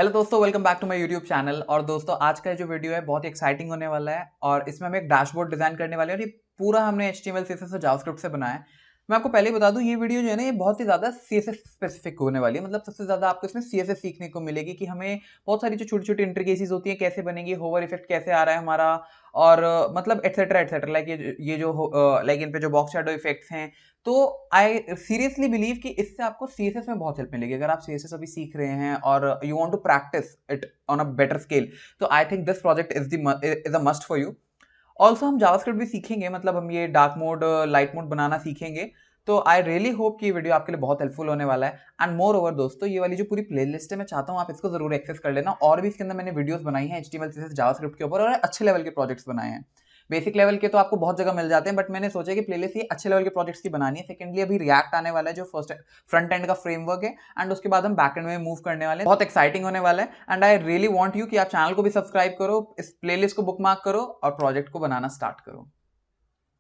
Hello दोस्तों, welcome back to my YouTube channel. और दोस्तों, आज का जो वीडियो है बहुत एक्साइटिंग होने वाला है और इसमें हम एक डैशबोर्ड डिजाइन करने वाले हैं और ये पूरा हमने HTML CSS और जावास्क्रिप्ट से बनाया है। मैं आपको पहले ही बता दूं, ये वीडियो जो है ना, ये बहुत ही ज़्यादा CSS स्पेसिफिक होने वाली है। मतलब सबसे ज़्यादा आपको इसमें CSS सीखने को मिलेगी कि हमें बहुत सारी जो छोटी छोटी इंट्रिकेसीज होती है कैसे बनेंगी, होवर इफेक्ट कैसे आ रहा है हमारा, और मतलब एटसेट्रा एटसेट्रा। लाइक ये जो लाइक इन पे जो बॉक्स शैडो इफेक्ट्स हैं। तो आई सीरियसली बिलीव कि इससे आपको CSS में बहुत हेल्प मिलेगी। अगर आप CSS अभी सीख रहे हैं और you want to practice it on a better scale, तो I think this project is a must for you. Also हम जावास्क्रिप्ट भी सीखेंगे, मतलब हम ये डार्क मोड लाइट मोड बनाना सीखेंगे। तो आई रियली होप कि ये वीडियो आपके लिए बहुत हेल्पफुल होने वाला है। एंड मोर ओवर दोस्तों, ये वाली जो पूरी प्लेलिस्ट है, मैं चाहता हूँ आप इसको जरूर एक्सेस कर लेना। और भी इसके अंदर मैंने वीडियोस बनाई हैं HTML CSS जावास्क्रिप्ट के ऊपर और अच्छे लेवल के प्रोजेक्ट्स बनाए हैं। बेसिक लेवल के तो आपको बहुत जगह मिल जाते हैं, बट मैंने सोचा कि प्लेलिस्ट ये अच्छे लेवल के प्रोजेक्ट्स की बनानी है। सेकेंडली अभी रिएक्ट आने वाला है जो फर्स्ट फ्रंट एंड का फ्रेमवर्क है, एंड उसके बाद हम बैक एंड में मूव करने वाले हैं। बहुत एक्साइटिंग होने वाला है and I really want you कि आप चैनल को भी सब्सक्राइब करो, इस प्लेलिस्ट को बुकमार्क करो और प्रोजेक्ट को बनाना स्टार्ट करो।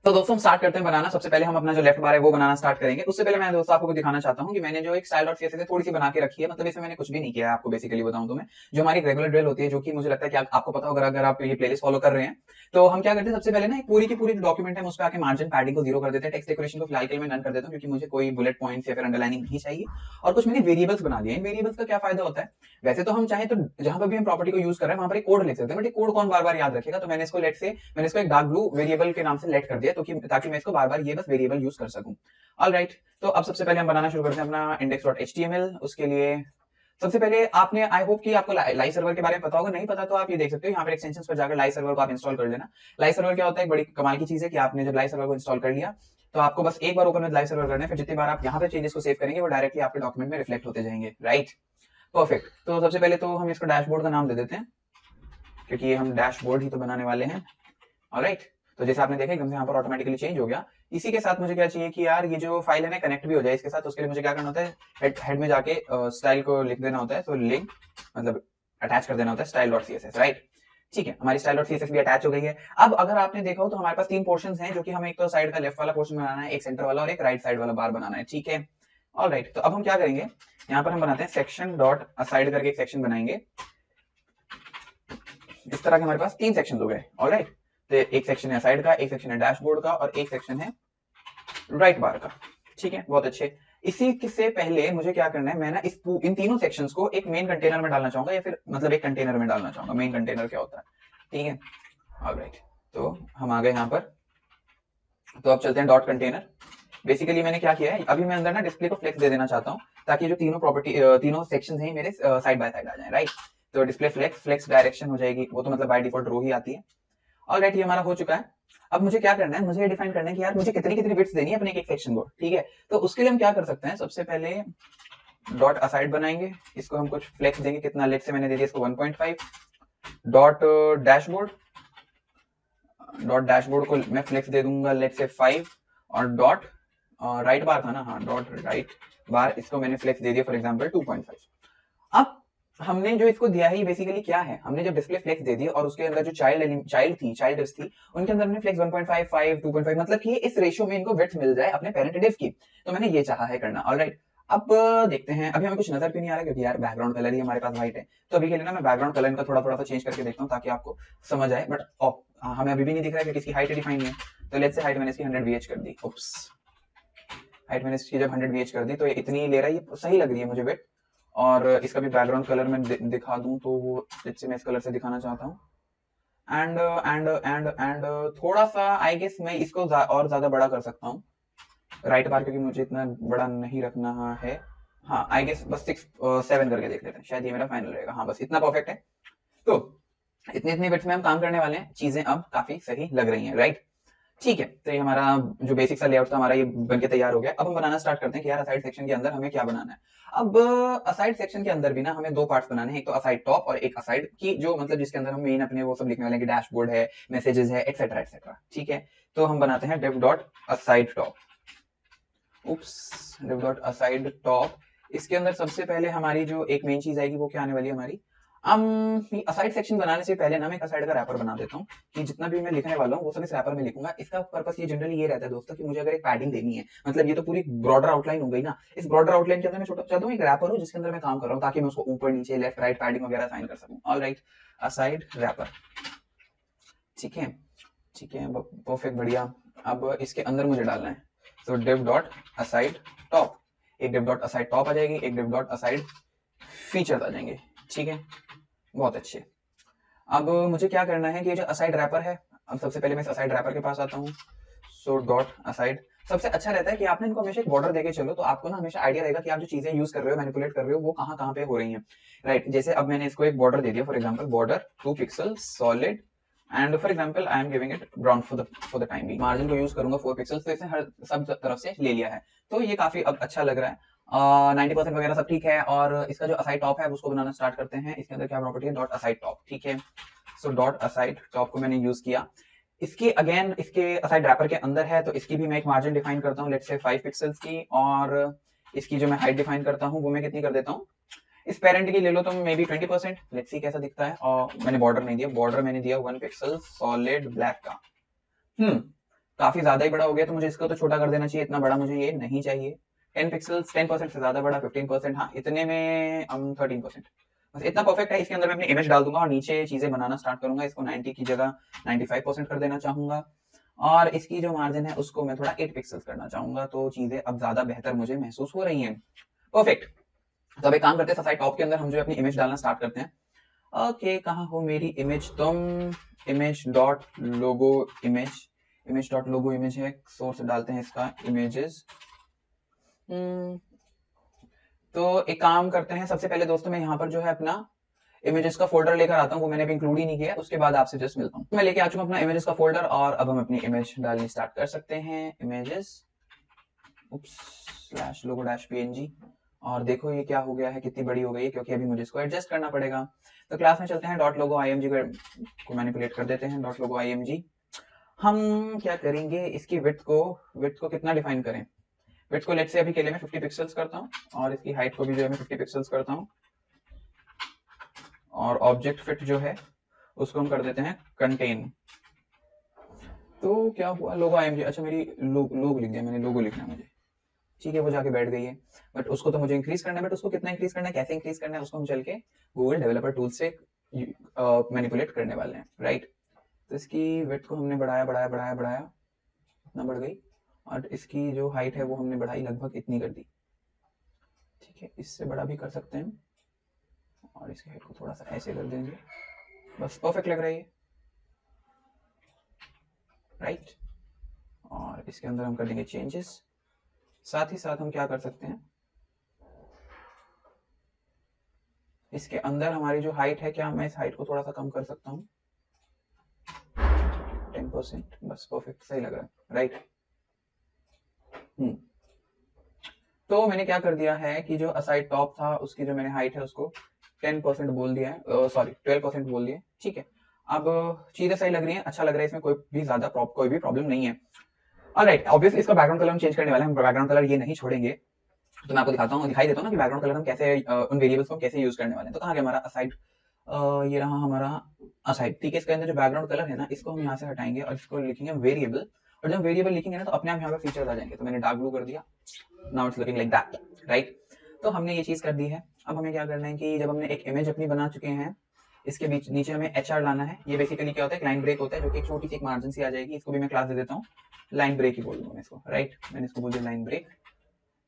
तो दोस्तों, हम स्टार्ट करते हैं बनाना। सबसे पहले हम अपना जो लेफ्ट बार है वो बनाना स्टार्ट करेंगे। उससे पहले मैं दोस्तों आपको कुछ दिखाना चाहता हूं कि मैंने जो एक स्टाइल डॉट सीएसएस थोड़ी सी बना के रखी है। मतलब इसमें मैंने कुछ भी नहीं किया है, आपको बेसिकली बताऊं तो मैं जो हमारी रेगुलर ड्रिल होती है, जो कि मुझे लगता है कि आपको पता होगा अगर आप ये प्लेलिस्ट फॉलो कर रहे हैं। तो हम क्या करते हैं, सबसे पहले ना एक पूरी की पूरी डॉक्यूमेंट है, उस पर आके मार्जिन पैडिंग को 0 कर देते हैं, टेक्स्ट डेकोरेशन को फिलहाल के लिए मैं नन कर देता हूं क्योंकि मुझे कोई बुलेट पॉइंट्स या फिर अंडरलाइनिंग नहीं चाहिए। और कुछ मैंने वेरिएबल्स बना दिए। इन वेरिएबल्स का क्या फायदा होता है, वैसे तो हम चाहे तो जहां पर भी हम प्रॉपर्टी को यूज कर रहे हैं वहां पर एक कोड लिख सकते हैं, बट ये कोड कौन बार बार याद रखेगा। तो मैंने इसको एक डार्क ब्लू वेरिएबल के नाम से लेट कर दिया, तो ताकि मैं इसको बार बार ये बस वेरिएबल यूज कर सकूं। ऑलराइट, तो अब सबसे पहले हम बनाना शुरू करते हैं अपना index.html। उसके लिए सबसे पहले आपने, आई होप कि आपको लाइव सर्वर के बारे में पता होगा। नहीं पता तो आप ये देख सकते हो, यहाँ पर एक्सटेंशंस पर जाकर लाइव सर्वर को आप इंस्टॉल कर लेना। लाइव सर्वर क्या होता है, एक बड़ी कमाल की चीज है कि आपने जब लाइव सर्वर को इंस्टॉल कर लिया तो आपको बस एक बार ओपन विद लाइव सर्वर करना है, फिर जितनी बार आप यहाँ पे चेंजेस को सेव करेंगे वो डायरेक्टली आपके डॉक्यूमेंट में रिफ्लेक्ट होते जाएंगे। Right, perfect. तो सबसे पहले तो हम इसको डैशबोर्ड का नाम दे देते हैं क्योंकि ये हम डैशबोर्ड ही तो बनाने वाले हैं। ऑलराइट, तो जैसे आपने देखा एकदम से यहाँ पर ऑटोमेटिकली चेंज हो गया। इसी के साथ मुझे क्या चाहिए कि यार ये जो फाइल है ना कनेक्ट भी हो जाए इसके साथ। उसके लिए मुझे क्या करना होता है, हेड में जाके स्टाइल को लिख देना होता है। तो लिंक मतलब अटैच कर देना होता है स्टाइल डॉट CSS। राइट, ठीक है, हमारी स्टाइल डॉट CSS भी अटैच हो गई है। अब अगर आपने देखा हो तो हमारे पास 3 पोर्शन हैं, जो कि हमें एक तो साइड का लेफ्ट वाला पोर्शन बनाना है, एक सेंटर वाला और एक राइट साइड वाला बार बनाना है। ठीक है, ऑलराइट। तो अब हम क्या करेंगे, यहाँ पर हम बनाते हैं सेक्शन डॉट असाइड करके एक सेक्शन बनाएंगे। इस तरह के हमारे पास 3 सेक्शन हो गए। ऑलराइट, तो एक सेक्शन है साइड का, एक सेक्शन है डैशबोर्ड का और एक सेक्शन है राइट बार का। ठीक है, बहुत अच्छे। इसी से पहले मुझे क्या करना है, मैं ना इन तीनों सेक्शंस को एक मेन कंटेनर में डालना चाहूंगा, या फिर मतलब एक कंटेनर में डालना चाहूंगा। मेन कंटेनर क्या होता है, ठीक है। ऑलराइट, तो हम आ गए यहाँ पर। तो अब चलते हैं डॉट कंटेनर। बेसिकली मैंने क्या किया है, अभी मैं अंदर ना डिस्प्ले को फ्लेक्स दे देना चाहता हूँ ताकि जो तीनों सेक्शन हैं मेरे साइड बाय साइड आ जाए। राइट, तो डिस्प्ले फ्लेक्स डायरेक्शन हो जाएगी, वो तो मतलब बाय डिफॉल्ट रो ही आती है। ऑलराइट, ये हमारा हो चुका है। अब मुझे क्या करना है, मुझे डिफाइन करना है कि यार मुझे कितनी कितनी बिट्स देनी है अपने एक सेक्शन को। ठीक है, तो उसके लिए हम क्या कर सकते हैं, सबसे पहले डॉट असाइड बनाएंगे। इसको हम कुछ फ्लेक्स देंगे, कितना, लेट से मैंने दे दिया इसको 1.5। डॉट डैशबोर्ड को मैं फ्लेक्स दे दूंगा लेट से 5। और डॉट राइट बार था ना, हाँ, डॉट राइट बार, इसको मैंने फ्लेक्स दे दिया फॉर एग्जांपल 2.5। अब हमने जो इसको दिया है ये बेसिकली क्या है, हमने जब डिस्प्ले फ्लेक्स दे दी और उसके अंदर जो चाइल्ड्स थी उनके अंदर हमने फ्लेक्स 1.5 5 2.5, मतलब कि इस रेशियो में इनको विड्थ मिल जाए अपने पेरेंट डिव की। तो मैंने ये चाहा है करना। ऑलराइट, अब देखते हैं। अभी हमें कुछ नजर भी नहीं आ रहा क्योंकि यार बैकग्राउंड कलर ही हमारे पास व्हाइट है। तो अभी के लिए ना मैं बैकग्राउंड कलर इनका थोड़ा थोड़ा सा चेंज करके देखता हूँ ताकि आपको समझ आए। बट हमें अभी भी नहीं दिख रहा है कि किसकी हाइट डिफाइन है। तो लेट्स से हाइट मैंने इसकी 100 VH कर दी। उप्स, हाइट मैंने इसकी जब 100 VH कर दी तो ये इतनी ले रहा है, ये सही लग रही है मुझे विड्थ। और इसका भी बैकग्राउंड कलर मैं दिखा दूं तो वो लेट्स से मैं इस कलर से दिखाना चाहता हूँ। एंड थोड़ा सा आई गेस मैं इसको और ज्यादा बड़ा कर सकता हूँ राइट बार, क्योंकि मुझे इतना बड़ा नहीं रखना है। हाँ, आई गेस बस 6 7 करके देख लेते हैं, शायद ये मेरा फाइनल रहेगा। हाँ, बस इतना परफेक्ट है। तो इतनी इतनी बिट्स में हम काम करने वाले हैं, चीजें अब काफी सही लग रही हैं। राइट, ठीक है। तो ये हमारा जो बेसिक सा लेआउट था हमारा ये बनके तैयार हो गया। अब हम बनाना स्टार्ट करते हैं कि यार असाइड सेक्शन के अंदर हमें क्या बनाना है। अब असाइड सेक्शन के अंदर भी ना हमें 2 पार्ट्स बनाने हैं, एक तो असाइड टॉप और एक असाइड की, जो मतलब जिसके अंदर हम मेन अपने वो सब लिखने वाले हैं कि डैशबोर्ड है, मैसेजेस है, एक्सेट्रा एक्सेट्रा। ठीक है, तो हम बनाते हैं div डॉट असाइड टॉप। उप्स, div डॉट असाइड टॉप। इसके अंदर सबसे पहले हमारी जो एक मेन चीज आएगी वो क्या आने वाली है हमारी, असाइड सेक्शन बनाने से पहले ना मैं एक असाइड का रैपर बना देता हूँ कि जितना भी मैं लिखने वाला हूँ वो सब इस रैपर में लिखूंगा। इसका पर्पस ये जनरली ये रहता है दोस्तों कि मुझे अगर एक पैडिंग देनी है, मतलब ये तो पूरी ब्रॉडर आउटलाइन हो गई ना, इस ब्रॉडर आउटलाइन के अंदर मैं छोटा चाहता हूँ एक रैपर हो जिसके अंदर मैं काम कर रहा हूँ, ताकि मैं उसको ऊपर नीचे लेफ्ट राइट पैडिंग वगैरह साइन कर सकूँ। ऑलराइट, असाइड रैपर, ठीक है, ठीक है, परफेक्ट, बढ़िया। अब इसके अंदर मुझे डालना है, तो div डॉट असाइड टॉप, एक div डॉट असाइड टॉप आ जाएगी, एक div डॉट असाइड फीचर्स आ जाएंगे, ठीक है, बहुत अच्छे। अब मुझे क्या करना है कि ये जो असाइड रैपर है, अब सबसे पहले मैं इस असाइड रैपर के पास आता हूँ। सो डॉट असाइड, सबसे अच्छा रहता है कि आपने इनको हमेशा एक बॉर्डर देके चलो, तो आपको ना हमेशा आइडिया रहेगा कि आप जो चीजें यूज कर रहे हो, मैनिपुलेट कर रहे हो, वो कहाँ कहाँ पे हो रही हैं, राइट। जैसे अब मैंने इसको एक बॉर्डर दे दिया, for example border 2 pixel solid, and for example I am giving it brown for the time being. Margin को यूज करूंगा 4 पिक्सल, तो इसने हर सब तरफ से ले लिया है, तो ये काफी अब अच्छा लग रहा है। 90% वगैरह सब ठीक है। और इसका जो असाइड टॉप है उसको बनाना स्टार्ट करते हैं। इसके अंदर क्या प्रॉपर्टी है, डॉट असाइड टॉप, ठीक है। सो डॉट असाइड टॉप को मैंने यूज किया। इसके अगेन इसके असाइड रैपर के अंदर है, तो इसकी भी मैं एक मार्जिन डिफाइन करता हूँ, लेट्स से 5 पिक्सेल्स की, और इसकी जो मैं हाइट डिफाइन करता हूँ वो मैं कितनी कर देता हूँ, इस पेरेंट की ले लो तो मे बी 20%, लेट्स सी कैसा दिखता है। और मैंने बॉर्डर नहीं दिया, बॉर्डर मैंने दिया 1 पिक्सल सॉलिड ब्लैक का। काफी ज्यादा ही बड़ा हो गया, तो मुझे इसको तो छोटा कर देना चाहिए, इतना बड़ा मुझे ये नहीं चाहिए। 10 पिक्सल्स 10% से ज्यादा बड़ा, 15%, हाँ इतने में 13%, बस इतना परफेक्ट है। इसके अंदर मैं अपनी इमेज डाल दूंगा और नीचे चीजें बनाना स्टार्ट करूंगा। इसको 90 की जगह 95% कर देना चाहूंगा, और इसकी जो मार्जिन है उसको मैं थोड़ा 8 पिक्सल्स करना चाहूंगा, तो चीजें अब ज्यादा बेहतर मुझे महसूस हो रही हैं। परफेक्ट। तो अब एक काम करते हैं, साइड टॉप के अंदर हम जो अपनी इमेज डालना स्टार्ट करते हैं। ओके, कहाँ हो मेरी इमेज तुम, इमेज डॉट लोगो इमेज, इमेज डॉट लोगो इमेज है, सोर्स डालते हैं इसका इमेजेस। तो एक काम करते हैं, सबसे पहले दोस्तों मैं यहाँ पर जो है अपना इमेजेस का फोल्डर लेकर आता हूँ, वो मैंने अभी इंक्लूड ही नहीं किया, उसके बाद आपसे जस्ट मिलता हूँ। मैं लेके आ चुका अपना इमेजेस का फोल्डर, और अब हम अपनी इमेज डालनी स्टार्ट कर सकते हैं। इमेजेस स्लैश लोगो डैश png, और देखो ये क्या हो गया है, कितनी बड़ी हो गई है, क्योंकि अभी मुझे इसको एडजस्ट करना पड़ेगा। तो क्लास में चलते हैं, डॉट लोगो img को मैनिपुलेट कर देते हैं, डॉट लोगो img। हम क्या करेंगे, इसकी विड्थ को कितना डिफाइन करें, विड्थ को लेट्स से अभी के लिए मैं 50 पिक्सल्स करता हूँ, और इसकी हाइट को भी जो है मैं 50 पिक्सल्स करता हूँ, और ऑब्जेक्ट फिट जो है उसको हम कर देते हैं कंटेन। तो क्या हुआ, लोगो img, अच्छा मेरी लोगो लिख दिया मैंने, लोगो लिखना है मुझे, ठीक है, वो जाके बैठ गई है। बट उसको तो मुझे इंक्रीज करना है, बट उसको कितना इंक्रीज करना है, कैसे इंक्रीज करना है, उसको हम चल के गूगल डेवलपर टूल से मैनिपुलेट करने वाले हैं, राइट। तो इसकी विड्थ को हमने बढ़ाया बढ़ाया बढ़ाया बढ़ाया, इतना बढ़ गई, और इसकी जो हाइट है वो हमने बढ़ाई लगभग इतनी कर दी, ठीक है, इससे बड़ा भी कर सकते हैं, और इसकी हाइट को थोड़ा सा ऐसे कर देंगे, बस परफेक्ट लग रही है, राइट। और इसके अंदर हम कर देंगे चेंजेस, साथ ही साथ हम क्या कर सकते हैं, इसके अंदर हमारी जो हाइट है, क्या मैं इस हाइट को थोड़ा सा कम कर सकता हूँ, 10%, बस परफेक्ट, सही लग रहा है, राइट। तो मैंने क्या कर दिया है कि जो असाइड टॉप था उसकी जो मैंने हाइट है उसको 10% बोल दिया है, सॉरी 12% बोल दिया है, ठीक है। अब चीजें सही लग रही हैं, अच्छा लग रहा है, इसमें कोई भी ज्यादा कोई भी प्रॉब्लम नहीं है। ऑलराइट, ऑब्वियसली इसका बैकग्राउंड कलर हम चेंज करने वाले हैं, हम बैकग्राउंड कलर ये नहीं छोड़ेंगे। तो मैं आपको दिखाता हूँ, दिखाई देता हूँ ना कि बैकग्राउंड कलर हम कैसे उन वेरिएबल्स को कैसे यूज करने वाले हैं। तो कहाँ गया हमारा असाइड, ये रहा हमारा असाइड, ठीक है। इसके अंदर जो बैकग्राउंड कलर है ना, इसको हम यहाँ से हटाएंगे और इसको लिखेंगे वेरिएबल, और जब वेरिएबल लिखेंगे ना तो अपने आप यहाँ पे फीचर्स आ जाएंगे। तो मैंने डार्क ब्लू कर दिया, now it's looking like that, right. तो हमने ये चीज कर दी है। अब हमें क्या करना है कि जब हमने एक इमेज अपनी बना चुके हैं, इसके बीच नीचे हमें HR लाना है। ये बेसिकली क्या होता है, लाइन ब्रेक होता है, जो कि एक छोटी सी एक मार्जिन सी आ जाएगी। इसको भी मैं क्लास दे देता हूँ, लाइन ब्रेक ही बोल दूंगा मैं इसको, राइट। मैंने इसको बोल दिया लाइन ब्रेक।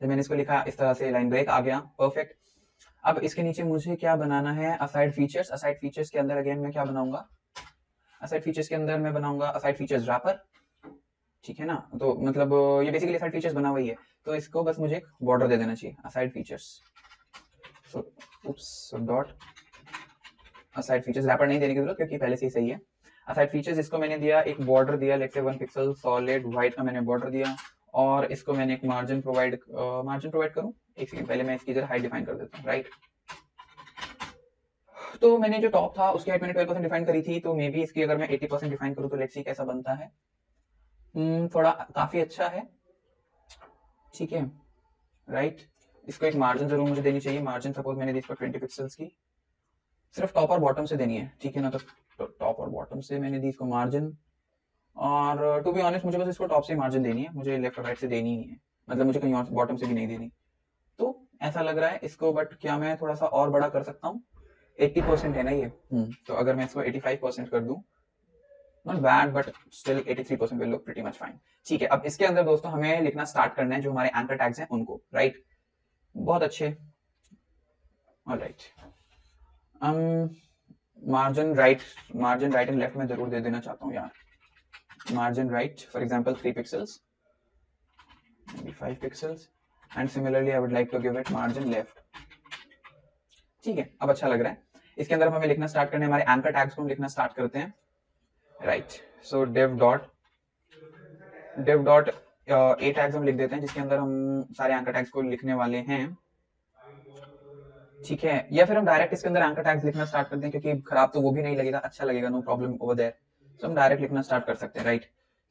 जब मैंने इसको लिखा इस तरह से, लाइन ब्रेक आ गया, परफेक्ट। अब इसके नीचे मुझे क्या बनाना है, असाइड फीचर्स। असाइड फीचर्स के अंदर अगेन मैं क्या बनाऊंगा, असाइड फीचर्स के अंदर मैं बनाऊंगा असाइड फीचर्स रैपर, ठीक है ना। तो मतलब ये बेसिकली असाइड फीचर्स बना हुआ ही है, तो इसको बस मुझे एक बॉर्डर दे देना चाहिए, असाइड फीचर्स। सो उप्स, डॉट असाइड फीचर्स, रैपर नहीं देने की जरूरत क्योंकि पहले से ही सही है। असाइड फीचर्स, इसको मैंने दिया एक बॉर्डर दिया, let's say 1 pixel solid white का मैंने बॉर्डर दिया, और इसको मैंने एक मार्जिन प्रोवाइड करूं। एक सेकंड पहले मैं इसकी जरा हाइट डिफाइन कर देता हूं, राइट। तो मैंने जो टॉप था उसकी हाइट मैंने 12% डिफाइन करी थी, तो मे बी इसकी अगर मैं 80% डिफाइन करूं तो लेट्स सी कैसा बनता है। थोड़ा काफी अच्छा है, ठीक है, राइट। इसको एक मार्जिन जरूर मुझे देनी चाहिए, मार्जिन सपोज मैंने दी इसको 20 पिक्सल्स की, सिर्फ टॉप और बॉटम से देनी है, ठीक है ना। तो टॉप और बॉटम से मैंने दी इसको मार्जिन, और टू बी ऑनेस्ट मुझे बस इसको टॉप से मार्जिन देनी है, मुझे लेफ्ट और राइट से देनी नहीं है, मतलब मुझे कहीं और बॉटम से भी नहीं देनी। तो ऐसा लग रहा है इसको, बट क्या मैं थोड़ा सा और बड़ा कर सकता हूँ? 80% है ना ये, तो अगर मैं इसको 85% कर दूं, not bad but still 83% will look pretty much fine. ठीक है, अब इसके अंदर दोस्तों हमें लिखना स्टार्ट करना है जो हमारे एंकर टैग्स हैं उनको, राइट। बहुत अच्छे, alright. Margin right and left में जरूर दे देना चाहता हूँ यार। Margin right for example 3 pixels, maybe 5 pixels, and similarly I would like to give it margin left. ठीक है, अब अच्छा लग रहा है। इसके अंदर हमें लिखना स्टार्ट करने, हमारे एंकर टैग्स को हम लिखना स्टार्ट करते हैं, right. So div dot A tags हम लिख देते हैं जिसके अंदर हम सारे एंकर टैग्स को लिखने वाले हैं, ठीक है। या फिर हम डायरेक्ट इसके अंदर एंकर टैग्स लिखना स्टार्ट करते हैं, क्योंकि खराब तो वो भी नहीं लगेगा, अच्छा लगेगा, नो प्रॉब्लम ओवर देयर। सो हम डायरेक्ट लिखना स्टार्ट कर सकते हैं, राइट।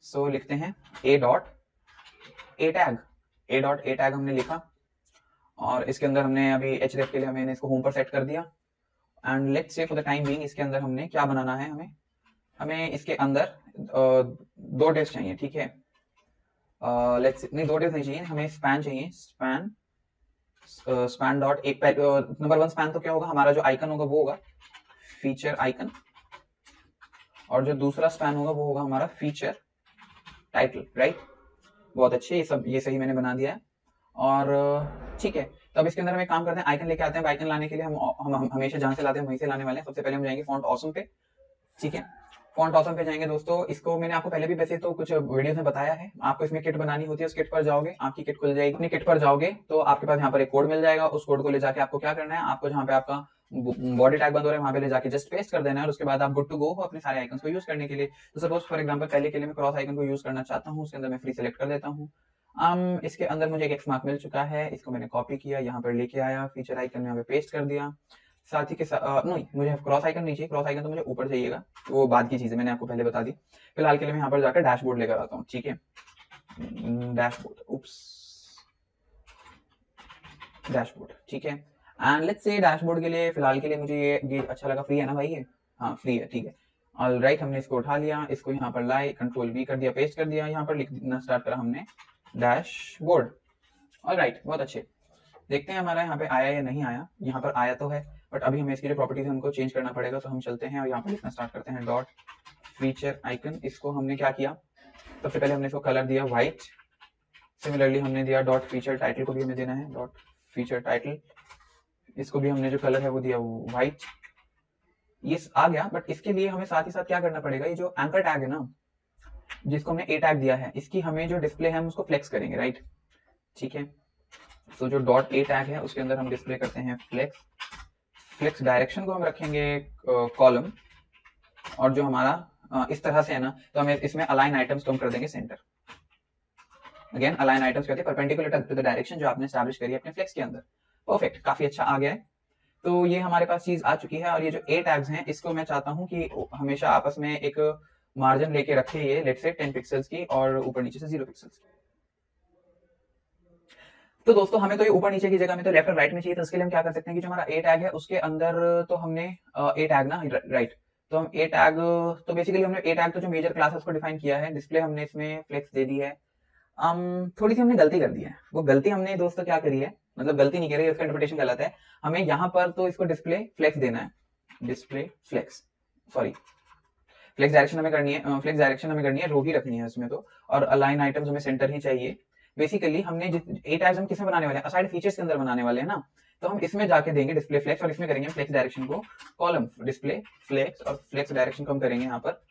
सो लिखते हैं ए डॉट ए टैग हमने लिखा, और इसके अंदर हमने अभी href के लिए हमने इसको होम पर सेट कर दिया। And let's say for the time being इसके अंदर हमने क्या बनाना है, हमें इसके अंदर 2 डिव्स चाहिए, ठीक है। लेट्स नहीं, 2 डिव्स नहीं चाहिए, हमें स्पैन चाहिए, स्पैन डॉट एक नंबर 1 स्पैन तो क्या होगा, हमारा जो आइकन होगा वो होगा फीचर आइकन, और जो दूसरा स्पैन होगा वो होगा हमारा फीचर टाइटल, राइट। बहुत अच्छे, ये सही मैंने बना दिया है। और ठीक है, तो अब इसके अंदर हम एक काम करते हैं, आइकन लेके आते हैं। आइकन लाने के लिए हम हमेशा जहां से लाते हैं वहीं से लाने वाले हैं। सबसे पहले हम जाएंगे फॉन्ट ऑसम पे, ठीक है। फॉन्ट ऑसम पे जाएंगे दोस्तों, इसको मैंने आपको पहले भी वैसे तो कुछ वीडियोस में बताया है। आपको इसमें किट बनानी होती है, उस किट पर जाओगे, आपकी किट खुल जाएगी। अपनी किट पर जाओगे तो आपके पास यहाँ पर एक कोड मिल जाएगा, उस कोड को ले जाके आपको क्या करना है, आपको जहाँ पे आपका बॉडी टैग बंद हो रहा है वहां पे ले जाके जस्ट पेस्ट कर देना है, और उसके बाद आप गुड टू गो हो अपने सारे आइकन्स को यूज करने के लिए। तो सपोज फॉर एग्जांपल पहले के लिए मैं क्रॉस आइकन को यूज करना चाहता हूँ, उसके अंदर मैं फ्री सेलेक्ट कर देता हूँ। इसके अंदर मुझे एक एक्स मार्क मिल चुका है, इसको मैंने कॉपी किया, यहाँ पर लेके आया, फीचर आइकन में यहाँ पे पेस्ट कर दिया। साथ ही के साथ नहीं, मुझे क्रॉस आइकन नहीं चाहिए, क्रॉस आइकन तो मुझे ऊपर चाहिएगा, वो बाद की चीज है, मैंने आपको पहले बता दी। फिलहाल के लिए मैं यहाँ पर जाकर डैशबोर्ड लेकर आता हूँ, ठीक है। डैशबोर्ड, ठीक है। एंड लेट्स से डैशबोर्ड के लिए फिलहाल के लिए मुझे ये अच्छा लगा, फ्री है ना भाई ये, हाँ फ्री है, ठीक है। ऑलराइट, हमने इसको उठा लिया, इसको यहाँ पर लाए, कंट्रोल वी कर दिया, पेस्ट कर दिया, यहाँ पर लिखना स्टार्ट करा हमने डैशबोर्ड। ऑलराइट, बहुत अच्छे। देखते हैं हमारा यहाँ पे आया या नहीं आया। यहाँ पर आया तो है, बट अभी हमें इसकी जो प्रॉपर्टीज है उनको चेंज करना पड़ेगा। तो हम चलते हैं और यहाँ पर लिखना स्टार्ट करते हैं डॉट फीचर आइकन। इसको हमने क्या किया, सबसे पहले हमने इसको कलर दिया व्हाइट। सिमिलरली हमने दिया डॉट फीचर टाइटल को भी हमें देना है डॉट फीचर टाइटल, इसको भी हमने जो कलर है वो दिया व्हाइट। ये आ गया, बट इसके लिए हमें साथ ही साथ क्या करना पड़ेगा, ये जो एंकर टैग है ना, जिसको हमने ए टैग दिया है, इसकी हमें जो डिस्प्ले है हम उसको फ्लेक्स करेंगे, राइट, ठीक है। तो जो डॉट ए टैग है उसके अंदर हम डिस्प्ले करते हैं फ्लेक्स डायरेक्शन को हम रखेंगे कॉलम, और जो हमारा इस तरह से है ना, तो हमें इसमें अलाइन आइटम्स को हम कर देंगे सेंटर। अगेन अलाइन आइटम्स कहते हैं परपेंडिकुलर टू द डायरेक्शन जो आपने एस्टैब्लिश करी है अपने फ्लेक्स के अंदर। परफेक्ट, काफी अच्छा आ गया है। तो ये हमारे पास चीज आ चुकी है, और ये जो ए टैग्स हैं इसको मैं चाहता हूं कि हमेशा आपस में एक मार्जिन लेके रखे, ये लेट्स से 10 पिक्सेल्स की, और ऊपर नीचे से 0 पिक्सेल्स की। तो दोस्तों हमें तो ये ऊपर नीचे की जगह में तो लेफ्ट और राइट में चाहिए, तो उसके लिए हम क्या कर सकते हैं कि जो हमारा ए टैग है उसके अंदर तो हमने ए टैग ना, राइट, तो हम ए टैग, तो बेसिकली हमने ए टैग तो जो मेजर क्लास है उसको डिफाइन किया है, डिस्प्ले हमने इसमें फ्लेक्स दे दी है। थोड़ी सी हमने गलती कर दी है, वो गलती हमने दोस्तों क्या करी है, मतलब गलती नहीं करी, उसका इंटरप्रिटेशन गलत है। हमें यहाँ पर तो इसको डिस्प्ले फ्लेक्स देना है, display flex, sorry flex direction हमें करनी है, फ्लेक्स डायरेक्शन हमें करनी है, रो ही रखनी है उसमें तो, और अलाइन आइटम्स हमें सेंटर ही चाहिए। बेसिकली हमने ए टैग्स हम किसमें बनाने वाले हैं, असाइड फीचर्स के अंदर बनाने वाले हैं ना, तो हम इसमें जाके देंगे डिस्प्ले फ्लेक्स, और इसमें करेंगे फ्लेक्स डायरेक्शन को कॉलम, डिस्प्ले फ्लेक्स, और फ्लेक्स डायरेक्शन को हम करेंगे यहाँ पर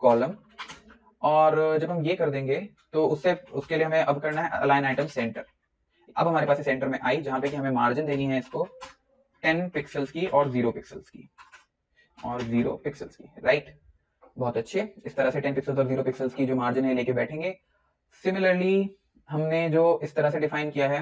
कॉलम। और जब हम ये कर देंगे तो उसके लिए हमें अब करना है अलाइन आइटम सेंटर। अब हमारे पास सेंटर में आई, जहां पे कि हमें मार्जिन देनी है इसको 10 पिक्सल्स की और 0 पिक्सल्स की, और 0 पिक्सल्स की, राइट। बहुत अच्छे, इस तरह से 10 पिक्सल्स और 0 पिक्सल्स की जो मार्जिन है लेके बैठेंगे। सिमिलरली हमने जो इस तरह से डिफाइन किया है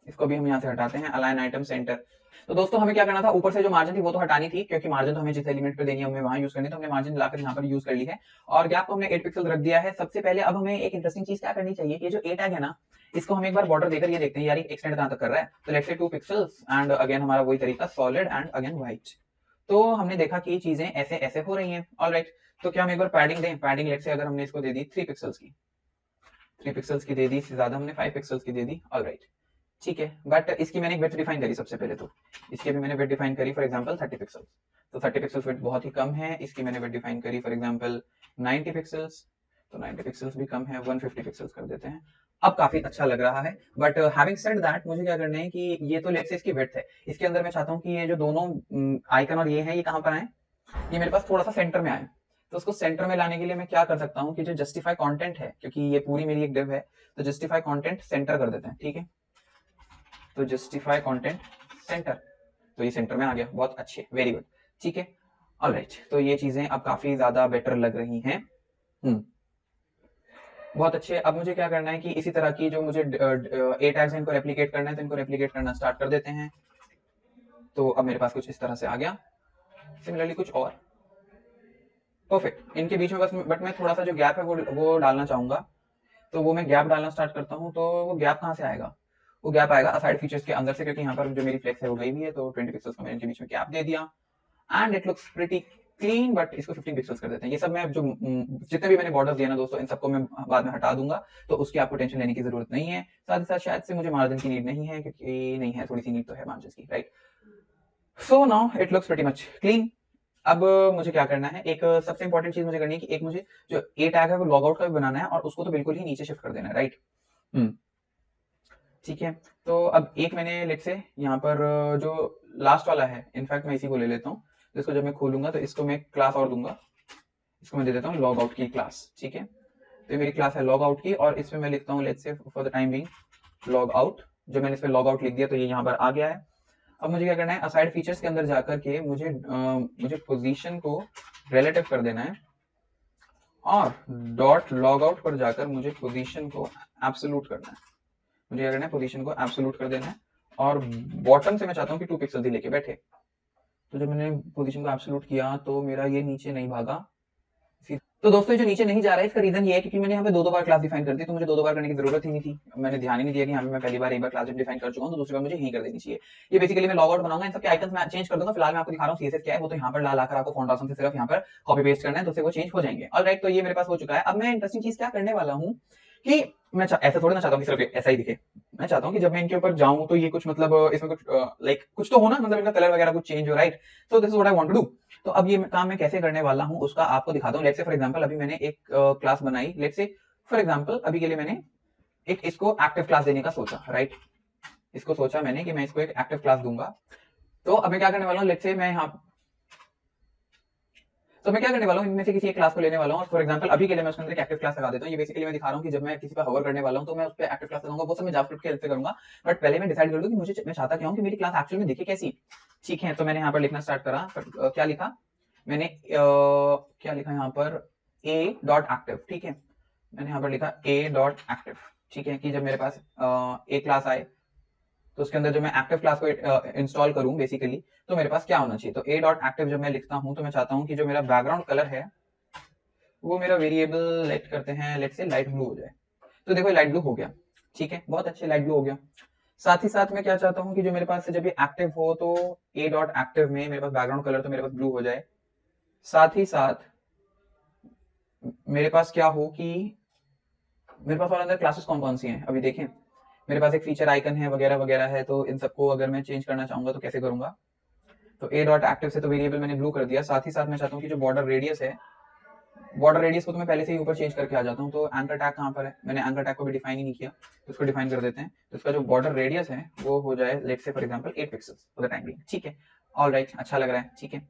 इसको भी हम यहाँ से हटाते हैं, अलाइन आइटम सेंटर। तो दोस्तों हमें क्या करना था, ऊपर से जो मार्जिन थी वो तो हटानी थी, क्योंकि मार्जिन तो हमें जिस एलिमेंट पे देनी है हमें वहां यूज करनी है, तो हमने मार्जिन लाकर यहाँ पर यूज कर ली है। और गैप को हमने 8 पिक्सल रख दिया है। सबसे पहले अब हमें एक इंटरेस्टिंग चीज क्या करनी चाहिए कि जो ए टैग है ना, इसको हम एक बार बॉर्डर देकर ये देखते हैं यार एक्सटेंड कहां तक कर रहा है। तो let's say 2 pixels and again हमारा वही तरीका, सॉलिड एंड अगेन व्हाइट। तो हमने देखा कि चीजें ऐसे ऐसे हो रही हैं। ऑलराइट, तो क्या हम एक बार पैडिंग दें? पैडिंग लेट्स से अगर हमने इसको दे दी 3 पिक्सल्स की, 3 पिक्सल्स की दे दी, इससे ज्यादा हमने 5 पिक्सल्स की दे दी। ऑलराइट, ठीक है, बट इसकी मैंने एक विड्थ डिफाइन करी सबसे पहले। तो इसकी भी मैंने विड्थ डिफाइन करी फॉर एग्जांपल 30 पिक्सल्स। तो 30 पिक्सल्स विड्थ बहुत ही कम है। इसकी मैंने विड्थ डिफाइन करी फॉर एग्जांपल 90 पिक्सल्स। तो 90 पिक्सल्स भी कम है, 150 पिक्सल्स कर देते हैं। अब काफी अच्छा लग रहा है। बट हैविंग सेड दैट, मुझे क्या करना है कि ये तो लेट्स से इसकी विड्थ है, इसके अंदर मैं चाहता हूँ कि ये जो दोनों आइकन और ये है, ये कहां पर आए, ये मेरे पास थोड़ा सा सेंटर में आए। तो उसको सेंटर में लाने के लिए मैं क्या कर सकता हूँ कि जो जस्टिफाई कंटेंट है, क्योंकि ये पूरी मेरी एक डिव है, तो जस्टिफाई कंटेंट सेंटर कर देते हैं। ठीक है, तो जस्टिफाई कंटेंट सेंटर, तो ये सेंटर में आ गया। बहुत अच्छे, वेरी गुड, ठीक है। ऑलराइट, तो ये चीजें अब काफी ज्यादा बेटर लग रही हैं। बहुत अच्छे। अब मुझे क्या करना है कि इसी तरह की जो मुझे ए टैग्स इनको रेप्लिकेट करना है, तो इनको रेप्लिकेट करना स्टार्ट कर देते हैं। तो अब मेरे पास कुछ इस तरह से आ गया। सिमिलरली कुछ और, परफेक्ट। इनके बीच में बस बट मैं थोड़ा सा जो गैप है वो डालना चाहूंगा। तो वो मैं गैप डालना स्टार्ट करता हूँ। तो वो गैप कहाँ से आएगा? वो गैप आएगा असाइड फीचर्स के अंदर से, क्योंकि यहाँ पर जो मेरी फ्लेक्स है वो गई हुई है। तो 20 पिक्सल्स का मैंने इनके बीच में गैप दे दिया and it looks pretty clean. But इसको 15 पिक्सल्स कर देते हैं। ये सब मैं जो जितने भी मैंने बॉर्डर्स दिए ना दोस्तों, इन सबको मैं बाद में हटा दूंगा, तो उसकी आपको टेंशन लेने की जरूरत नहीं है। साथ ही साथ शायद से मुझे मार्जिन की नीड नहीं है, क्योंकि नहीं है, थोड़ी सी नीड तो है मार्जिन की, right. So now it looks pretty much clean. अब मुझे क्या करना है, एक सबसे इंपॉर्टेंट चीज मुझे करनी है कि एक मुझे जो ए टैग है वो लॉग आउट का भी बनाना है, और उसको तो बिल्कुल ही नीचे शिफ्ट कर देना है, राइट। ठीक है, तो अब एक मैंने लेट से यहाँ पर जो लास्ट वाला है, इनफैक्ट मैं इसी को ले लेता हूँ। तो इसको जब मैं खोलूंगा तो इसको मैं क्लास और दूंगा, इसको मैं दे देता हूँ लॉग आउट की क्लास। ठीक है, तो ये मेरी क्लास है लॉग आउट की, और इसमें मैं लिखता हूँ let's say for the time being log out. जो मैंने इसमें लॉग आउट लिख दिया, तो ये यहाँ पर आ गया है। अब मुझे क्या करना है, असाइड फीचर्स के अंदर जाकर के मुझे पोजीशन को रिलेटिव कर देना है, और डॉट लॉग आउट पर जाकर मुझे पोजीशन को एब्सोल्यूट करना है। मुझे क्या करना है, पोजीशन को एब्सोल्यूट कर देना है, और बॉटम से मैं चाहता हूँ कि 2 पिक्सल ही लेके बैठे। तो जब मैंने पोजीशन को एब्सोल्यूट किया तो मेरा ये नीचे नहीं भागा। तो दोस्तों जो नीचे नहीं जा रहा है, इसका रीजन ये है क्योंकि मैंने यहाँ पे दो बार क्लास डिफाइन कर दी। तो मुझे दो बार करने की जरूरत ही नहीं थी। मैंने ध्यान ही नहीं दिया कि यहाँ पे मैं पहली बार एक बार क्लास डिफाइन कर चुका हूँ, तो दूसरी बार मुझे यही कर देनी चाहिए। ये बेसिकली मैं लॉग आउट बनाऊंगा, इन सबके आइकन्स मैं चेंज कर दूंगा। फिलहाल मैं आपको दिखा रहा हूँ सीएसएस क्या है। वो तो यहाँ पर ला लाकर आपको फॉन्ट ऑप्शन से सिर्फ यहाँ पर कॉपी पेस्ट करना है, तो उससे वो चेंज हो जाएंगे। ऑलराइट, तो ये मेरे पास हो चुका है। अब मैं इंटरेस्टिंग चीज क्या करने वाला हूँ कि मैं ऐसा थोड़ी ना चाहता हूँ कि सिर्फ ऐसा ही दिखे। मैं चाहता हूँ कि जब मैं इनके ऊपर जाऊं तो ये कुछ मतलब इसमें कुछ लाइक कुछ तो हो ना, मतलब इनका कलर वगैरह कुछ चेंज हो, right. So this is what I want to do. तो अब ये काम मैं कैसे करने वाला हूँ उसका आपको दिखाता हूँ। लेट्स से फॉर एग्जांपल अभी मैंने एक क्लास बनाई। लेट्स से फॉर एग्जांपल अभी के लिए मैंने एक इसको एक्टिव क्लास देने का सोचा, राइट। इसको सोचा मैंने कि मैं इसको एक एक्टिव क्लास दूंगा। तो अब मैं क्या करने वाला हूँ, लेट्स से मैं यहाँ तो मैं क्या करने वाला हूँ, इनमें से किसी एक क्लास को लेने वाला हूँ, और फॉर एग्जांपल अभी के लिए मैं उसके अंदर एक एक्टिव क्लास लगा देता हूँ। ये बेसिकली मैं दिखा रहा हूँ कि जब मैं किसी पर होवर करने वाला हूँ तो मैं उस पर एक्टिव क्लास लगाऊंगा। वो सब मैं जावास्क्रिप्ट की हेल्प से करूंगा। बट पहले मैं डिसाइड कर दूं कि मुझे मैं चाहता क्या हूँ कि मेरी क्लास एक्चुअल में दिखे कैसी। ठीक है, तो मैंने यहाँ पर लिखना स्टार्ट करा। क्या लिखा मैंने, क्या लिखा यहाँ पर, ए डॉट एक्टिव। ठीक है, मैंने यहाँ पर लिखा ए डॉट एक्टिव। ठीक है, कि जब मेरे पास ए क्लास आए तो उसके अंदर जो मैं एक्टिव क्लास को इंस्टॉल करूं बेसिकली, तो मेरे पास क्या होना चाहिए। तो ए डॉट एक्टिव जब मैं लिखता हूं तो मैं चाहता हूं कि जो मेरा बैकग्राउंड कलर है वो मेरा वेरिएबल लेट करते हैं, लेट से लाइट ब्लू हो जाए। तो देखो लाइट ब्लू हो गया। ठीक है, बहुत अच्छे, लाइट ब्लू हो गया। साथ ही साथ मैं क्या चाहता हूँ कि जो मेरे पास जब ये एक्टिव हो तो ए डॉट एक्टिव में मेरे पास बैकग्राउंड कलर तो मेरे पास ब्लू हो जाए। साथ ही साथ मेरे पास क्या हो कि मेरे पास और अंदर क्लासेस कौन कौन सी हैं अभी देखें। मेरे पास एक फीचर आइकन है वगैरह वगैरह है। तो इन सबको अगर मैं चेंज करना चाहूंगा तो कैसे करूंगा। तो ए डॉट एक्टिव से तो वेरिएबल मैंने ब्लू कर दिया। साथ ही साथ मैं चाहता हूँ कि जो बॉर्डर रेडियस है, बॉर्डर रेडियस को तो मैं पहले से ही ऊपर चेंज करके आ जाता हूँ। तो एंकर टैग कहाँ पर है, मैंने एंकर टैग को भी डिफाइन ही नहीं किया, तो उसको डिफाइन कर देते हैं। तो इसका जो बॉर्डर रेडियस है वो हो जाए let's say for example 8 pixels for the time being. ठीक है, ऑलराइट, अच्छा लग रहा है। ठीक है,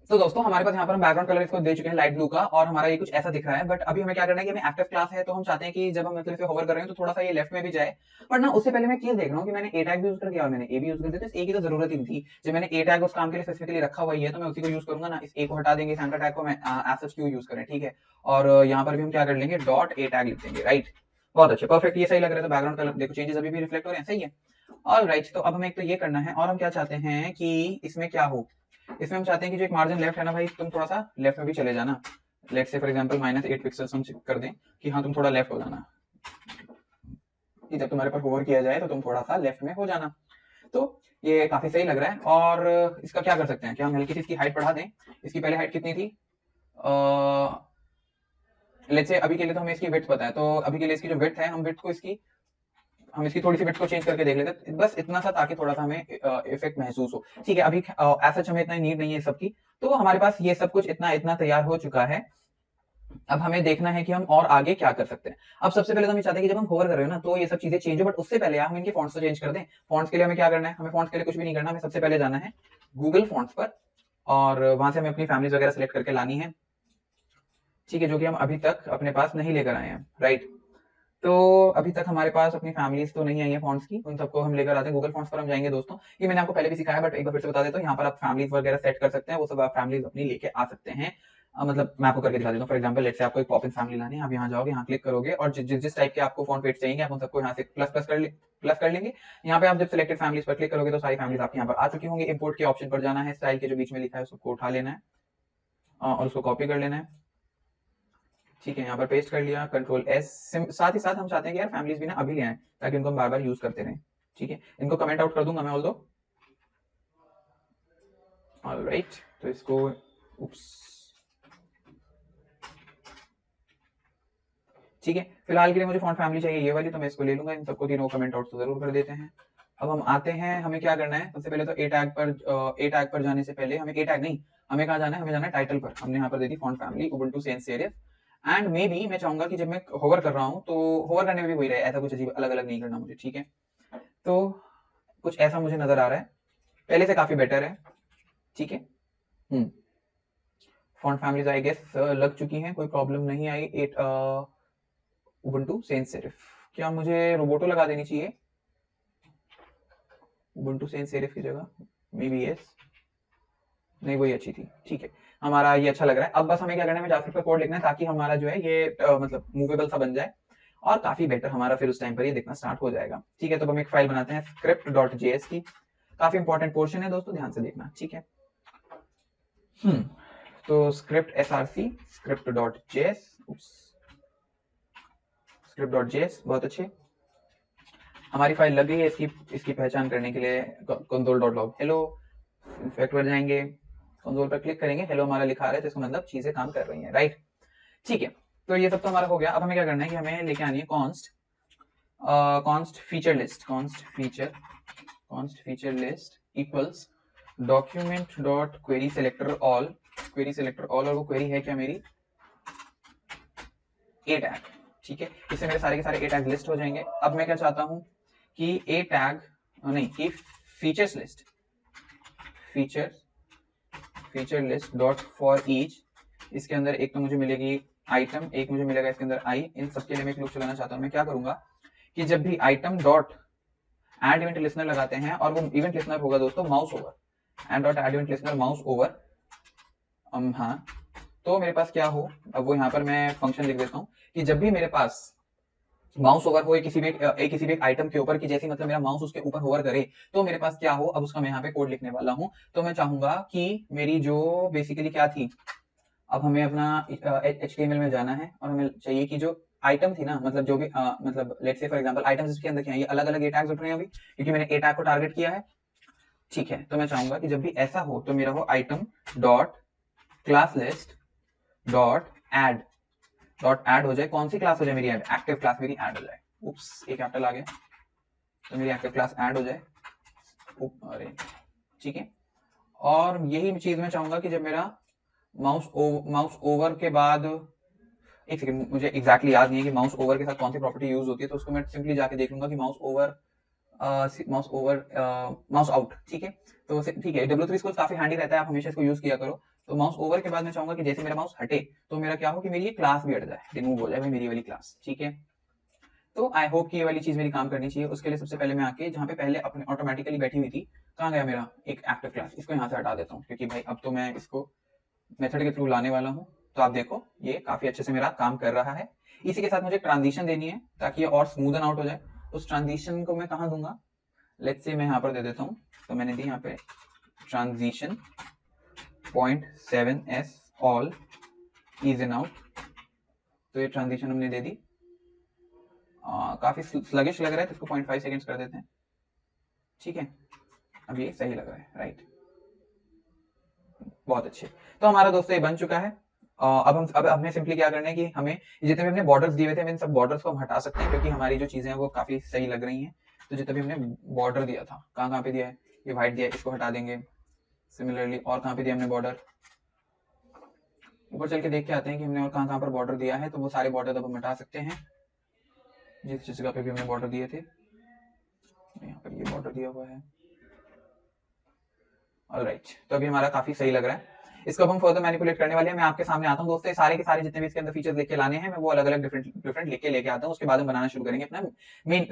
तो दोस्तों हमारे पास यहाँ पर हम बैकग्राउंड कलर इसको दे चुके हैं लाइट ब्लू का, और हमारा ये कुछ ऐसा दिख रहा है। बट अभी हमें क्या करना है कि हमें एक्टिव क्लास है, तो हम चाहते हैं कि जब हम मतलब इसे होवर कर रहे हैं तो थोड़ा सा ये लेफ्ट में भी जाए। बट ना उससे पहले मैं चीज देख रहा हूँ कि मैंने ए टैग भी यूज कर दिया और मैंने ए भी यूज कर दिया। तो ए की तो जरूरत ही नहीं थी। जब मैंने ए टैग उस काम के लिए स्पेसिफिकली रखा हुआ ही है तो मैं उसी को यूज करूंगा ना। इस ए को हटा देंगे, इस एंकर टैग को मैं एज सच क्यों यूज करें। ठीक है, और यहाँ पर भी हम क्या कर लेंगे, डॉट ए टैग लिख देंगे, राइट। बहुत अच्छे, परफेक्ट, ये सही लग रहा है। तो बैकग्राउंड कलर देखो चेंजेस अभी भी रिफ्लेक्ट हो रहे हैं, सही है। ऑल राइट, तो अब हमें एक तो ये करना है, और हम क्या चाहते हैं कि इसमें क्या हो, इसमें हम चाहते हैं कि जो एक मार्जिन लेफ्ट है ना भाई, तुम थोड़ा सा लेफ्ट में भी चले जाना। लेट से फॉर एग्जांपल -8 पिक्सल्स हम कर दें कि हाँ तुम थोड़ा लेफ्ट हो जाना, कि जब तुम्हारे पर होवर किया जाए तो तुम थोड़ा सा लेफ्ट में हो जाना। तो ये काफी सही लग रहा है। और इसका क्या कर सकते हैं, क्या हम हल्की सी इसकी हाइट बढ़ा दें। इसकी पहले हाइट कितनी थी, लेट्स से अभी के लिए तो हमें इसकी विड्थ पता है, तो अभी के लिए इसकी जो विड्थ है, हम विड्थ को इसकी हम इसकी थोड़ी सी विड्थ को चेंज करके देख लेते हैं, बस इतना सा, ताकि थोड़ा सा हमें इफेक्ट महसूस हो। ठीक है, अभी एज सच हमें इतना नीड नहीं है सबकी, तो हमारे पास ये सब कुछ इतना इतना तैयार हो चुका है। अब हमें देखना है कि हम और आगे क्या कर सकते हैं। अब सबसे पहले तो हम ये चाहते हैं कि जब हम होवर कर रहे हो ना, तो ये सब चीजें चेंज हो, बट उससे पहले हम इनके फॉन्ट्स तो चेंज कर दें। फॉन्ट्स के लिए हमें क्या करना है, हमें फॉन्ट्स के लिए कुछ भी नहीं करना, हमें सबसे पहले जाना है गूगल फॉन्ट्स पर, और वहां से हमें अपनी फैमिलीज वगैरह सेलेक्ट करके लानी है। ठीक है, जो कि हम अभी तक अपने पास नहीं लेकर आए हैं, राइट। तो अभी तक हमारे पास अपनी फैमिलीज तो नहीं आई है फॉन्ट्स की, उन सबको हम लेकर आते हैं। गूगल फॉन्ट्स पर हम जाएंगे दोस्तों, ये मैंने आपको पहले भी सिखाया, बट एक बार फिर से बता देता हूँ। यहाँ पर आप फैमिलीज वगैरह सेट कर सकते हैं, वो सब आप फैमिलीज अपनी लेके आ सकते हैं। मतलब मैं आपको करके दिखा देता हूँ। फॉर एग्जाम्पल लेट से आपको एक पॉपिन फैमिली लानी है, आप यहाँ जाओगे, यहाँ क्लिक करोगे, और जिस टाइप के आपको फॉन्ट वेट चाहिए आप उन सबको यहाँ से प्लस कर लेंगे। यहाँ पे आप जब सिलेक्टेड फैमिलीज पर क्लिक करोगे तो सारी फैमिलीज आपके यहाँ पर आ चुकी होंगी। इंपोर्ट के ऑप्शन पर जाना है, स्टाइल के जो बीच में लिखा है उसको उठा लेना है और उसको कॉपी कर लेना है। ठीक है, यहाँ पर पेस्ट कर लिया, कंट्रोल एस। साथ ही साथ हम चाहते हैं कि यार फैमिलीज भी ना अभी ले आए, ताकि इनको हम बार बार यूज करते रहें। ठीक है, इनको कमेंट आउट कर दूंगा मैं, ऑल दो। ऑलराइट, तो इसको उप्स, ठीक है, फिलहाल के लिए मुझे फॉन्ट फैमिली चाहिए ये वाली, तो मैं इसको ले लूंगा। इन सबको तीनों कमेंट आउट तो जरूर कर देते हैं। अब हम आते हैं, हमें क्या करना है, सबसे पहले तो ए टैग पर जाने से पहले हमें ए टैग नहीं, हमें कहाँ जाना है, हमें जाना है टाइटल पर। हमने यहाँ पर दे दी font family Ubuntu sans serif. And maybe मैं चाहूंगा कि जब मैं होवर कर रहा हूँ, तो होवर करने में भी वही रहे, ऐसा कुछ अजीब अलग अलग नहीं करना मुझे। ठीक है, तो कुछ ऐसा मुझे नजर आ रहा है, पहले से काफी बेटर है। ठीक है, फॉन्ट फैमिलीज आई गेस लग चुकी हैं, कोई प्रॉब्लम नहीं आई। उबुंटू सैंस सेरिफ, क्या मुझे रोबोटो लगा देनी चाहिए उबुंटू सैंस सेरिफ की जगह? मे बी यस, नहीं वही अच्छी थी। ठीक है, हमारा ये अच्छा लग रहा है। अब बस हमें क्या करना है, हमें जावास्क्रिप्ट का कोड लिखना है, ताकि हमारा जो है ये मतलब मूवेबल सा बन जाए, और काफी बेटर हमारा फिर उस टाइम पर ये दिखना स्टार्ट हो जाएगा। ठीक है, तो हम एक फाइल बनाते हैं script.js की। काफी इंपॉर्टेंट पोर्शन है दोस्तों, ध्यान से देखना। ठीक है, तो स्क्रिप्ट src script.js script.js, बहुत अच्छे, हमारी फाइल लग गई है। इसकी पहचान करने के लिए console.log हेलो इफेक्ट पर जाएंगे, कंसोल पर क्लिक करेंगे, हेलो हमारा लिखा रहा है, तो इसका मतलब चीजें काम कर रही हैं, राइट। ठीक है, तो ये सब तो हमारा हो गया। अब हमें क्या करना है कि हमें लेके आनी है const feature list equals document dot query selector all, और वो क्वेरी है क्या मेरी, ए टैग। ठीक है, इससे मेरे सारे के सारे ए टैग लिस्ट हो जाएंगे। अब मैं क्या चाहता हूं कि ए टैग नहीं, कि features list feature list dot for each, इसके अंदर एक तो मुझे मिलेगी आइटम, एक मुझे मिलेगा इसके अंदर आई। इन सबके लिए मैं एक लूप चलाना चाहता हूँ। मैं क्या करूंगा कि जब भी item dot add event listener लगाते हैं, और वो इवेंट लिसनर होगा दोस्तों mouse over, and dot add event listener mouse over, हाँ, तो मेरे पास क्या हो, अब वो यहाँ पर मैं फंक्शन लिख देता हूँ कि जब भी मेरे पास माउस ओवर हो किसी भी एक आइटम के ऊपर, कि जैसे मतलब मेरा माउस उसके ऊपर होवर करे, तो मेरे पास क्या हो, अब उसका मैं यहाँ पे कोड लिखने वाला हूँ। तो मैं चाहूंगा कि मेरी जो बेसिकली क्या थी, अब हमें अपना HTML में जाना है, और हमें चाहिए कि जो आइटम थी ना, मतलब जो भी मतलब let's say for example items इसके अंदर क्या है, ये अलग अलग ए टैग्स उठ रहे हैं अभी, क्योंकि मैंने ए टैग को टारगेट किया है। ठीक है, तो मैं चाहूंगा कि जब भी ऐसा हो तो मेरा हो item dot class list dot add हो जाए। कौन सी क्लास हो जाए मेरी, ऐड एक्टिव क्लास मेरी ऐड हो जाए। उप्स, एक कैपिटल आ गया, तो मेरी एक्टिव क्लास ऐड हो जाए। अरे ठीक है, और यही चीज मैं चाहूंगा कि जब मेरा माउस ओवर के बाद, एक सेकंड, मुझे एग्जैक्टली याद नहीं है कि माउस ओवर के साथ कौन सी प्रॉपर्टी यूज होती है, तो उसको मैं सिंपली जाके देख लूंगा कि माउस आउट। ठीक है, तो ठीक है, W3 इसको काफी हैंडी रहता है, आप हमेशा इसको यूज किया करो। तो माउस ओवर के बाद मैं चाहूंगा कि जैसे मेरा माउस हटे, तो मेरा क्या हो कि मेरी ये क्लास भी हट जाए, रिमूव हो जाए भाई मेरी वाली क्लास। ठीक है, तो आई होप कि ये वाली चीज मेरी काम करनी चाहिए। उसके लिए सबसे पहले मैं आके जहाँ पे पहले अपने ऑटोमेटिकली बैठी हुई थी, कहाँ गया मेरा एक एक्टिव क्लास, इसको यहाँ से हटा देता हूँ, क्योंकि भाई अब तो मैं इसको मेथड के थ्रू लाने वाला हूँ। तो आप देखो ये काफी अच्छे से मेरा काम कर रहा है। इसी के साथ मुझे ट्रांजिशन देनी है ताकि ये और स्मूदन आउट हो जाए। उस ट्रांजिशन को मैं कहाँ दूंगा, लेट्स से मैं यहाँ पर दे देता हूँ, तो मैंने दी यहाँ पे transition 0.7s all is in out. तो ये ट्रांजिशन हमने दे दी। काफी स्लगिश लग रहा है तो इसको 0.5 सेकेंड्स कर देते हैं। ठीक है, अब ये सही लग रहा है, राइट, बहुत अच्छे। तो हमारा दोस्तों ये बन चुका है। अब हमें सिंपली क्या करना है कि हमें जितने भी हमने बॉर्डर्स दिए हुए थे, इन सब बॉर्डर्स को हम हटा सकते हैं क्योंकि हमारी जो चीजें हैं वो काफी सही लग रही हैं। तो जितना भी हमने बॉर्डर दिया था, कहाँ कहाँ पे दिया है, ये व्हाइट दिया है, इसको हटा देंगे। सिमिलरली और कहाँ पे दिया हमने बॉर्डर, ऊपर चल के देख के आते हैं कि हमने और कहाँ कहाँ पर बॉर्डर दिया है। तो वो सारे बॉर्डर अब हम हटा सकते हैं जिस जगह पे भी हमने बॉर्डर दिए थे। यहाँ पर ये बॉर्डर दिया हुआ है, ऑलराइट। तो अभी हमारा काफी सही लग रहा है। इसको अब हम फर्दर मैनिपुलेट करने वाले हैं। मैं आपके सामने आता हूँ दोस्तों, सारे के सारे जितने भी इसके अंदर फीचर्स लेके लाने हैं, मैं वो अलग अलग डिफरेंट लेके आता हूँ। उसके बाद हम बनाना शुरू करेंगे अपना मेन।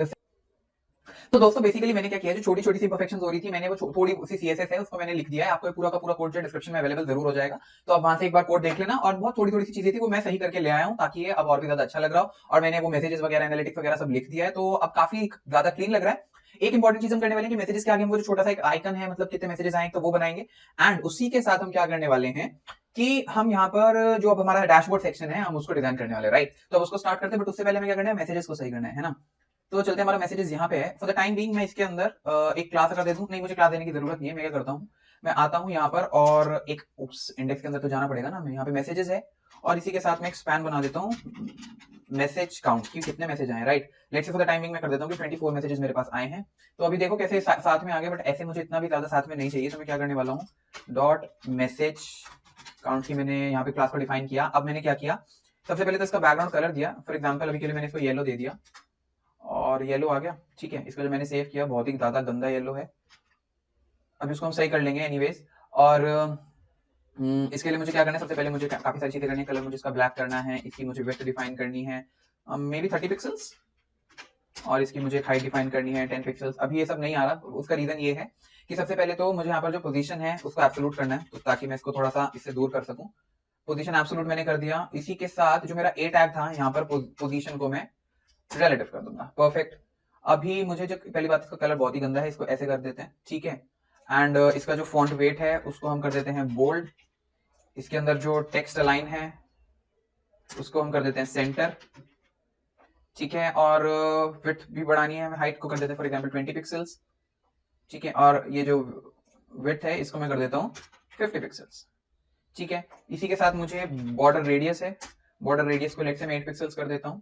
तो दोस्तों बेसिकली मैंने क्या किया, जो छोटी छोटी सी इंपरफेक्शंस हो रही थी, मैंने वो थोड़ी सी सीएसएस है उसको मैंने लिख दिया है। आपको पूरा का पूरा कोड जो डिस्क्रिप्शन में अवेलेबल जरूर हो जाएगा, तो आप वहां से एक बार कोड देख लेना। और बहुत थोड़ी थोड़ी सी चीजें थी वो मैं सही करके ले आया हूँ ताकि ये अब और भी ज्यादा अच्छा लग रहा हो। और मैंने वो मैसेजेस वगैरह एनालिटिक्स वगैरह सब लिख दिया है, तो अब काफी ज्यादा क्लीन लग रहा है। एक इंपॉर्टेंट चीज हम करने वाले हैं कि मैसेजेस के आगे हम वो जो छोटा सा एक आइकन है, मतलब कितने मैसेजेस आए तो वो बनाएंगे। एंड उसी के साथ हम क्या करने वाले हैं कि हम यहाँ पर जो अब हमारा डैशबोर्ड सेक्शन है हम उसको डिजाइन करने वाले, राइट। तो अब उसको स्टार्ट करते हैं, बट उससे पहले हमें क्या करना है, मैसेजेस को सही करना है ना। तो चलते हमारा मैसेजेस यहाँ पे है। फॉर द टाइम बीइंग मैं इसके अंदर एक क्लास अगर दे दूं, नहीं मुझे क्लास देने की जरूरत नहीं है। मैं क्या करता हूँ, मैं आता हूँ यहाँ पर और एक इंडेक्स के अंदर तो जाना पड़ेगा ना, मैं यहाँ पे मैसेजेस है और इसी के साथ में एक स्पैन बना देता हूँ मैसेज काउंट की, कितने मैसेज आए, right. Let's say for the timing मैं कर देता हूँ कि 24 मैसेजेस मेरे पास आए हैं। तो अभी देखो कैसे साथ में आ गए, बट ऐसे मुझे इतना भी ज्यादा साथ में नहीं चाहिए। तो मैं क्या करने वाला हूँ, डॉट मैसेज काउंट की मैंने यहाँ पे क्लास को डिफाइन किया। अब मैंने क्या किया, सबसे पहले तो इसका बैकग्राउंड कलर दिया। फॉर एग्जाम्पल अभी के लिए मैंने इसको येलो दे दिया और येलो आ गया। ठीक है, इसको जो मैंने सेव किया बहुत ही ज्यादा गंदा येलो है। अब इसको हम सही कर लेंगे एनीवेज। और इसके लिए मुझे क्या करना है, सबसे पहले मुझे काफी सारी चीजें करनी है। कलर मुझे इसका ब्लैक करना है, इसकी मुझे विड्थ डिफाइन करनी है मे बी 30 पिक्सल्स, और इसकी मुझे हाइट डिफाइन करनी है 10 पिक्सल्स। अभी ये सब नहीं आ रहा, उसका रीजन ये है कि सबसे पहले तो मुझे यहाँ पर जो पोजीशन है उसको एब्सोल्यूट करना है, तो ताकि मैं इसको थोड़ा सा इससे दूर कर सकूं। पोजीशन एब्सोल्यूट मैंने कर दिया। इसी के साथ जो मेरा ए टैग था यहाँ पर पोजीशन को मैं रिलेटिव कर दूंगा, परफेक्ट। अभी मुझे जो पहली बात, इसका कलर बहुत ही गंदा है, इसको ऐसे कर देते हैं, ठीक है। एंड इसका जो फॉन्ट वेट है उसको हम कर देते हैं बोल्ड। इसके अंदर जो टेक्स्ट अलाइन है उसको हम कर देते हैं सेंटर, ठीक है। और विड्थ भी बढ़ानी है, हमें हाइट को कर देते हैं फॉर एग्जांपल 20 पिक्सल्स, ठीक है। और ये जो विड्थ है इसको मैं कर देता हूँ 50 पिक्सल्स, ठीक है। इसी के साथ मुझे बॉर्डर रेडियस है, बॉर्डर रेडियस को लेट से मैं 8 पिक्सल्स कर देता हूँ,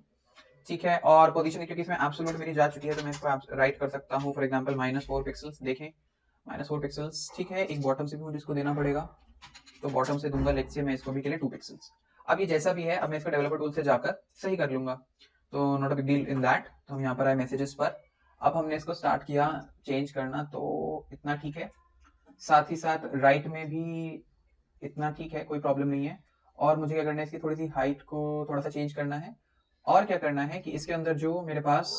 ठीक है। और पोजीशन क्योंकि इसमें एब्सोल्यूट मेरी जा चुकी है तो मैं इसको राइट कर सकता हूँ फॉर एग्जांपल -4 पिक्सल्स, देखें -4 पिक्सल्स, ठीक है। एक बॉटम से भी मुझे इसको देना पड़ेगा, तो बॉटम से दूंगा लेट्स से मैं इसको भी के लिए 2 पिक्सल्स। अब ये जैसा भी है, अब मैं इसको डेवलपर टूल से जाकर सही कर लूंगा, तो not a big deal in that. तो हम यहाँ पर आए मैसेजेस पर, अब हमने इसको स्टार्ट किया चेंज करना, तो इतना ठीक है। साथ ही साथ राइट में भी इतना ठीक है, कोई प्रॉब्लम नहीं है। और मुझे क्या करना है, इसकी थोड़ी सी हाइट को थोड़ा सा चेंज करना है। और क्या करना है कि इसके अंदर जो मेरे पास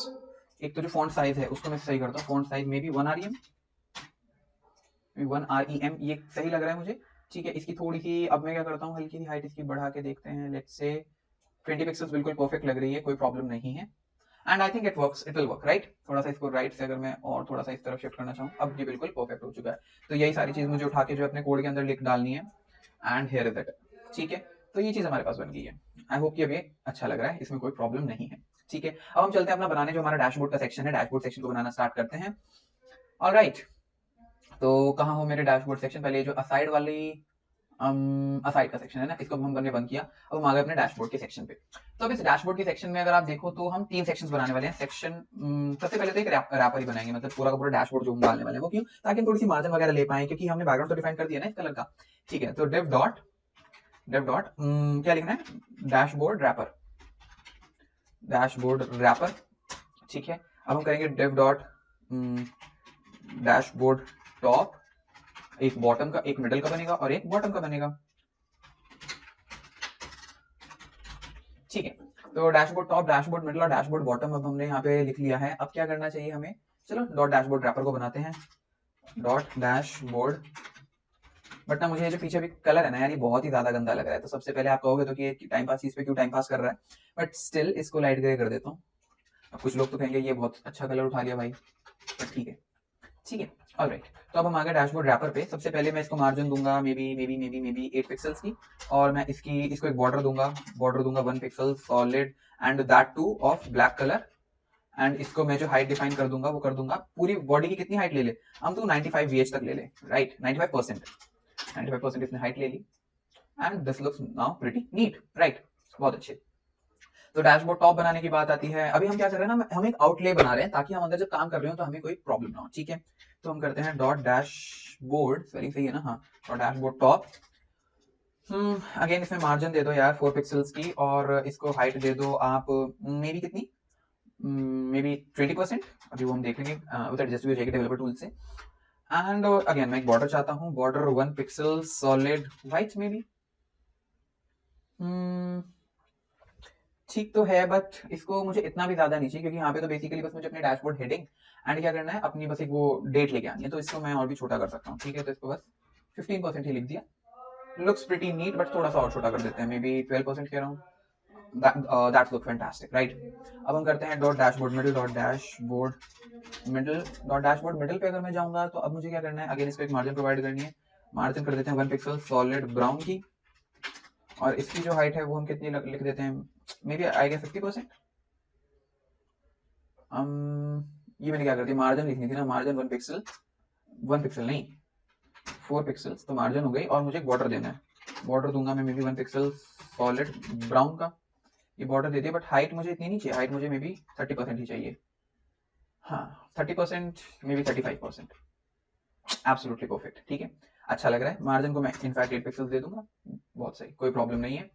एक तो जो फॉन्ट साइज है उसको मैं सही करता हूँ। फॉन्ट साइज में भी 1 REM, 1 REM ये सही लग रहा है मुझे, ठीक है। इसकी थोड़ी सी अब मैं क्या करता हूँ, हल्की सी हाइट इसकी बढ़ा के देखते हैं, लेट्स से 20 पिक्सल्स बिल्कुल परफेक्ट लग रही है, कोई प्रॉब्लम नहीं है। And I think it works, it will work, right. थोड़ा सा इसको राइट से अगर मैं और थोड़ा सा इस तरफ शिफ्ट करना चाहूँ, अब ये बिल्कुल परफेक्ट हो चुका है। तो यही सारी चीज मुझे उठा के जो अपने कोड के अंदर लिख डालनी है। एंड हियर इज इट, ठीक है। तो ये चीज हमारे पास बन गई है। आई होप कि अब ये अच्छा लग रहा है, इसमें कोई प्रॉब्लम नहीं है, ठीक है। अब हम चलते हैं अपना बनाने, जो हमारा डैशबोर्ड का सेक्शन है, डैशबोर्ड सेक्शन को बनाना स्टार्ट करते हैं। ऑलराइट, तो कहाँ हो मेरे डैशबोर्ड सेक्शन, पहले जो असाइड वाली असाइड का सेक्शन है ना, इसको हमने बंद किया। अब हम आ गए अपने डैशबोर्ड के सेक्शन पे। तो अब इस डैशबोर्ड के सेक्शन में अगर आप देखो तो हम 3 सेक्शंस बनाने वाले हैं। सेक्शन सबसे पहले तो एक रैपर ही बनाएंगे, मतलब पूरा का पूरा डैशबोर्ड जो हम डालने वाले हैं वो क्यों, ताकि हम थोड़ी सी मार्जिन वगैरह ले पाए, क्योंकि हमने बैकग्राउंड तो डिफाइन कर दिया ना इस कलर का, ठीक है। तो डिव डॉट क्या लिखना है, डैशबोर्ड रैपर, डैशबोर्ड रैपर, ठीक है। अब हम करेंगे डिव डॉट डैशबोर्ड टॉप, एक बॉटम का, एक मिडल का बनेगा और एक बॉटम का बनेगा, ठीक है। तो डैशबोर्ड टॉप, डैशबोर्ड मिडल और डैशबोर्ड बॉटम अब हमने यहाँ पे लिख लिया है। अब क्या करना चाहिए हमें, चलो डॉट डैशबोर्ड रैपर को बनाते हैं। डॉट डैशबोर्ड बट ना मुझे ये जो पीछे भी कलर है ना यार, ये बहुत ही ज्यादा गंदा लग रहा है। तो सबसे पहले आप कहोगे तो कि ये टाइम पास चीज पे क्यों टाइम पास कर रहा है, बट स्टिल इसको लाइट ग्रे कर देता हूँ। अब कुछ लोग तो कहेंगे ये बहुत अच्छा कलर उठा लिया भाई, बट ठीक है, ठीक है, ऑलराइट। तो अब हम आ गए डैशबोर्ड रैपर पे। सबसे पहले मैं इसको मार्जिन दूंगा मे बी 8 पिक्सल्स की, और मैं इसको एक बॉर्डर दूंगा 1 pixel solid, and that two of black colour. And इसको मैं जो हाइट डिफाइन कर दूंगा वो कर दूंगा पूरी बॉडी की कितनी हाइट ले ले, हम तो 95 VH तक ले ले, राइट, 95% इसने हाइट ले ली, and this looks now pretty neat, right, बहुत अच्छे। तो डैशबोर्ड टॉप बनाने की बात आती है। अभी हम क्या कर रहे हैं ना, हम एक आउटले बना रहे हैं ताकि हम अंदर जब काम कर रहे हो तो हमें कोई प्रॉब्लम ना हो, ठीक है। तो हम करते हैं डॉट डैशबोर्ड, स्पेलिंग सही है ना, हाँ, डॉट डैशबोर्ड टॉप। अगेन इसमें मार्जिन दे दो यार 4 पिक्सल्स की, और इसको हाइट दे दो आप मे बी कितनी, मे बी 20%। अभी वो हम देख लेंगे, वो तो एडजस्ट भी हो जाएगी डेवलपर टूल से। एंड अगेन मैं एक बॉर्डर चाहता हूँ, border 1 pixel solid white may be, ठीक तो है, बट इसको मुझे इतना भी ज्यादा नहीं चाहिए, क्योंकि यहाँ पे तो बेसिकली बस मुझे अपने डैशबोर्ड हेडिंग एंड क्या करना है, अपनी बस एक वो डेट लेके आनी है। तो इसको मैं और भी छोटा कर सकता हूँ, ठीक है। तो इसको बस 15% ही लिख दिया, लुक्स प्रीटी नीट, बट थोड़ा सा और छोटा कर देते हैं, मे बी 12% कह रहा हूँ, दैट्स लुक फैंटास्टिक, राइट। अब हम करते हैं dot dashboard middle, dot dashboard middle पे अगर मैं जाऊंगा तो अब मुझे क्या करना है, अगेन इसको एक मार्जिन प्रोवाइड करनी है। मार्जिन कर देते हैं 1 पिक्सल सॉलिड ब्राउन की, और इसकी जो हाइट है वो हम कितनी लिख देते हैं, मे बी आई गेस 50%। ये मैंने क्या कर दिया, मार्जिन लिखनी थी ना, मार्जिन 1 पिक्सल नहीं 4 पिक्सल्स, तो मार्जिन हो गई। और मुझे एक बॉर्डर देना है, बॉर्डर दूंगा मैं may be 1 pixel solid brown का, ये बॉर्डर दे दिया। बट हाइट मुझे इतनी नहीं चाहिए, हाइट मुझे मे बी 30% ही चाहिए, हाँ 30%, मे बी 35%, एब्सोल्युटली परफेक्ट, ठीक है, अच्छा लग रहा है। मार्जिन को मैं इनफैक्ट 8 पिक्सल दे दूंगा, बहुत सही, कोई प्रॉब्लम नहीं है,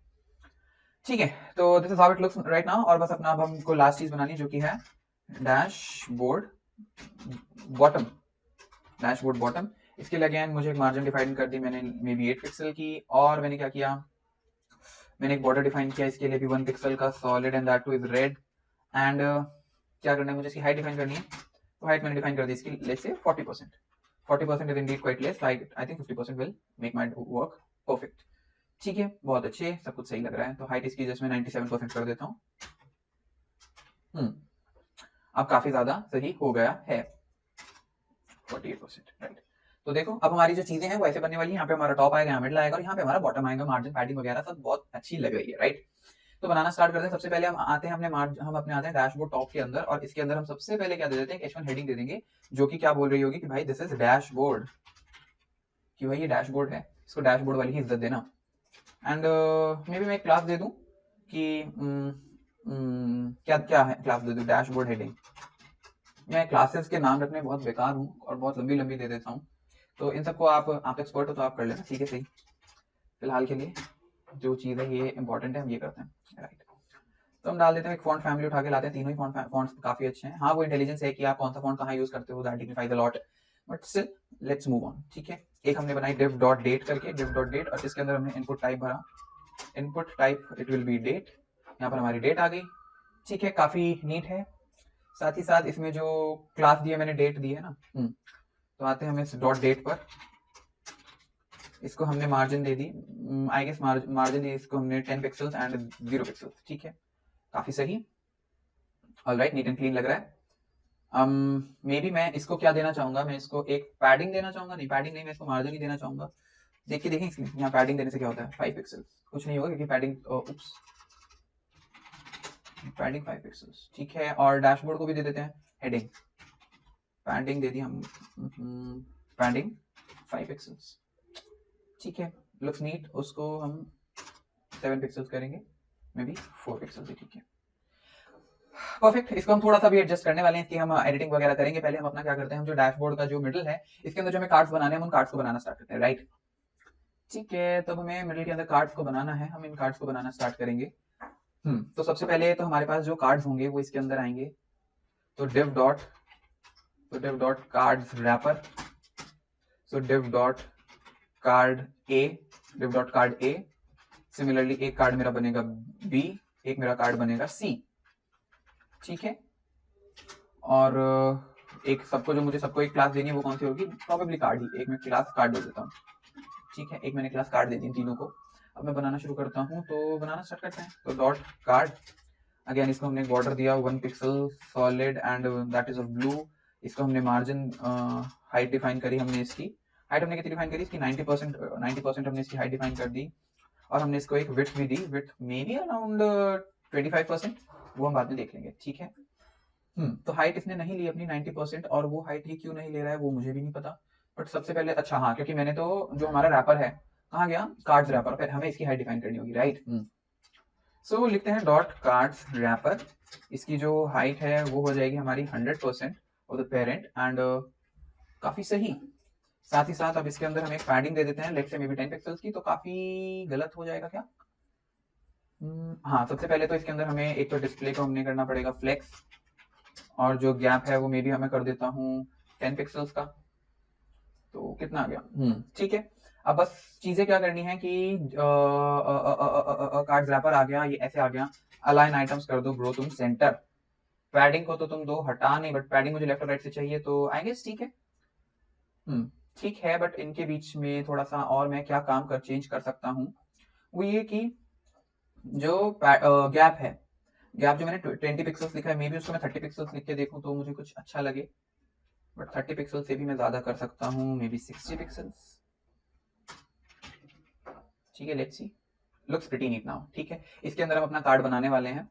ठीक है। तो this is how it looks right now. और बस अपना अब हमको लास्ट चीज बनानी है, जो कि है डैशबोर्ड बॉटम, डैशबोर्ड बॉटम। इसके लिए अगेन मुझे एक मार्जिन डिफाइन कर दी मैंने मे बी 8 पिक्सल की, और मैंने क्या किया, मैंने एक बॉर्डर डिफाइन किया इसके लिए भी 1 पिक्सल का solid, and that two is red. And क्या करना है, मुझे इसकी हाइट डिफाइन करनी है। तो हाइट मैंने डिफाइन कर दी इसकी, let's say 40%। 40% is Indeed quite less, I think 50% will make my work perfect, ठीक है, बहुत अच्छे, सब कुछ सही लग रहा है। तो हाइट इसकी जस्ट मैं 97% कर देता हूँ। अब काफी ज्यादा सही हो गया है, 48%, राइट। तो देखो अब हमारी जो चीजें हैं वो ऐसे बनने वाली है। यहाँ पे हमारा टॉप आएगा, यहाँ मिडल आएगा, और यहाँ पे हमारा बॉटम आएगा, मार्जिन पैडिंग वगैरह सब बहुत अच्छी लग रही है, राइट। तो बनाना स्टार्ट करते हैं। सबसे पहले हम आते हैं हम अपने आते हैं डैशबोर्ड टॉप के अंदर, और इसके अंदर हम सबसे पहले क्या दे देते हैं, H1 हेडिंग दे देंगे, जो कि क्या बोल रही होगी कि भाई दिस इज डैशबोर्ड, कि भाई ये डैशबोर्ड है, इसको डैशबोर्ड वाली ही इज्जत देना। एंड मे बी मैं एक क्लास दे दूं कि क्या क्या है क्लास दे दूं, डैशबोर्ड हेडिंग। मैं क्लासेस के नाम रखने बहुत बेकार हूँ और बहुत लंबी लंबी दे देता हूँ, तो इन सबको आप एक्सपर्ट हो तो आप कर लेना, ठीक है, सही। फिलहाल के लिए जो चीज़ है ये इंपॉर्टेंट है, हम ये करते हैं, राइट। तो हम डाल देते हैं एक फॉन्ट फैमिली उठा के लाते हैं, तीनों ही फॉन्ट्स काफी अच्छे हैं। हाँ वो इंटेलिजेंस है कि आप कौन सा फॉन्ट कहाँ यूज करते हो, that dignifies a lot, but still let's move on, ठीक है। एक हमने बनाई div डॉट डेट करके, div डॉट डेट, और इसके अंदर हमने इनपुट टाइप भरा, input type it will be date. यहाँ पर हमारी डेट आ गई, ठीक है, काफी नीट है। साथ ही साथ इसमें जो क्लास दी है मैंने, डेट दी है ना, तो आते हैं हम इस डॉट डेट पर। इसको हमने मार्जिन दे दी, आई गेस मार्जिन दी इसको हमने 10 पिक्सल्स एंड 0 पिक्सल्स, ठीक है, काफी सही, ऑलराइट, नीट एंड क्लीन लग रहा है। मे बी मैं इसको क्या देना चाहूंगा, मैं इसको एक पैडिंग देना चाहूंगा, नहीं पैडिंग नहीं, मैं इसको मार्जिन ही देना चाहूंगा। देखिए देखिए यहाँ पैडिंग देने से क्या होता है, 5 पिक्सल्स, कुछ नहीं होगा क्योंकि पैडिंग उप्स, पैडिंग 5 पिक्सल्स, ठीक है। और डैशबोर्ड को भी दे देते हैं हेडिंग, पैडिंग दे दी हम, पैडिंग 5 पिक्सल्स, ठीक है, लुक्स नीट। उसको हम 7 पिक्सल्स करेंगे, मे बी 4 पिक्सल्स ही, ठीक है, परफेक्ट। इसको हम थोड़ा सा भी एडजस्ट करने वाले हैं, इसकी हम एडिटिंग वगैरह करेंगे। पहले हम अपना क्या करते हैं, हम जो डैशबोर्ड का जो मिडल है इसके अंदर जो हमें कार्ड्स बनाने हैं, हम उन कार्ड्स को बनाना स्टार्ट करते हैं, राइट, ठीक है। तब हमें मिडल के अंदर कार्ड्स को बनाना है, हम इन कार्ड्स को बनाना स्टार्ट करेंगे। तो सबसे पहले तो हमारे पास जो कार्ड्स होंगे वो इसके अंदर आएंगे, तो div डॉट कार्ड्स रैपर, सो div डॉट कार्ड ए, div डॉट कार्ड ए। सिमिलरली एक कार्ड मेरा बनेगा बी, एक मेरा कार्ड बनेगा सी, ठीक है। और एक सबको जो मुझे सबको एक क्लास देनी है वो कौन सी होगी, प्रोबेबली कार्ड ही, एक मैं क्लास कार्ड दे देता हूँ, ठीक है, एक मैंने क्लास कार्ड दे दी तीनों को। अब मैं बनाना शुरू करता हूँ, तो बनाना स्टार्ट करते हैं। तो डॉट कार्ड, अगेन इसको हमने बॉर्डर दिया 1 pixel solid and that is of blue. इसको हमने मार्जिन हाइट डिफाइन करी, हमने इसकी हाइट हमने कितनी डिफाइन करी, इसकी 90% हमने इसकी हाइट डिफाइन कर दी। और हमने इसको एक विड्थ भी दी, विड्थ मे बी अराउंड 25%, वो हम बाद में देख लेंगे, ठीक है। तो हाइट इसने नहीं ली अपनी 90%, और वो हाइट ही क्यों नहीं ले रहा है वो मुझे भी नहीं पता। बट सबसे पहले अच्छा हाँ, क्योंकि मैंने तो जो हमारा रैपर है कहाँ गया, कार्ड्स रैपर, फिर हमें इसकी हाइट डिफाइन करनी होगी, राइट। सो लिखते हैं डॉट कार्ड्स रैपर, इसकी जो हाइट है वो हो जाएगी हमारी 100% ऑफ द पेरेंट एंड काफी सही। साथ ही साथ अब इसके अंदर हम एक पैडिंग दे देते हैं, let's say maybe 10 pixels की, तो काफी गलत हो जाएगा क्या। हाँ, सबसे पहले तो इसके अंदर हमें एक तो डिस्प्ले को हमने करना पड़ेगा फ्लेक्स, और जो गैप है वो मे बी हमें कर देता हूँ 10 पिक्सल्स का, तो कितना आ गया, ठीक है। अब बस चीजें क्या करनी है कि कार्ड रैपर आ गया, ये ऐसे आ गया, अलाइन आइटम्स कर दो ब्रो तुम सेंटर, पैडिंग को तो तुम दो हटा नहीं, बट पैडिंग मुझे लेफ्ट और राइट से चाहिए, तो आई गेस ठीक है। ठीक है, बट इनके बीच में थोड़ा सा और मैं क्या काम कर चेंज कर सकता हूँ, वो ये कि जो गैप है, गैप जो मैंने 20 पिक्सल्स लिखा है, मे बी उसको मैं 30 पिक्सल्स लिख के देखूं तो मुझे कुछ अच्छा लगे, बट 30 पिक्सल से भी मैं ज्यादा कर सकता हूँ, मे बी 60 पिक्सल्स, ठीक है। Let's see, looks pretty neat now, ठीक है। इसके अंदर हम अपना कार्ड बनाने वाले हैं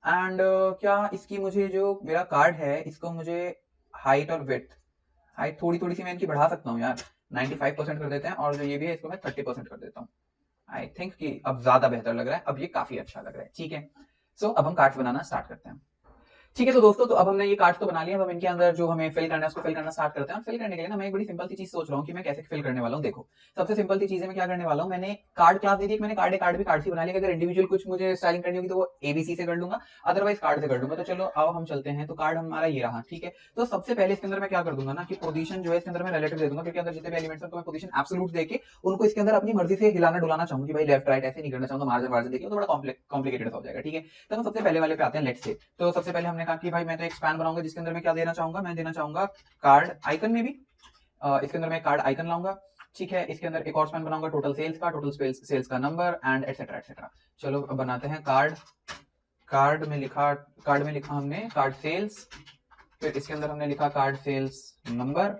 एंड क्या इसकी मुझे जो मेरा कार्ड है इसको मुझे हाइट और विड्थ, हाइट थोड़ी थोड़ी सी मैं इनकी बढ़ा सकता हूँ यार, 95% कर देते हैं, और जो ये भी है इसको मैं 30% कर देता हूँ। आई थिंक कि अब ज्यादा बेहतर लग रहा है, अब ये काफी अच्छा लग रहा है, ठीक है। सो अब हम कार्ड्स बनाना स्टार्ट करते हैं, ठीक है। तो दोस्तों, तो अब हमने ये कार्ड्स तो बना लिए, अब हम इनके अंदर जो हमें फिल करना है उसको फिल करना स्टार्ट करते हैं। और फिल करने के लिए ना मैं एक बड़ी सिंपल सी चीज सोच रहा हूँ कि मैं कैसे फिल करने वाला हूँ। देखो, सबसे सिंपल सी चीज है, मैं क्या करने वाला हूँ, मैंने कार्ड क्लास दे दी, मैंने कार्ड भी कार्ड से बना लिया, अगर इंडिविजुअल कुछ मुझे स्टाइलिंग करनी होगी तो वो एबीसी से कर लूंगा, अदरवाइज कार्ड से कर लूंगा। तो चलो अब हम चलते हैं, तो कार्ड हमारा ये रहा, ठीक है। तो सबसे पहले इसके अंदर मैं क्या कर दूंगा ना कि पोजीशन जो है इसके अंदर मैं रिलेटिव दे दूंगा, क्योंकि अंदर जितने भी एलिमेंट्स हैं तो मैं पोजीशन एब्सोल्यूट देके उनको इसके अंदर अपनी मर्जी से हिलाना डुलाना चाहूंगा कि भाई लेफ्ट राइट ऐसे नहीं करना चाहूंगा, मार्जिन मार्जिन देखिए तो बड़ा कॉम्प्लिकेटेड हो जाएगा, ठीक है। तो हम सबसे पहले वाले पे आते हैं, लेट्स से। तो सबसे पहले हमने कहा कि भाई मैं तो एक स्पैन बनाऊंगा जिसके अंदर मैं क्या देना चाहूंगा, मैं देना चाहूंगा कार्ड आइकन में भी, इसके अंदर मैं कार्ड आइकन लाऊंगा, ठीक है। इसके अंदर एक और स्पैन बनाऊंगा टोटल सेल्स का, टोटल सेल्स का नंबर एंड एटसेट्रा एटसेट्रा। चलो अब बनाते हैं कार्ड, कार्ड में लिखा हमने कार्ड सेल्स, फिर इसके अंदर हमने लिखा कार्ड सेल्स नंबर,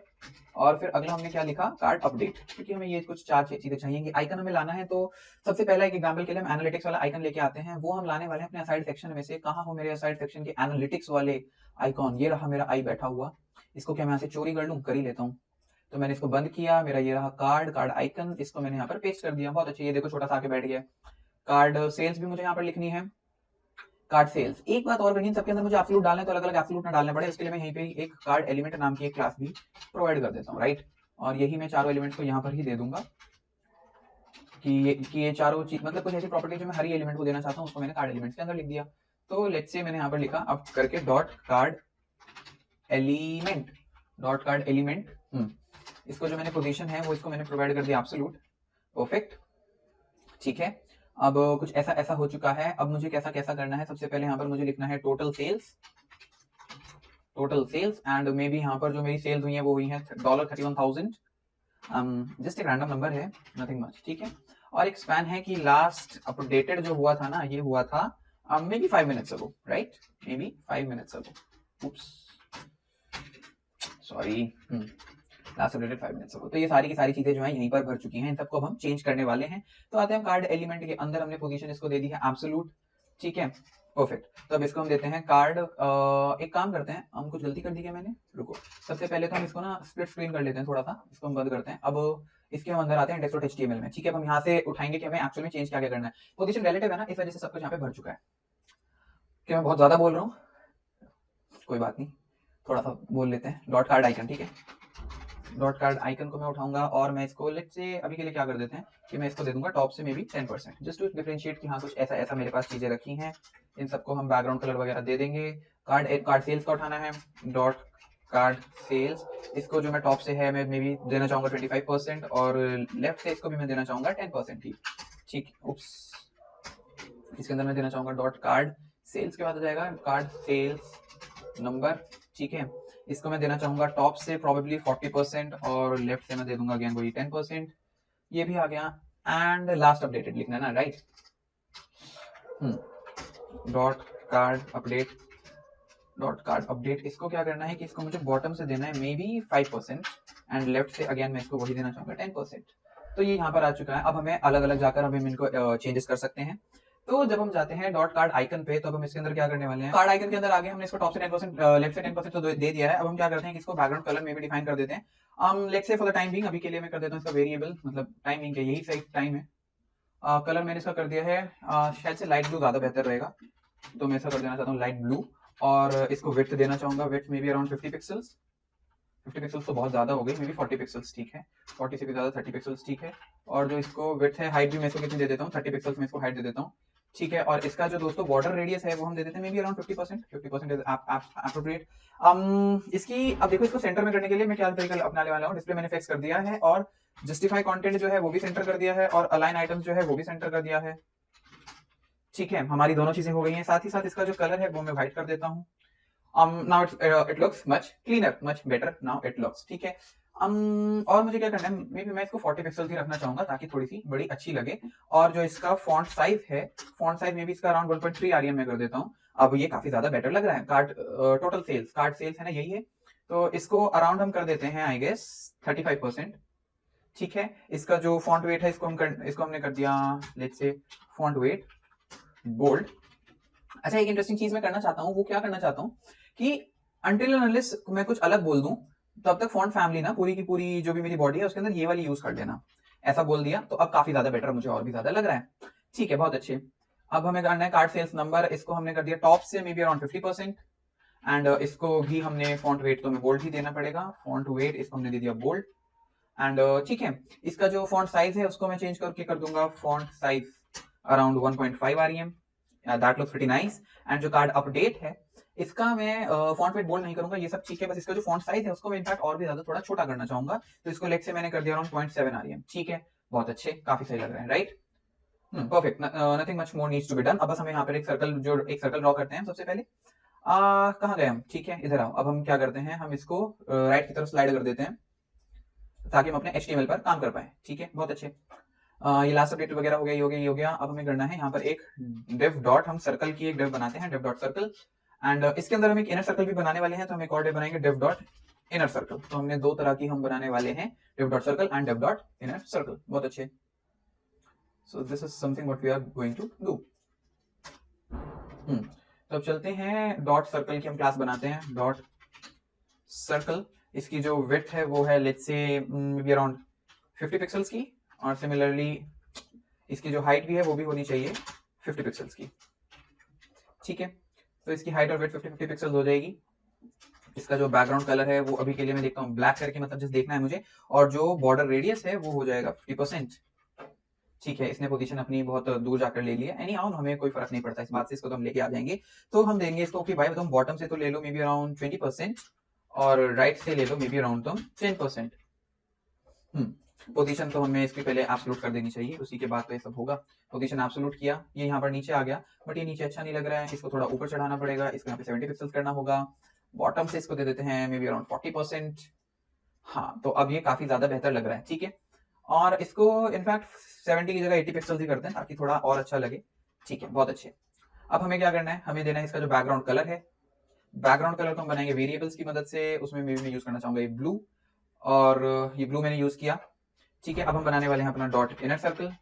और फिर अगला हमने क्या लिखा, कार्ड अपडेट, क्योंकि हमें ये कुछ चार चीजें चाहिए। आइकन हमें लाना है, तो सबसे पहला एक एग्जांपल के लिए हम एनालिटिक्स वाला आइकन लेके आते हैं, वो हम लाने वाले हैं अपने असाइड सेक्शन में से। कहाँ हो मेरे असाइड सेक्शन के एनालिटिक्स वाले आइकॉन, ये रहा मेरा आई बैठा हुआ, इसको क्या मैं यहाँ से चोरी कर लूँ, कर ही लेता हूँ। तो मैंने इसको बंद किया, मेरा ये रहा कार्ड आइकन, इसको मैंने यहाँ पर पेस्ट कर दिया, बहुत अच्छे, ये देखो छोटा सा आके बैठ गया। कार्ड सेल्स भी मुझे यहाँ पर लिखनी है, कार्ड सेल्स। एक बात और करनी है, सबके अंदर मुझे एब्सोल्यूट डालना है, तो अलग अलग एब्सोल्यूट ना डालने पड़े, इसके लिए मैं यहीं पे एक कार्ड एलिमेंट नाम की एक क्लास भी प्रोवाइड कर देता हूँ, राइट। और यही मैं चारों एलिमेंट्स को यहाँ पर ही दे दूंगा कि ये चारों चीज, मतलब कुछ ऐसी प्रॉपर्टी जो मैं हर एलिमेंट को देना चाहता हूँ उसको मैंने कार्ड एलिमेंट्स के अंदर लिख दिया। तो लेट्स से मैंने यहाँ पर लिखा अब करके डॉट कार्ड एलिमेंट, इसको जो मैंने पोजीशन है वो इसको मैंने प्रोवाइड कर दिया एब्सोल्यूट, परफेक्ट, ठीक है। अब कुछ ऐसा ऐसा हो चुका है, अब मुझे कैसा कैसा करना है, सबसे पहले यहाँ पर मुझे लिखना है total sales and maybe यहाँ पर जो मेरी सेल्स हुई है वो हुई है $31,000, जस्ट एक रैंडम नंबर है, नथिंग मच, ठीक है। और एक स्पैन है कि लास्ट अपडेटेड जो हुआ था ना, ये हुआ था may be 5 minutes ago, right, may be 5 minutes ago, oops sorry, last updated 5 minutes ago. तो ये सारी की सारी चीजें जो है यहीं पर भर चुकी हैं, इन सबको अब हम चेंज करने वाले हैं। तो आते हैं कार्ड एलिमेंट के अंदर, हमने पोजीशन इसको दे दी है एब्सोल्यूट, ठीक है, परफेक्ट। तो अब इसको हम देते हैं कार्ड, एक काम करते हैं, हम कुछ गलती कर दी क्या मैंने, रुको, सबसे पहले तो हम इसको ना स्प्लिट स्क्रीन कर लेते हैं थोड़ा सा, इसको हम बंद करते हैं। अब इसके हम अंदर आते हैं index.html में, ठीक है। अब हम यहाँ से उठाएंगे कि हमें एक्चुअल में चेंज क्या क्या करना है। पोजीशन रिलेटिव है ना, इस वजह से सब कुछ यहाँ पे भर चुका है। क्या मैं बहुत ज्यादा बोल रहा हूँ, कोई बात नहीं, थोड़ा सा बोल लेते हैं। डॉट कार्ड आइकन, ठीक है, डॉट कार्ड आइकन को मैं उठाऊंगा और मैं इसको लेट्स से अभी के लिए क्या कर देते हैं कि मैं इसको दे दूंगा टॉप से maybe 10%, just to differentiate कि हाँ कुछ ऐसा ऐसा मेरे पास चीजें रखी हैं। इन सबको हम बैकग्राउंड कलर वगैरह दे देंगे। कार्ड सेल्स का उठाना है, डॉट कार्ड सेल्स, इसको जो मैं टॉप से है मैं मे बी देना चाहूंगा 25%, और लेफ्ट से इसको भी मैं देना चाहूंगा 10% ही, ठीक, उप्स, इसके अंदर मैं देना चाहूंगा डॉट कार्ड सेल्स के बाद आ जाएगा कार्ड सेल्स नंबर, ठीक है। इसको मैं देना चाहूंगा टॉप से प्रोबेबली 40% और लेफ्ट से मैं दे दूंगा अगेन वही 10%। ये भी आ गया एंड लास्ट अपडेटेड लिखना ना, राइट। डॉट कार्ड अपडेट इसको क्या करना है कि इसको मुझे बॉटम से देना है मे बी 5% एंड लेफ्ट से अगेन मैं इसको वही देना चाहूंगा 10%। तो ये यहाँ पर आ चुका है। अब हमें अलग अलग जाकर हम इनको चेंजेस कर सकते हैं। तो जब हम जाते हैं डॉट कार्ड आइकन पे तो अब हम इसके अंदर क्या करने वाले हैं, कार्ड आइकन के अंदर आगे हमने इसको टॉप से 10%, लेफ्ट से 10% तो दे दिया है। अब हम क्या करते हैं कि इसको बैकग्राउंड कलर में भी डिफाइन कर देते हैं। Let's say for the time being, अभी के लिए मैं कर देता हूँ इसका वेरिएबल, मतलब टाइम बीइंग के यही सही टाइम है। कलर मैंने इसका कर दिया है शायद से लाइट ब्लू ज्यादा बेहतर रहेगा, तो मैं ऐसा कर देना चाहता हूँ लाइट ब्लू। और इसको विड्थ देना चाहूंगा, width may be around 50 pixels. 50 pixels तो बहुत ज्यादा हो गई, मे बी 40 पिक्सल्स ठीक है, 40 से भी ज्यादा 30 पिक्सल्स ठीक है। और जो इसको विड्थ है, हाइट भी मैं इसको कितनी दे देता हूँ, 30 पिक्सल्स में इसको हाइट दे देता हूँ, ठीक है। और इसका जो दोस्तों बॉर्डर रेडियस है वो हम दे देते हैं may be around 50%। 50% is appropriate. इसकी अब देखो, इसको सेंटर में करने के लिए मैं क्या तरीका अपनाने वाला हूँ, डिस्प्ले मैंने फिक्स कर दिया है और जस्टिफाई कंटेंट जो है वो भी सेंटर कर दिया है और अलाइन आइटम्स जो है वो भी सेंटर कर दिया है, ठीक है। हमारी दोनों चीजें हो गई हैं। साथ ही साथ इसका जो कलर है वो मैं व्हाइट कर देता हूँ। now it looks much cleaner, much better now it looks, ठीक है। और मुझे क्या करना है, मे बी मैं इसको 40 पिक्सल ही रखना चाहूंगा ताकि थोड़ी सी बड़ी अच्छी लगे। और जो इसका फॉन्ट साइज है, फॉन्ट साइज में भी इसका अराउंड 1.3 आरएम में कर देता हूँ। अब ये काफी ज्यादा बेटर लग रहा है। टोटल सेल्स, कार्ड सेल्स है ना, यही है। तो इसको अराउंड हम कर देते हैं आई गेस 35%, ठीक है। इसका जो फॉन्ट वेट है इसको हमने कर दिया let's say font weight bold. अच्छा, एक इंटरेस्टिंग चीज मैं करना चाहता हूँ, वो क्या करना चाहता हूँ कि अनटिल अनलेस मैं कुछ अलग बोल दूं तब तक फॉन्ट फैमिली ना पूरी की पूरी जो भी मेरी बॉडी है उसके अंदर ये वाली यूज कर लेना। ऐसा बोल दिया तो अब काफी ज्यादा बेटर मुझे और भी ज्यादा लग रहा है, ठीक है, बहुत अच्छे। अब हमें करना है कार्ड सेल्स नंबर, इसको हमने कर दिया टॉप से मे बी अराउंड 50% एंड इसको भी हमने फॉन्ट वेट तो हमें बोल्ड ही देना पड़ेगा, फॉन्ट वेट इसको हमने दे दिया बोल्ड एंड ठीक है। इसका जो फॉन्ट साइज है उसको मैं चेंज करके कर दूंगा font size around 1.5 RM, that looks pretty nice. And जो कार्ड अपडेट है इसका मैं फॉन्ट वेट बोल्ड नहीं करूंगा, ये सब ठीक है। बस इसका जो फॉन्ट साइज है उसको मैं इनफैक्ट और भी ज्यादा थोड़ा छोटा करना चाहूंगा, तो इसको लेट से मैंने कर दिया अराउंड 0.7 आरएम, ठीक है, बहुत अच्छे, काफी सही लग रहे हैं, right. Perfect, nothing much more needs to be done. अब बस हम यहाँ पर एक सर्कल ड्रॉ करते हैं सबसे पहले। कहाँ गए हम, ठीक है, इधर आओ। अब हम क्या करते हैं, हम इसको राइट की तरफ स्लाइड कर देते हैं ताकि हम अपने HTML पर काम कर पाए, ठीक है, बहुत अच्छे। ये लास्ट अपडेट वगैरह हो गया, ये हो गया, ये हो गया। अब हमें करना है यहाँ पर एक डिव डॉट, हम सर्कल की एक डिव बनाते हैं, डिव डॉट सर्कल। एंड इसके अंदर हम एक इनर सर्कल भी बनाने वाले हैं, तो हम एक और डिव बनाएंगे डिव डॉट इनर सर्कल। तो हमने दो तरह की हम बनाने वाले हैं, div dot circle and div dot inner circle, बहुत अच्छे। So this is something what we are going to do. तो अब चलते हैं डॉट सर्कल की हम क्लास बनाते हैं, डॉट सर्कल। इसकी जो विड्थ है वो है let's say maybe around 50 pixels की, और सिमिलरली इसकी जो हाइट भी है वो भी होनी चाहिए 50 पिक्सल्स की, ठीक है। तो इसकी हाइट और वेट 50 पिक्सल्स हो जाएगी। इसका जो बैकग्राउंड कलर है वो अभी के लिए मैं देखता हूँ ब्लैक करके, मतलब जस्ट देखना है मुझे। और जो बॉर्डर रेडियस है वो हो जाएगा 50%, ठीक है। इसने पोजीशन अपनी बहुत दूर जाकर ले लिया, एनी हाउ हमें कोई फर्क नहीं पड़ता इस बात से, इसको तो हम लेके आ जाएंगे। तो हम देंगे इसको कि भाई तुम बॉटम से तो ले लो मे बी अराउंड 20% और राइट से ले लो मे बी अराउंड तुम 10%। पोजीशन तो हमें इसके पहले एब्सोल्यूट कर देनी चाहिए, उसी के बाद तो ये सब होगा। पोजीशन एब्सोल्यूट किया, ये यहाँ पर नीचे आ गया, बट ये नीचे अच्छा नहीं लग रहा है, इसको थोड़ा ऊपर चढ़ाना पड़ेगा। इसको यहाँ पे 70 पिक्सल्स करना होगा। बॉटम से इसको दे देते हैं मे बी अराउंड 40%। हाँ, तो अब ये काफी ज्यादा बेहतर लग रहा है, ठीक है। और इसको इनफैक्ट 70 की जगह 80 पिक्सल्स ही करते हैं ताकि थोड़ा और अच्छा लगे, ठीक है, बहुत अच्छे। अब हमें क्या करना है, हमें देना है इसका जो बैकग्राउंड कलर है। बैकग्राउंड कलर तो हम बनाएंगे वेरिएबल्स की मदद से, उसमें मैं यूज करना चाहूंगा ये ब्लू, और ये ब्लू मैंने यूज किया, ठीक है। अब हम बनाने वाले हैं अपना डॉट इनर सर्कल,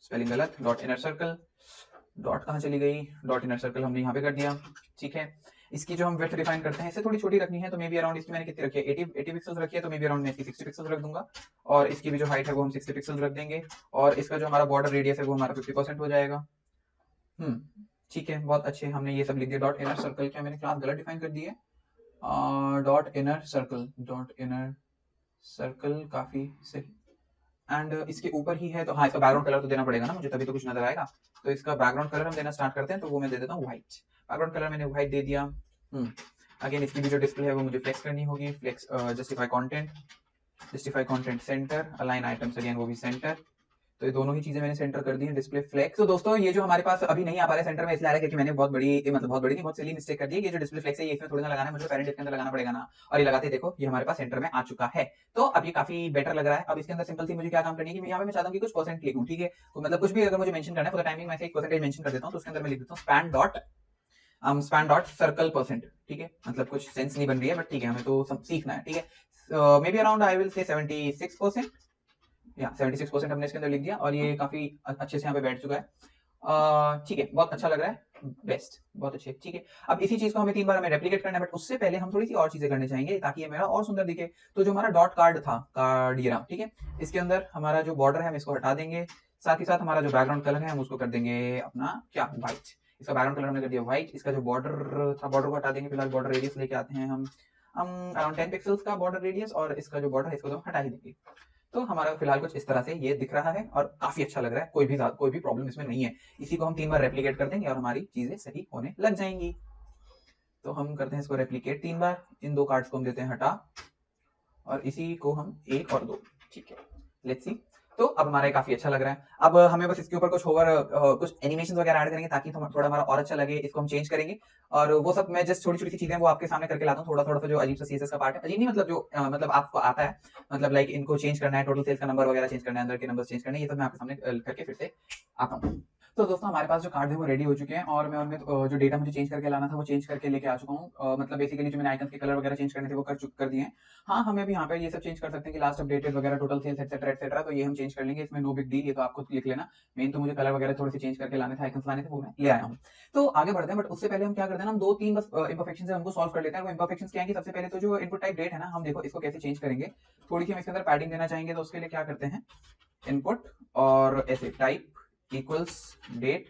स्पेलिंग गलत, डॉट इनर सर्कल, डॉट कहाँ चली गई, डॉट इनर सर्कल हमने यहाँ पे कर दिया, ठीक है। इसकी जो हम विड्थ डिफाइन करते हैं इसे थोड़ी छोटी रखनी है, तो मे बी अराउंड इसकी मैंने कितनी रखी है 80 पिक्सल्स रखी है, तो मे बी अराउंड मैं इसकी 60 पिक्सल्स रख दूंगा। और इसकी भी जो हाइट है वो हम 60 पिक्सल्स रख देंगे, और इसका जो हमारा बॉर्डर रेडियस है वो हमारा 50% हो जाएगा। ठीक है, बहुत अच्छे, हमने ये सब लिख दिया। डॉट इनर सर्कल, क्या मैंने क्लास गलत डिफाइन कर दी है, dot inner circle, dot inner circle काफी सही। एंड इसके ऊपर ही है, तो हाँ, इसका बैकग्राउंड कलर तो देना पड़ेगा ना मुझे, तभी तो कुछ नजर आएगा। तो इसका बैकग्राउंड कलर हम देना स्टार्ट करते हैं, तो वो मैं दे देता हूँ व्हाइट। बैकग्राउंड कलर मैंने व्हाइट दे दिया। अगेन इसकी भी जो डिस्प्ले है वो मुझे फ्लेक्स करनी होगी, flex justify content centre, align items again वो भी सेंटर। तो ये दोनों ही चीजें मैंने सेंटर कर दी है। डिस्प्ले फ्लेक्स, तो दोस्तों ये जो हमारे पास अभी नहीं आ पा रहा है सेंटर में, इसलिए आ रहा है क्योंकि मैंने बहुत बड़ी मतलब बहुत बड़ी नहीं, बहुत सिली मिस्टेक कर दी है। ये जो डिस्प्ले फ्लेक्स है ये इसमें थोड़ी ना लगाना है, मुझे पेरेंट इसके अंदर लगाना पड़ेगा ना, और ये लगाते देखो ये हमारे पास सेंटर में आ चुका है। तो अब ये काफी बेटर लग रहा है। अब इसके अंदर सिंपल सी मुझे क्या काम करनी है कि यहाँ पे मैं चाहता हूँ कि कुछ परसेंट लिखूं, ठीक है, तो मतलब कुछ भी अगर मुझे मेंशन करना है फॉर द टाइमिंग, मैं एक परसेंटेज मेंशन कर देता हूँ। तो उसके अंदर मैं लिख देता हूँ स्पैन डॉट सर्कल परसेंट, ठीक है, मतलब कुछ सेंस नहीं बन रही है बट ठीक है, हमें तो सब सीखना है, ठीक है। May be around I will say 76%, या 76% हमने इसके अंदर लिख दिया, और ये काफी अच्छे से यहाँ पे बैठ चुका है। ठीक है, बहुत अच्छा लग रहा है, बेस्ट, बहुत अच्छे, ठीक है। अब इसी चीज को हमें 3 बार हमें रेप्लिकेट करना है, बट उससे पहले हम थोड़ी सी और चीजें करने चाहेंगे ताकि ये मेरा और सुंदर दिखे। तो जो हमारा डॉट कार्ड था, कार्ड ये रहा, ठीक है, इसके अंदर हमारा जो बॉर्डर है हम इसको हटा देंगे। साथ ही साथ हमारा जो बैकग्राउंड कलर है हम उसको कर देंगे अपना क्या, व्हाइट। इसका बैकग्राउंड कलर हमने कर दिया व्हाइट। इसका जो बॉर्डर था, बॉर्डर को हटा देंगे। फिलहाल बॉर्डर रेडियस लेके आते हैं हम अराउंड 10 पिक्सल्स का बॉर्डर रेडियस, और इसका जो बॉर्डर है इसको तो हम हटा ही देंगे। तो हमारा फिलहाल कुछ इस तरह से ये दिख रहा है और काफी अच्छा लग रहा है, कोई भी प्रॉब्लम इसमें नहीं है। इसी को हम 3 बार रेप्लिकेट कर देंगे और हमारी चीजें सही होने लग जाएंगी। तो हम करते हैं इसको रेप्लिकेट 3 बार। इन 2 कार्ड्स को हम देते हैं हटा, और इसी को हम 1 और 2, ठीक है, लेट्स सी। तो अब हमारा काफी अच्छा लग रहा है। अब हमें बस इसके ऊपर कुछ कुछ एनिमेशन वगैरह ऐड करेंगे ताकि थोड़ा हमारा और अच्छा लगे। इसको हम चेंज करेंगे, और वो सब मैं जस्ट छोटी छोटी सी चीजें वो आपके सामने करके लाता हूँ। थोड़ा थोड़ा सा जो अजीब सा सीएसएस का पार्ट है, अजीब नहीं मतलब जो मतलब आपको आता है, मतलब लाइक इनको चेंज करना है, टोटल सेल्स का नंबर वगैरह चेंज करना है, अंदर के नंबर चेंज करना है, ये सब मैं आपके सामने करके फिर से आता हूँ। तो दोस्तों हमारे पास जो कार्ड है वो रेडी हो चुके हैं, और मैं उनमें जो डेटा मुझे चेंज करके लाना था वो चेंज करके लेके आ चुका हूँ। मतलब बेसिकली जो मैंने आइकन्स के कलर वगैरह चेंज करने थे वो कर दिए हैं। हाँ, हमें भी यहाँ पे ये सब चेंज कर सकते हैं कि लास्ट अपडेटेड वगैरह, टोटल सेल्स एक्सेट्रा एक्सेट्रा, तो ये हम चेंज कर लेंगे, इसमें नो बिग डील, ये तो आप खुद लिख लेना। मेन तो मुझे कलर वगैरह थोड़े से चेंज करके लाने थे, आइकन्स लाने थे, वो मैं ले आया हूँ। तो आगे बढ़ते हैं, बट उससे पहले हम क्या करते हैं, हम 2-3 बस इंपरफेक्शंस है उनको सॉल्व कर लेते हैं। वो इंपरफेक्शंस क्या है कि सबसे पहले तो जो इनपुट टाइप डेट है ना, हम देखो इसको कैसे चेंज करेंगे। थोड़ी सी हम इसके अंदर पैडिंग देना चाहेंगे, तो उसके लिए क्या करते हैं, इनपुट और ऐसे टाइप इक्वल्स डेट,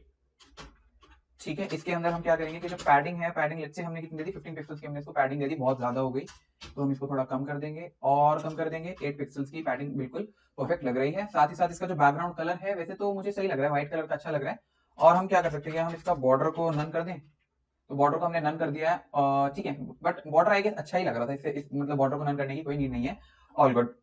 ठीक है। इसके अंदर हम क्या करेंगे कि जो पैडिंग है, पैडिंग लेट्स से हमने कितनी दे दी, 15 पिक्सेल्स की हमने इसको पैडिंग दे दी, बहुत ज्यादा हो गई, तो हम इसको थोड़ा कम कर देंगे, और कम कर देंगे 8 पिक्सेल्स की पैडिंग, बिल्कुल परफेक्ट लग रही है। साथ ही साथ इसका जो बैकग्राउंड कलर है वैसे तो मुझे सही लग रहा है, व्हाइट कलर का अच्छा लग रहा है। और हम क्या कर सकते हैं, हम इसका बॉर्डर को नन कर दें, तो बॉर्डर को हमने नन कर दिया है, ठीक है, बट बॉर्डर आई गेस अच्छा ही लग रहा था, इससे मतलब बॉर्डर को नन करने की कोई नीड नहीं है। All good,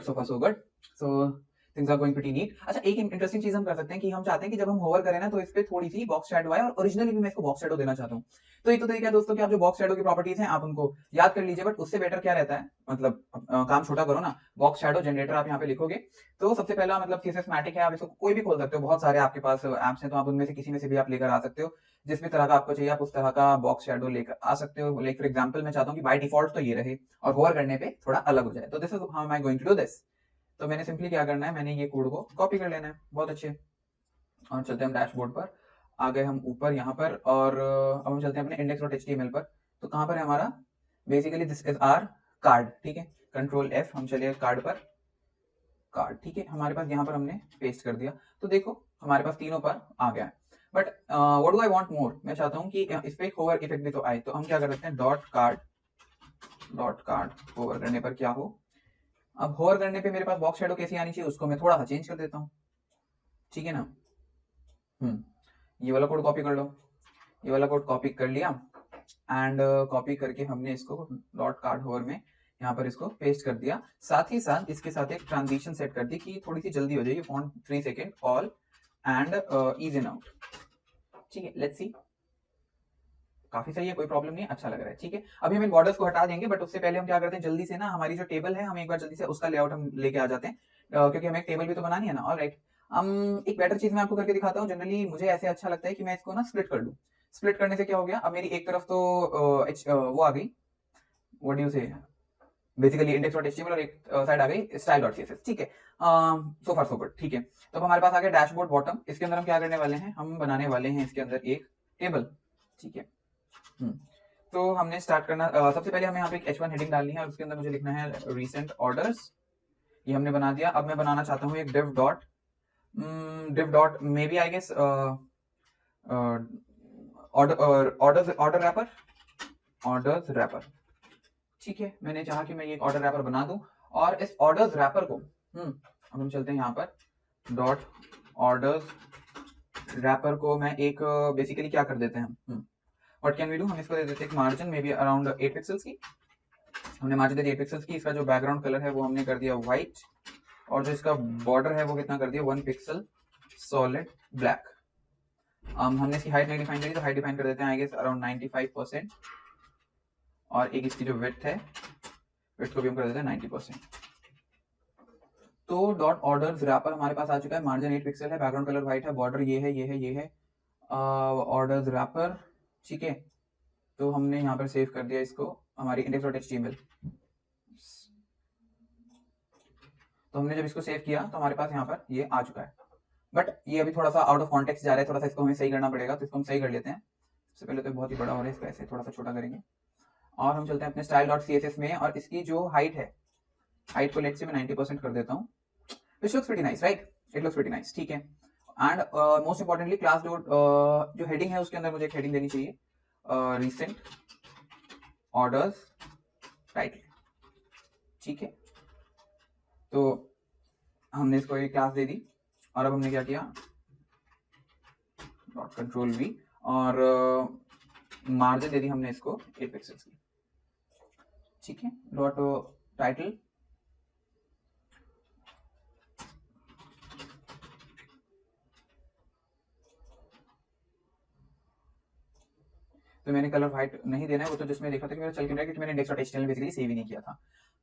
so far so good, so things are going pretty neat. अच्छा, एक इंटरेस्टिंग चीज हम कर सकते हैं कि हम चाहते हैं कि जब हम होवर करें ना, तो इस पे थोड़ी सी बॉक्स शैडो आए, और ओरिजिनली भी मैं इसको बॉक्स शैडो देना चाहता हूँ। तो एक तो तरीका है दोस्तों कि आप जो बॉक्स शैडो की प्रॉपर्टीज हैं आप उनको याद कर लीजिए, बट उससे बेटर क्या रहता है, मतलब काम छोटा करो ना। बॉक्स शैडो जनरेटर आप यहाँ पे लिखोगे, तो सबसे पहला मतलब सीएसएस मैटिक है, आप इसको कोई भी खोल सकते हो, बहुत सारे आपके पास एप्स हैं, तो आप उनमें से किसी में से भी आप लेकर आ सकते हो। जिस भी तरह का आपको चाहिए आप उस तरह का बॉक्स शैडो लेकर आ सकते हो। लाइक फॉर एग्जांपल मैं चाहता हूँ कि बाय डिफॉल्ट तो ये रहे, और होवर करने पे थोड़ा अलग हो जाए, तो this is how am I going to do this. तो मैंने सिंपली क्या करना है, मैंने ये कोड को कॉपी कर लेना है, बहुत अच्छे, और चलते हैं हम डैशबोर्ड पर। आ गए हम ऊपर यहाँ पर, और अब हम चलते हैं अपने इंडेक्स डॉट एचटीएमएल पर। तो कहाँ पर है हमारा, basically this is our card, ठीक है, कंट्रोल एफ, हम चलिए कार्ड पर, कार्ड, ठीक है, हमारे पास यहाँ पर हमने पेस्ट कर दिया। तो देखो हमारे पास तीनों पर आ गया है, but what do I want more, मैं चाहता हूँ कि इस पे होवर इफेक्ट भी तो आए। तो हम क्या कर सकते हैं, डॉट कार्ड होवर करने पर क्या हो। अब होवर करने पे मेरे पास बॉक्स शैडो कैसी आनी चाहिए, उसको मैं थोड़ा सा चेंज कर देता हूँ, ठीक है ना। ये वाला कोड कॉपी कर लो, ये वाला कोड कॉपी कर लिया, एंड कॉपी करके हमने इसको डॉट कार्ड होवर में यहाँ पर इसको पेस्ट कर दिया। साथ ही साथ इसके साथ एक ट्रांजिशन सेट कर दी कि थोड़ी सी जल्दी हो जाए, font 3 second all and ease in out, ठीक है, लेट्स सी, काफी सही है, कोई प्रॉब्लम नहीं है, अच्छा लग रहा है, ठीक है। अभी हम इन बॉर्डर्स को हटा देंगे, बट उससे पहले हम क्या करते हैं, जल्दी से ना हमारी जो टेबल है हम एक बार जल्दी से उसका लेआउट हम लेके आ जाते हैं, क्योंकि हमें एक टेबल भी तो बनानी है ना। ऑलराइट, हम एक बेटर चीज मैं आपको करके दिखाता हूँ। जनरली मुझे ऐसे अच्छा लगता है कि मैं इसको ना स्प्लिट कर दूं। स्प्लिट करने से क्या हो गया, अब मेरी एक तरफ तो वो आ गई, व्हाट डू यू से, बेसिकली इंडेक्स डॉट एचटीएमएल, और एक साइड आ गई स्टाइल डॉट सीएसएस, ठीक है। सो फार सो गुड, ठीक है। तो हमारे पास आ गया डैशबोर्ड बॉटम। इसके अंदर हम क्या करने वाले हैं, हम बनाने वाले हैं इसके अंदर एक टेबल, ठीक है। तो हमने स्टार्ट करना, सबसे पहले हमें यहाँ पे एक H1 हेडिंग डालनी है, और उसके अंदर मुझे लिखना है रीसेंट ऑर्डर्स, ये हमने बना दिया। अब मैं बनाना चाहता हूँ एक div dot maybe I guess orders wrapper, ठीक है। मैंने चाहा कि मैं ये एक ऑर्डर रैपर बना दूं, और इस ऑर्डर्स रैपर को अब हम चलते हैं यहाँ पर, डॉट ऑर्डर्स रैपर को मैं एक बेसिकली क्या कर देते हैं हम, व्हाट कैन वी डू, हम इसको दे देते हैं margin may be around 8 pixels की, हमने मार्जिन दे दी 8 पिक्सेल्स की। इसका जो बैकग्राउंड कलर है वो हमने कर दिया व्हाइट, और जो इसका बॉर्डर है वो कितना कर दिया, 1 पिक्सल सॉलिड ब्लैक। हमने इसकी हाइट नहीं डिफाइन करी तो हाइट डिफाइन कर देते हैं आई गेस अराउंड 95%। और एक इसकी जो विड्थ है, विड्थ को भी हम कर देते हैं 90%। तो डॉट ऑर्डर्स रैपर हमारे पास आ चुका है, मार्जिन 8 पिक्सल है, बैकग्राउंड कलर व्हाइट है, बॉर्डर ये है ये है ये है, ऑर्डर्स रैपर। ठीक है, तो हमने यहाँ पर सेव कर दिया इसको हमारी index.html। तो हमने जब इसको सेव किया तो हमारे पास यहाँ पर ये आ चुका है, बट ये अभी थोड़ा सा आउट ऑफ कॉन्टेक्स्ट जा रहा है, थोड़ा सा इसको हमें सही करना पड़ेगा, तो इसको हम सही कर लेते हैं। सबसे पहले तो बहुत ही बड़ा हो रहा है, इसको ऐसे थोड़ा सा छोटा करेंगे और हम चलते हैं अपने style.css में, और इसकी जो हाइट है, हाइट को लेट से मैं 90% कर देता हूँ। Which looks pretty nice, right? It looks pretty nice, ठीक है। And most importantly class dot जो हेडिंग है उसके अंदर मुझे एक हेडिंग देनी चाहिए, रिसेंट ऑर्डर्स टाइटल। ठीक है, तो हमने इसको एक क्लास दे दी और अब हमने क्या किया, डॉट कंट्रोल वी, और मार्जिन दे दी हमने इसको 8 पिक्सेल्स की। ठीक है, डॉट टाइटल, तो मैंने कलर व्हाइट नहीं देना है, वो तो जिसमें देखा था कि मेरा चल के रहा है कि मैंने index.html बेसिकली सेव ही नहीं किया था।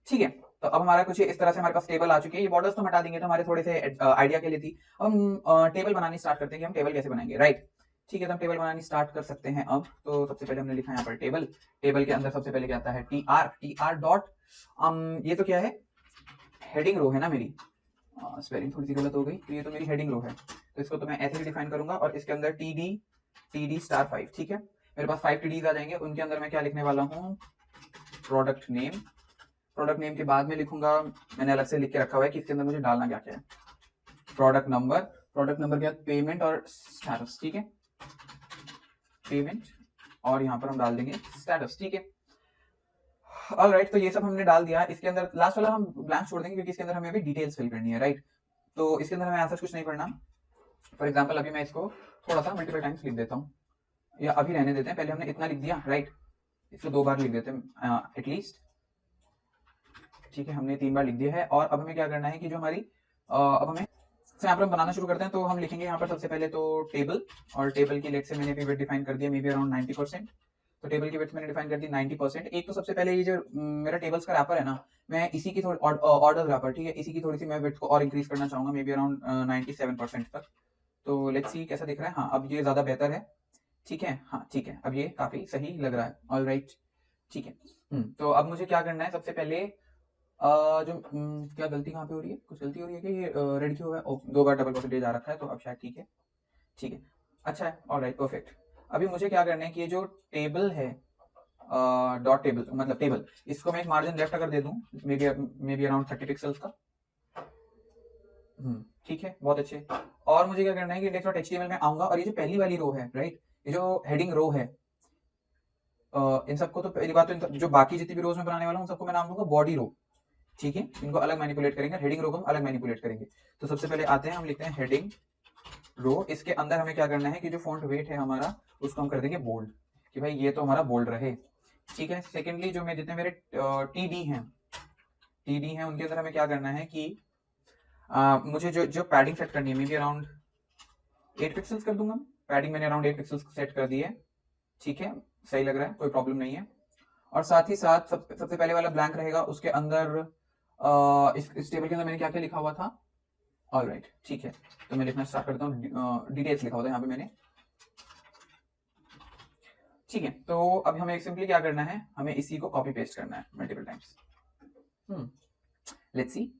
ठीक है, तो अब हमारा कुछ इस तरह से हमारे पास टेबल आ चुकी है। ये बॉर्डर्स तो हटा देंगे, तो हमारे थोड़े से आइडिया के लिए थी। अब हम टेबल बनानी स्टार्ट करते हैं कि हम टेबल कैसे बनाएंगे, राइट। ठीक है, तो हम टेबल बनानी स्टार्ट कर सकते हैं अब। तो सबसे पहले हमने लिखा यहाँ पर टेबल, टेबल के अंदर सबसे पहले क्या आता है, टी आर डॉट, ये तो क्या है, हेडिंग रो है ना मेरी, स्पेलिंग थोड़ी सी गलत हो गई, तो ये तो मेरी हेडिंग रो है, तो इसको तो मैं ऐसे ही डिफाइन करूंगा, और इसके अंदर टी डी स्टार 5। ठीक है, मेरे पास 5 टीडीज आ जाएंगे, उनके अंदर मैं क्या लिखने वाला हूँ, प्रोडक्ट नेम। प्रोडक्ट नेम के बाद में लिखूंगा, मैंने अलग से लिख के रखा हुआ है कि इसके अंदर मुझे डालना क्या क्या है, प्रोडक्ट नंबर, प्रोडक्ट नंबर के बाद पेमेंट और स्टेटस। ठीक है, पेमेंट, और यहाँ पर हम डाल देंगे स्टेटस। ठीक है, ऑलराइट, तो ये सब हमने डाल दिया। इसके अंदर लास्ट वाला हम ब्लैंक छोड़ देंगे क्योंकि इसके अंदर हमें अभी डिटेल्स फिल करनी है, राइट। तो इसके अंदर हमें ऐसा कुछ नहीं पढ़ना। फॉर एग्जाम्पल अभी मैं इसको थोड़ा सा मल्टीपल टाइम्स लिख देता हूँ, या अभी रहने देते हैं, पहले हमने इतना लिख दिया, राइट, इसको 2 बार लिख देते हैं एटलीस्ट। ठीक है, हमने 3 बार लिख दिया है, और अब हमें क्या करना है कि जो हमारी अब हमें यहाँ पर हम बनाना शुरू करते हैं। तो हम लिखेंगे यहाँ पर सबसे पहले तो टेबल, और टेबल की लेट से मैंने भी वेट डिफाइन कर दिया, मे बी अराउंड 90%। तो टेबल की वेट मैंने डिफाइन कर दी 90%। एक तो सबसे पहले ये जो मेरा टेबल्स का रैपर है ना, मैं इसी की थोड़ी ऑर्डर रैपर, ठीक है, इसी की थोड़ी सी मैं वेट को और इंक्रीज करना चाहूंगा, मे बी अराउंड 97% तक। तो लेट्स सी कैसा दिख रहा है। हाँ, अब ये ज्यादा बेहतर है। ठीक है, हाँ ठीक है, अब ये काफी सही लग रहा है। ऑल राइट, ठीक है। तो अब मुझे क्या करना है, सबसे पहले जो क्या गलती कहाँ पे हो रही है, कुछ गलती हो रही है कि ये रेड क्यों हुआ है, 2 बार डबल परसेंटेज आ रखा है, तो अब शायद ठीक है। ठीक है, अच्छा है, ऑलराइट, परफेक्ट। अभी मुझे क्या करना है कि ये जो टेबल है, डॉट टेबल मतलब टेबल, इसको मैं एक मार्जिन लेफ्ट अगर दे दूं, मे बी अराउंड 30 पिक्सल्स का। ठीक है, बहुत अच्छे। और मुझे क्या करना है कि index.html में आऊंगा, और ये जो पहली वाली रो है, राइट, ये जो हेडिंग रो है, इन सबको तो पहली बात तो जो बाकी जितनी भी रोज में बनाने वाला हूँ सबको मैं नाम दूंगा बॉडी रो। ठीक है, इनको अलग मैनिपुलेट करेंगे, हेडिंग रो को हम अलग मैनिपुलेट करेंगे। तो सबसे पहले आते हैं, हम लिखते हैं हेडिंग रो, इसके अंदर हमें क्या करना है कि जो फॉन्ट वेट है हमारा, उसको हम कर देंगे बोल्ड, कि भाई ये तो हमारा बोल्ड रहे। ठीक है, सेकेंडली जो मैं जितने मेरे टीडी हैं उनके अंदर हमें क्या करना है कि मुझे जो जो पैडिंग सेट करनी है, मे बी अराउंड 8 पिक्सल्स कर दूंगा। पैडिंग मैंने अराउंड 8 पिक्सल्स सेट कर दी है। ठीक है, सही लग रहा है, कोई प्रॉब्लम नहीं है। और साथ ही साथ सबसे पहले वाला ब्लैंक रहेगा, उसके अंदर इस टेबल के अंदर मैंने क्या क्या लिखा हुआ था। ऑलराइट, ठीक है, तो मैं लिखना स्टार्ट करता हूँ। डिटेल्स लिखा हुआ था यहाँ पे मैंने। ठीक है, तो अब हमें सिंपली क्या करना है, हमें इसी को कॉपी पेस्ट करना है मल्टीपल टाइम्स। Let's see.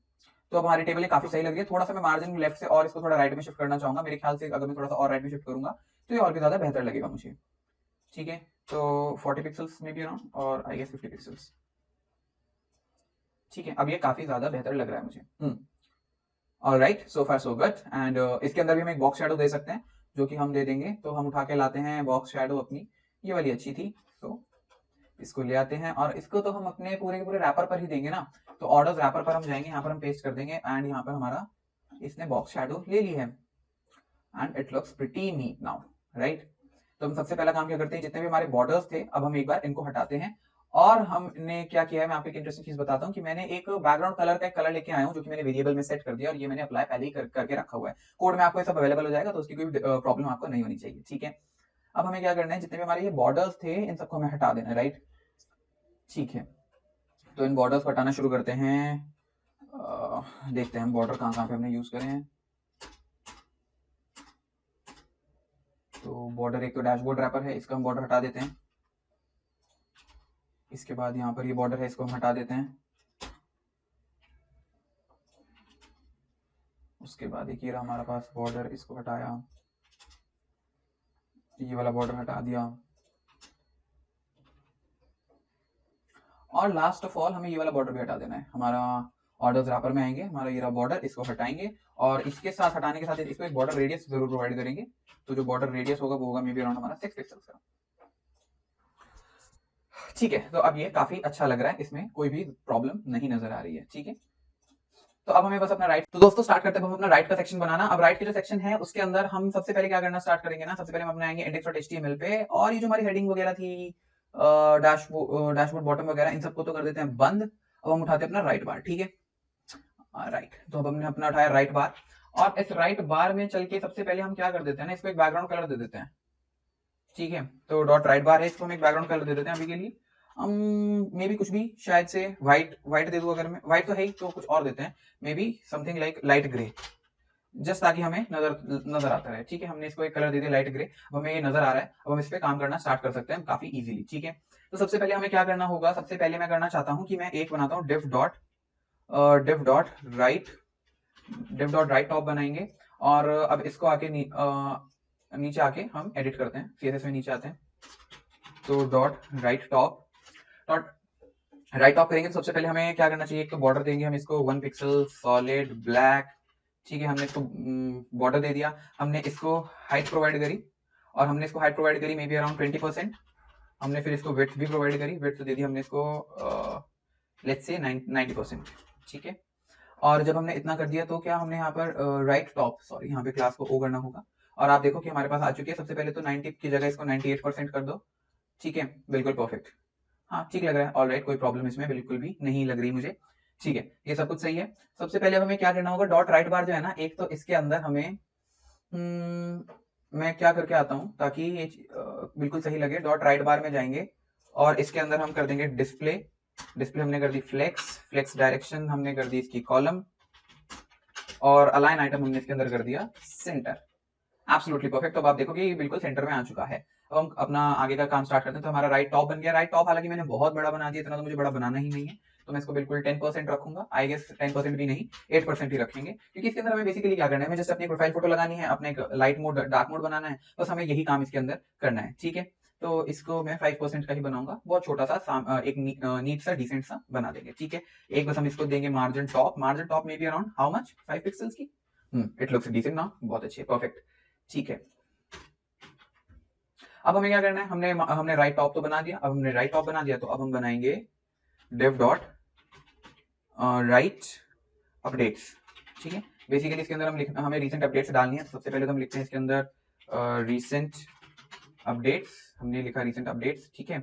तो अब हमारी टेबल काफी सही लग रही है। थोड़ा सा मैं मार्जिन लेफ्ट से और इसको थोड़ा राइट में शिफ्ट करना चाहूंगा, मेरे ख्याल से अगर मैं थोड़ा सा और राइट में शिफ्ट करूंगा तो ये और भी ज्यादा बेहतर लगेगा मुझे। ठीक है, तो 40 पिक्सल्स में भी अराउंड, और आई गेस 50 पिक्सल्स। ठीक है, अब ये काफी ज्यादा बेहतर लग रहा है मुझे। Alright, so far so good. And इसके अंदर भी हम एक बॉक्स शैडो दे सकते हैं, जो कि हम दे देंगे। तो हम उठा के लाते हैं बॉक्स शैडो अपनी, ये वाली अच्छी थी, तो इसको ले आते हैं, और इसको तो हम अपने पूरे के पूरे रैपर पर ही देंगे ना। तो ऑर्डर्स रैपर पर हम जाएंगे, यहाँ पर हम पेस्ट कर देंगे, एंड यहाँ पर हमारा इसने बॉक्स शैडो ले ली है, and it looks pretty neat now, right. तो हम सबसे पहला काम क्या करते हैं, जितने भी हमारे बॉर्डर्स थे अब हम एक बार इनको हटाते हैं, और हमने क्या किया है, मैं आपको एक इंटरेस्टिंग चीज बताता हूँ कि मैंने एक बैकग्राउंड कलर का एक कलर लेके आया हूँ जो कि मैंने वेरिएबल में सेट कर दिया और ये मैंने अप्लाई पहले ही करके रखा हुआ है। कोड में आपको ये सब अवेलेबल हो जाएगा, तो उसकी कोई प्रॉब्लम आपको नहीं होनी चाहिए। ठीक है, अब हमें क्या करना है, जितने भी हमारे ये बॉर्डर्स थे इन सबको हमें हटा देना है, राइट। ठीक है, तो इन बॉर्डर्स को हटाना शुरू करते हैं। देखते हैं हम बॉर्डर कहाँ कहाँ पे हमने यूज करे हैं। तो बॉर्डर एक तो डैशबोर्ड रैपर है, इसका हम बॉर्डर हटा देते हैं। इसके बाद यहाँ पर ये बॉर्डर है, इसको हम हटा देते हैं। उसके बाद एक ये रहा हमारे पास बॉर्डर, इसको हटाया, ये वाला बॉर्डर हटा दिया। और लास्ट ऑफ ऑल हमें ये वाला बॉर्डर भी हटा देना है। हमारा ऑर्डर्स रैपर में आएंगे, हमारा ये रहा बॉर्डर, इसको हटाएंगे और इसके साथ हटाने के साथ इसको एक बॉर्डर रेडियस जरूर प्रोवाइड करेंगे। तो जो बॉर्डर रेडियस होगा वो होगा मे बी अराउंड हमारा 6 पिक्सल्स का। ठीक है, तो अब ये काफी अच्छा लग रहा है, इसमें कोई भी प्रॉब्लम नहीं नजर आ रही है। ठीक है, तो अब हमें बस अपना राइट, तो दोस्तों स्टार्ट करते हैं हम अपना राइट का सेक्शन बनाना। अब राइट के जो सेक्शन है उसके अंदर हम सबसे पहले क्या करना स्टार्ट करेंगे ना, सबसे पहले हम अपने आएंगे index.html पे, और ये जो हमारी हेडिंग वगैरह थी, डैशबोर्ड बॉटम वगैरह, इन सबको तो कर देते हैं बंद। अब हम उठाते हैं अपना राइट बार। ठीक है, राइट, तो अब हमने अपना उठाया राइट बार, और इस राइट बार में चल के सबसे पहले हम क्या कर देते हैं ना, इसको एक बैकग्राउंड कलर दे देते हैं। ठीक है, तो डॉट राइट बार है, इसको हम एक बैकग्राउंड कलर दे देते हैं अभी के लिए। हम मे बी कुछ भी, शायद से व्हाइट व्हाइट दे दूं, अगर मैं व्हाइट तो है ही तो कुछ और देते हैं, may be something like light grey, just ताकि हमें नजर आता रहे। ठीक है, हमने इसको एक कलर दे दिया लाइट ग्रे, अब हमें ये नजर आ रहा है, अब हम इस पे काम करना स्टार्ट कर सकते हैं काफी इजीली। ठीक है, तो सबसे पहले हमें क्या करना होगा, सबसे पहले मैं करना चाहता हूँ कि मैं एक बनाता हूँ div डॉट राइट टॉप बनाएंगे, और अब इसको आके नीचे आके हम एडिट करते हैं, CSS में नीचे आते हैं, तो डॉट राइट टॉप करेंगे। तो सबसे पहले हमें क्या करना चाहिए, एक तो बॉर्डर देंगे हम इसको 1 पिक्सल सॉलिड ब्लैक। ठीक है, हमने इसको बॉर्डर दे दिया, हमने इसको हाइट प्रोवाइड करी, और हमने इसको हाइट प्रोवाइड करी मे बी अराउंड 20%। हमने फिर इसको विड्थ भी प्रोवाइड करी, विड्थ दे दी हमने इसको लेट्स से 90%। ठीक है, और जब हमने इतना कर दिया तो क्या हमने यहाँ पर राइट टॉप, सॉरी यहाँ पे क्लास को ओ करना होगा, और आप देखो कि हमारे पास आ चुकी है। सबसे पहले तो 90 की जगह इसको 98% कर दो। ठीक है, बिल्कुल परफेक्ट, हाँ ठीक लग रहा है, ऑलराइट, कोई प्रॉब्लम इसमें बिल्कुल भी नहीं लग रही मुझे। ठीक है, ये सब कुछ सही है। सबसे पहले हमें क्या करना होगा, डॉट राइट बार जो है ना, एक तो इसके अंदर हमें मैं क्या करके आता हूँ ताकि ये बिल्कुल सही लगे। डॉट राइट बार में जाएंगे और इसके अंदर हम कर देंगे डिस्प्ले हमने कर दी फ्लेक्स डायरेक्शन हमने कर दी इसकी कॉलम, और अलाइन आइटम हमने इसके अंदर कर दिया सेंटर। एब्सोल्युटली परफेक्ट, तो अब आप देखो कि ये बिल्कुल सेंटर में आ चुका है। अब हम अपना आगे का काम स्टार्ट करते हैं। तो हमारा राइट टॉप बन गया। राइट टॉप हालांकि मैंने बहुत बड़ा बना दिया, इतना तो मुझे बड़ा बनाना ही नहीं है, तो मैं इसको बिल्कुल 10% रखूंगा। आई गेस 10% भी नहीं, 8% ही रखेंगे, क्योंकि इसके अंदर हमें बेसिकली क्या करना है, हमें जस्ट अपनी प्रोफाइल फोटो लगानी है, अपने लाइट मोड डार्क मोड बनाना है, बस हमें यही काम इसके अंदर करना है। ठीक है, तो इसको मैं 5% का ही बनाऊंगा, बहुत छोटा सा एक नीट सा डिसेंट सा बना देंगे। ठीक है, एक बस हम इसको देंगे मार्जिन टॉप में be around how much 5 pixels की। इट लुक्स डिसेंट ना, बहुत अच्छे, परफेक्ट। ठीक है, अब हमें क्या करना है, हमने राइट टॉप तो बना दिया। अब हमने राइट टॉप बना दिया, तो अब हम बनाएंगे div डॉट राइट अपडेट्स। ठीक है, बेसिकली इसके अंदर हमें रिसेंट अपडेट्स डालनी है। तो सबसे पहले तो हम लिखते हैं इसके अंदर रिसेंट अपडेट्स, हमने लिखा रिसेंट अपडेट्स। ठीक है,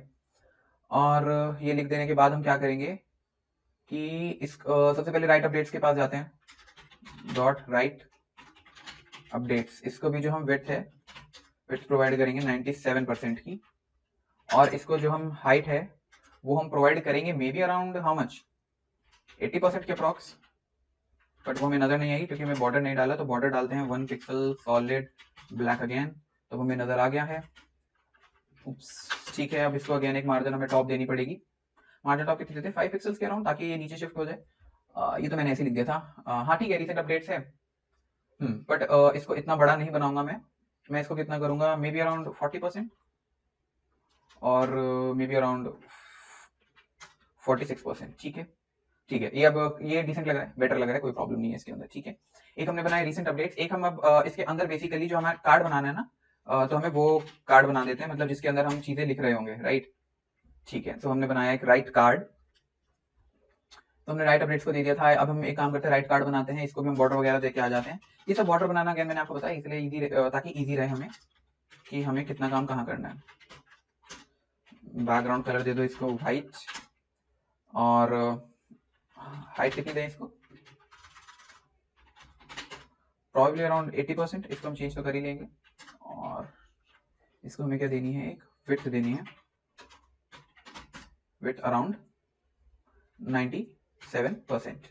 और ये लिख देने के बाद हम क्या करेंगे कि सबसे पहले राइट अपडेट्स के पास जाते हैं, डॉट राइट अपडेट्स, इसको भी जो हम विड्थ है विड्थ प्रोवाइड करेंगे 97% की, और इसको जो हम हाइट है वो हम प्रोवाइड करेंगे may be around how much 80% के अप्रॉक्स, बट वो हमें नजर नहीं आई क्योंकि मैं बॉर्डर नहीं डाला। तो बॉर्डर डालते हैं 1 पिक्सल सॉलिड ब्लैक अगेन, तो हमें नजर आ गया है। ठीक है, अब इसको अगेन एक मार्जिन हमें टॉप देनी पड़ेगी। मार्जिन टॉप कितनी देते हैं, 5 पिक्सल्स के अराउंड, ताकि ये नीचे शिफ्ट हो जाए। ये तो मैंने ऐसे लिख दिया था। हाँ ठीक है, रिसेंट अपडेट्स है, बट इसको इतना बड़ा नहीं बनाऊंगा मैं इसको कितना करूंगा, मे बी अराउंड 40% और मे बी अराउंड 46%। ठीक है, ठीक है, ये अब ये डिसेंट लग रहा है, बेटर लग रहा है, कोई प्रॉब्लम नहीं है इसके अंदर। ठीक है, एक हमने बनाया रिसेंट अपडेट्स। एक हम अब इसके अंदर बेसिकली जो हमारा कार्ड बनाना है ना, तो हमें वो कार्ड बना देते हैं, मतलब जिसके अंदर हम चीजें लिख रहे होंगे, राइट। ठीक है, तो हमने बनाया एक राइट कार्ड, तो हमने राइट अपडेट्स को दे दिया था। अब हम एक काम करते हैं, राइट कार्ड बनाते हैं, इसको भी हम बॉर्डर वगैरह देके आ जाते हैं। ये सब बॉर्डर बनाना अगेन मैंने आपको बताया इसलिए इजी, ताकि इजी रहे हमें कि हमें कितना काम कहाँ करना है। बैकग्राउंड कलर दे दो इसको वाइट, और हाइट कितनी दें इसको, प्रॉब्ली अराउंड 80%, इसको हम चेंज तो कर ही लेंगे। और इसको हमें क्या देनी है, एक विड्थ देनी है, विड्थ अराउंड 97%।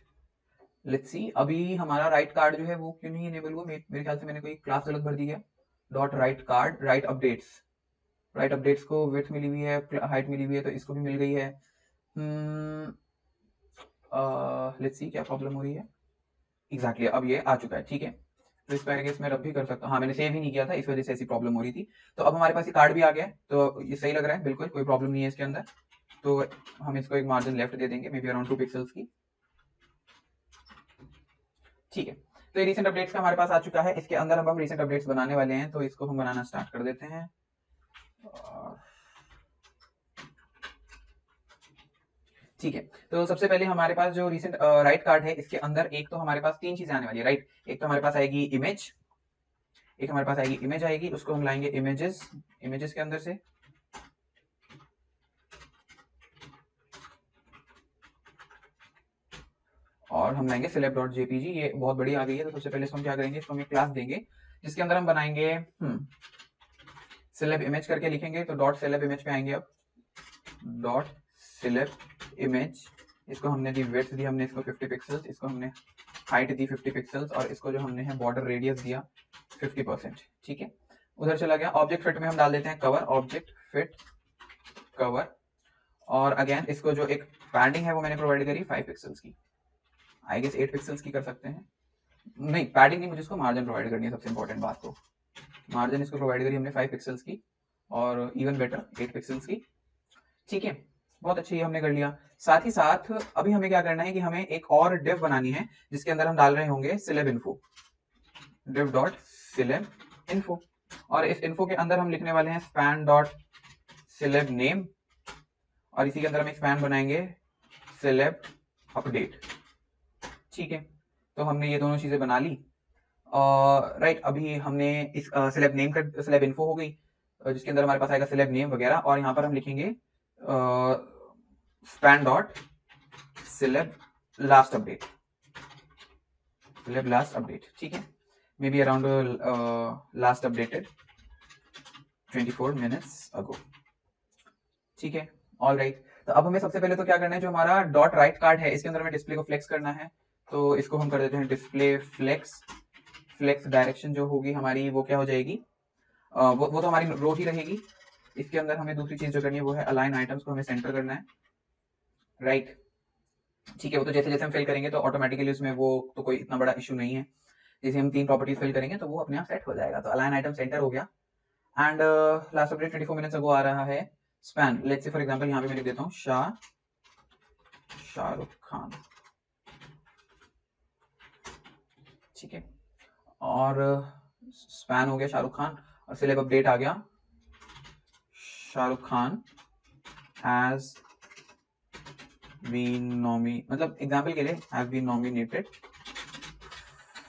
लेट्स सी, अभी हमारा राइट कार्ड जो है वो क्यों नहीं इनेबल हुआ, मेरे ख्याल से मैंने कोई क्लास गलत भर दी है। Dot right card, right updates, right updates को विड्थ मिली हुई है, हाइट मिली हुई है, तो इसको भी मिल गई है। लेट्स सी क्या प्रॉब्लम हो रही है एग्जैक्टली अब ये आ चुका है, ठीक है। तो इसको आई गेस मैं रब भी कर सकता हूँ, हाँ मैंने सेव ही नहीं किया था, इस वजह से ऐसी प्रॉब्लम हो रही थी। तो अब हमारे पास ये कार्ड भी आ गया है, तो ये सही लग रहा है, बिल्कुल कोई प्रॉब्लम नहीं है इसके अंदर। तो हम इसको एक मार्जिन लेफ्ट दे देंगे, मे बी अराउंड 2 पिक्सल्स की, ठीक है। तो ये रिसेंट अपडेट्स का हमारे पास आ चुका है, इसके अंदर अब हम रिसेंट अपडेट्स बनाने वाले हैं, तो इसको हम बनाना स्टार्ट कर देते हैं। ठीक है, तो सबसे पहले हमारे पास जो रिसेंट राइट कार्ड है, इसके अंदर एक तो हमारे पास तीन चीजें आने वाली है, राइट। एक तो हमारे पास आएगी इमेज, एक हमारे पास आएगी इमेज आएगी, उसको हम लाएंगे इमेजेस, इमेजेस के अंदर से, और हम लाएंगे celeb.jpg, ये बहुत बड़ी आ गई है। तो सबसे पहले इसको हम क्या करेंगे, इसको हम एक क्लास देंगे जिसके अंदर हम बनाएंगे celeb image करके लिखेंगे, तो डॉट celeb image पे आएंगे। अब डॉट celeb image, इसको हमने दी विड्थ दी हमने इसको 50 पिक्सल्स, इसको हमने हाइट दी 50 पिक्सल्स, और इसको जो हमने है बॉर्डर रेडियस दिया 50%, ठीक है। उधर चला गया, ऑब्जेक्ट फिट में हम डाल देते हैं कवर, ऑब्जेक्ट फिट कवर, और अगेन इसको जो एक पैडिंग है वो मैंने प्रोवाइड करी 5 पिक्सल्स की, आई गेस 8 पिक्सल्स की कर सकते हैं, नहीं पैडिंग नहीं, मुझे इसको मार्जिन प्रोवाइड करनी है, सबसे इंपॉर्टेंट बात। तो मार्जिन इसको प्रोवाइड करी हमने 5 पिक्सल्स की, और इवन बेटर 8 पिक्सल्स की, ठीक है। बहुत अच्छी हमने कर लिया। साथ ही साथ अभी हमें क्या करना है कि हमें एक और डिव बनानी है जिसके अंदर हम डाल रहे होंगे celeb info, div dot celeb info, और इस इन्फो के अंदर हम लिखने वाले हैं span डॉट celeb name, और इसी के अंदर हम एक स्पैन बनाएंगे celeb update, ठीक है। तो हमने ये दोनों चीजें बना ली, राइट। अभी हमने इस celeb name का celeb info हो गई, जिसके अंदर हमारे पास आएगा celeb name वगैरह, और यहाँ पर हम लिखेंगे span dot celeb last update, celeb last update, ठीक है। May be around last updated 24 minutes ago, ठीक है। ऑल राइट, तो अब हमें सबसे पहले तो क्या करना है, जो हमारा डॉट राइट कार्ड है इसके अंदर हमें डिस्प्ले को फ्लेक्स करना है, तो इसको हम कर देते हैं डिस्प्ले फ्लेक्स, फ्लेक्स डायरेक्शन जो होगी हमारी वो क्या हो जाएगी, वो तो हमारी रो ही रहेगी। इसके अंदर हमें दूसरी चीज जो करनी है वो है अलाइन आइटम्स को हमें सेंटर करना है, राइट, ठीक है। वो तो जैसे जैसे हम फिल करेंगे तो ऑटोमेटिकली उसमें वो तो कोई इतना बड़ा इशू नहीं है, जैसे हम 3 प्रॉपर्टीज फिल करेंगे तो वो अपने आप सेट हो जाएगा। तो अलाइन आइटम सेंटर हो गया, and last update 24 minutes ago आ रहा है span, let's say for example यहाँ पे मैं लिख देता हूँ शाहरुख खान, ठीक है। और स्पैन हो गया शाहरुख खान, और सिलेब अपडेट आ गया शाहरुख खान हैज बीन मतलब एग्जांपल के लिए has been nominated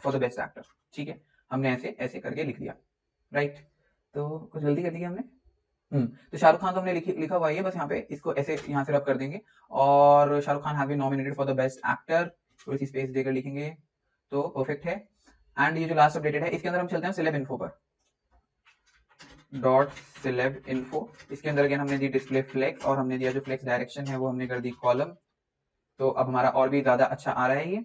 for the best actor, ठीक है। हमने ऐसे ऐसे करके लिख दिया, राइट। तो कुछ गलती कर दी हमने, तो शाहरुख खान तो हमने लिखा हुआ है, बस यहाँ पे इसको ऐसे यहाँ से रब कर देंगे, और Shahrukh Khan have been nominated for the best actor, थोड़ी सी स्पेस देकर लिखेंगे तो परफेक्ट है। एंड ये जो लास्ट अपडेटेड है इसके अंदर हम चलते हैं celeb info पर, डॉट celeb info, इसके अंदर अगेन हमने दी डिस्प्ले फ्लेक्स, और हमने दिया जो फ्लेक्स डायरेक्शन है वो हमने कर दी कॉलम, तो अब हमारा और भी ज्यादा अच्छा आ रहा है ये।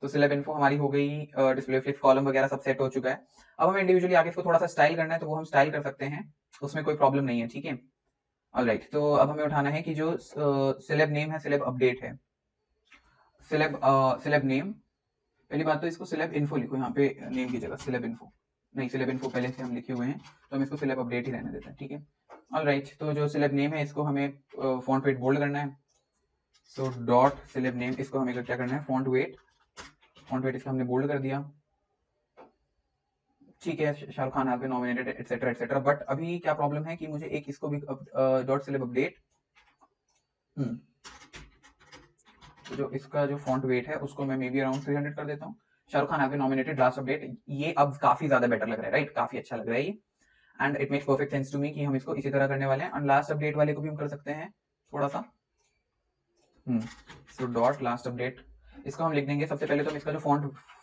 तो celeb info हमारी हो गई, डिस्प्ले फ्लेक्स कॉलम वगैरह सब सेट हो चुका है। अब हमें इंडिविजुअली आगे इसको थोड़ा सा स्टाइल करना है, तो वो हम स्टाइल कर सकते हैं, उसमें कोई प्रॉब्लम नहीं है, ठीक है। ऑलराइट, तो अब हमें उठाना है कि जो celeb नेम है, celeb अपडेट है, celeb नेम, पहली बात तो इसको celeb info लिखो, यहाँ पे नेम की जगह celeb info नहीं, celeb info पहले से हम लिखे हुए हैं, तो हम इसको celeb अपडेट ही रहने देते हैं, ठीक है। ऑलराइट, तो जो celeb नेम है इसको हमें फॉन्ट वेट बोल्ड करना है, सो डॉट celeb नेम, इसको हमें क्या करना है, फॉन्ट वेट इसका हमने बोल्ड कर दिया, ठीक है। Shahrukh Khan have been nominated etcetera etcetera, but अभी क्या प्रॉब्लम है कि मुझे एक इसको भी डॉट celeb अपडेट, जो इसका जो फॉन्ट वेट है उसको मैं मे बी अराउंड 300 कर देता हूँ। Shahrukh Khan have been nominated last update, ये अब काफी ज्यादा बेटर लग रहा है, राइट, काफी अच्छा लग रहा है ये। And it makes perfect sense to me कि हम इसको इसी तरह करने वाले हैं। एंड लास्ट अपडेट वाले को भी हम कर सकते हैं थोड़ा सा। सो डॉट लास्ट अपडेट, इसको हम लिख देंगे सबसे पहले तो हम इसका जो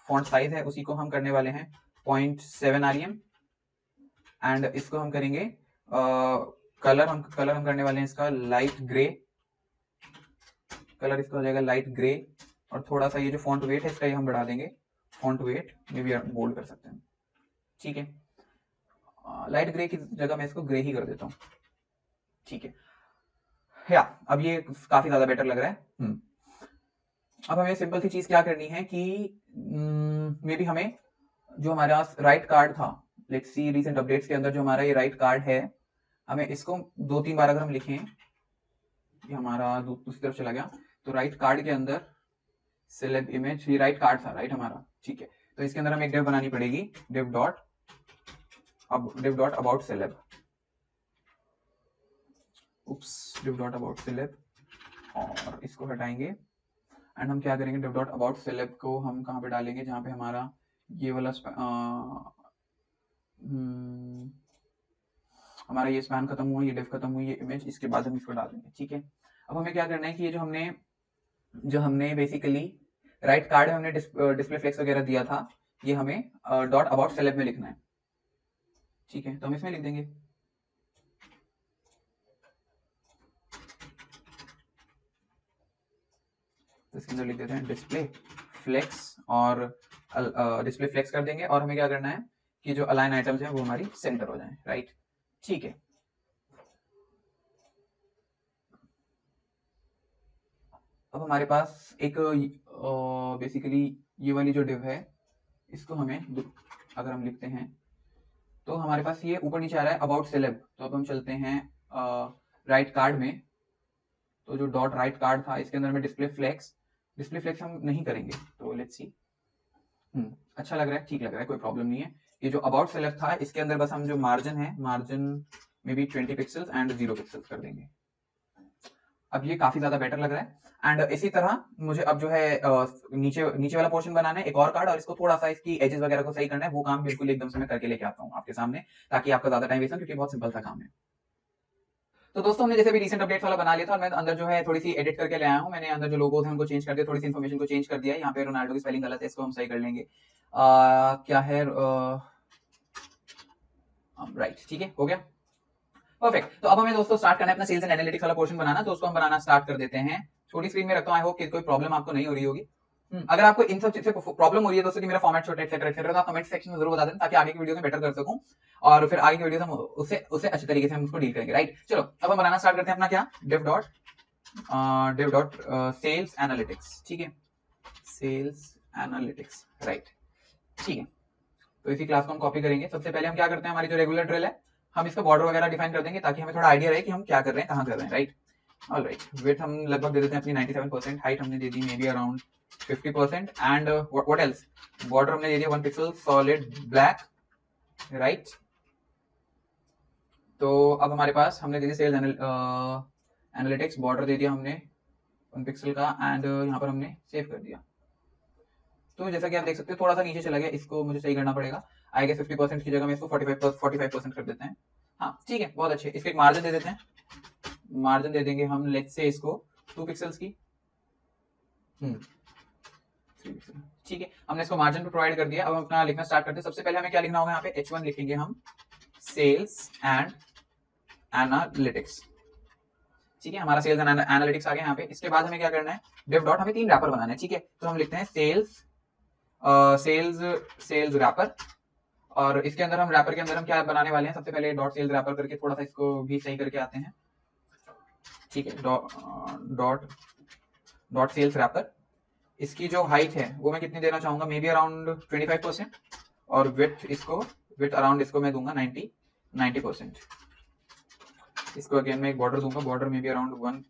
फॉन्ट साइज है उसी को हम करने वाले हैं 0.7 REM। एंड इसको हम करेंगे कलर हम करने वाले हैं इसका लाइट ग्रे, कलर इसका हो जाएगा लाइट ग्रे। और थोड़ा सा ये जो फॉन्ट वेट है इसका ये हम बढ़ा देंगे, फॉन्ट वेट में भी बोल्ड कर सकते हैं, ठीक है। लाइट ग्रे की जगह मैं इसको ग्रे ही कर देता हूँ, ठीक है। या अब ये काफी ज्यादा बेटर लग रहा है। अब हमें सिंपल सी चीज क्या करनी है कि मे बी हमें जो हमारे पास राइट कार्ड था, लेट्स सी रीसेंट अपडेट्स के अंदर जो हमारा ये राइट कार्ड है, हमें इसको 2-3 बार अगर हम लिखें, ये हमारा दूसरी तरफ चला गया, तो राइट कार्ड के अंदर सेलेब इमेज, ये राइट कार्ड था राइट हमारा, ठीक है। तो इसके अंदर हमें एक डिव बनानी पड़ेगी, div dot about celeb, div dot about celeb, और इसको हटाएंगे। एंड हम क्या करेंगे, डिव डॉट अबाउट सेलेब को हम कहाँ पे डालेंगे, जहाँ पे हमारा ये वाला हमारा ये स्पैन खत्म हुआ, ये डिव खत्म हुई, ये इमेज, इसके बाद हम इसको डाल देंगे, ठीक है। अब हमें क्या करना है कि ये जो हमने बेसिकली राइट कार्ड में हमने डिस्प्ले फ्लेक्स वगैरह दिया था, ये हमें डॉट अबाउट सेलेब में लिखना है, ठीक है। तो हम इसमें लिख देंगे तो इसके अंदर लिख देते हैं डिस्प्ले फ्लेक्स, और डिस्प्ले फ्लेक्स कर देंगे। और हमें क्या करना है कि जो अलाइन आइटम्स हैं वो हमारी सेंटर हो जाएं, राइट, ठीक है। अब हमारे पास एक बेसिकली ये वाली जो डिव है, इसको हमें अगर हम लिखते हैं तो हमारे पास ये ऊपर नीचे आ रहा है अबाउट सेलेब। तो अब हम चलते हैं राइट कार्ड में, तो जो डॉट राइट कार्ड था इसके अंदर में डिस्प्ले फ्लेक्स हम नहीं करेंगे, तो लेट्स सी। अच्छा लग रहा है, ठीक लग रहा है, कोई प्रॉब्लम नहीं है। ये जो अबाउट सेलेक्ट था इसके अंदर बस हम जो मार्जिन है, मार्जिन में भी 20 पिक्सल्स एंड 0 पिक्सल्स कर देंगे। अब ये काफी ज्यादा बेटर लग रहा है। एंड इसी तरह मुझे अब जो है नीचे वाला पोर्शन बनाना है, एक और कार्ड, और इसको थोड़ा सा इसकी एजेस वगैरह को सही करना है। वो काम बिल्कुल एकदम से मैं करके लेके आता हूँ आपके सामने, ताकि आपका ज्यादा टाइम वेस्ट हो, क्योंकि बहुत सिंपल सा काम है। तो दोस्तों हमने जैसे भी रीसेंट अपडेट्स वाला बना लिया था, और मैं अंदर जो है थोड़ी सी एडिट करके ले आया हूँ। मैंने अंदर जो लोगोज हैं उनको चेंज कर दिया, थोड़ी सी इन्फॉर्मेशन को चेंज कर दिया है। यहाँ पे रोनाल्डो की स्पेलिंग गलत है, इसको हम सही कर लेंगे। क्या है, राइट, ठीक है, हो गया, परफेक्ट। तो अब हमें दोस्तों स्टार्ट करना है अपना सेल्स एंड एनालिटिक्स वाला पोर्शन बनाना। तो उसको हम बनाना स्टार्ट कर देते हैं। छोटी स्क्रीन में रखता हूं, आई होप कि कोई प्रॉब्लम आपको नहीं हो रही होगी। अगर आपको इन सब चीज से प्रॉब्लम हो रही है दोस्तों कि मेरा फॉर्मेट छोटा एक्सेट्रा तो आप कमेंट सेक्शन में जरूर बता दें, ताकि आगे की वीडियो में बेटर कर सकूं, और फिर आगे की वीडियो हम उससे अच्छे तरीके से हम उसको डील करेंगे, राइट। चलो अब हम बनाना स्टार्ट करते हैं अपना क्या, डिव डॉट सेल्स एनालिटिक्स, ठीक है, सेल्स एनालिटिक्स, राइट, ठीक है। तो इसी क्लास को हम कॉपी करेंगे। सबसे पहले हम क्या करते हैं, हमारी जो रेगुलर ड्रिल है, हम इसका बॉर्डर वगैरह डिफाइन कर देंगे, ताकि हमें थोड़ा आइडिया रहे कि हम क्या कर रहे हैं, कहाँ कर रहे हैं, राइट। ऑलराइट, विड्थ हम लगभग दे देते हैं अपनी 97%, हाइट हमने दे दी maybe around 50%, and what else, border हमने दे दिया 1 पिक्सल सॉलिड ब्लैक, राइट। तो अब हमारे पास हमने दे दिया सेल्स एनालिटिक्स, बॉर्डर दे दिया हमने 1 पिक्सल का, एंड यहाँ पर हमने सेव कर दिया। तो जैसा कि आप देख सकते हैं थोड़ा सा नीचे चला गया, इसको मुझे सही करना पड़ेगा। आई गेस 50% की जगह में इसको 45% कर देते हैं। हाँ ठीक है, बहुत अच्छे। इसको एक मार्जिन दे देते हैं, मार्जिन दे देंगे हम लेट्स से इसको 2 पिक्सल्स की, 3 पिक्सल, ठीक है। हमने इसको मार्जिन पे प्रोवाइड कर दिया। अब हम अपना लिखना स्टार्ट करते हैं। सबसे पहले हमें क्या लिखना होगा, यहाँ पे H1 लिखेंगे हम, सेल्स एंड एनालिटिक्स, ठीक है। हमारा सेल्स एंड एनालिटिक्स आ गया यहाँ पे। इसके बाद हमें क्या करना है, डिव डॉट, हमें 3 रैपर बनाना है, ठीक है। तो हम लिखते हैं सेल्स रैपर, और इसके अंदर हम रैपर के अंदर हम क्या बनाने वाले हैं, सबसे पहले डॉट सेल्स रैपर करके थोड़ा सा इसको भी सही करके आते हैं, ठीक है। डॉट सेल्स रैपर, इसकी जो हाइट है वो मैं कितनी देना चाहूंगा, मे बी अराउंड 25%, और विथ अराउंड इसको मैं दूंगा 90%। इसको अगेन मैं एक बॉर्डर दूंगा, बॉर्डर में भी अराउंड 1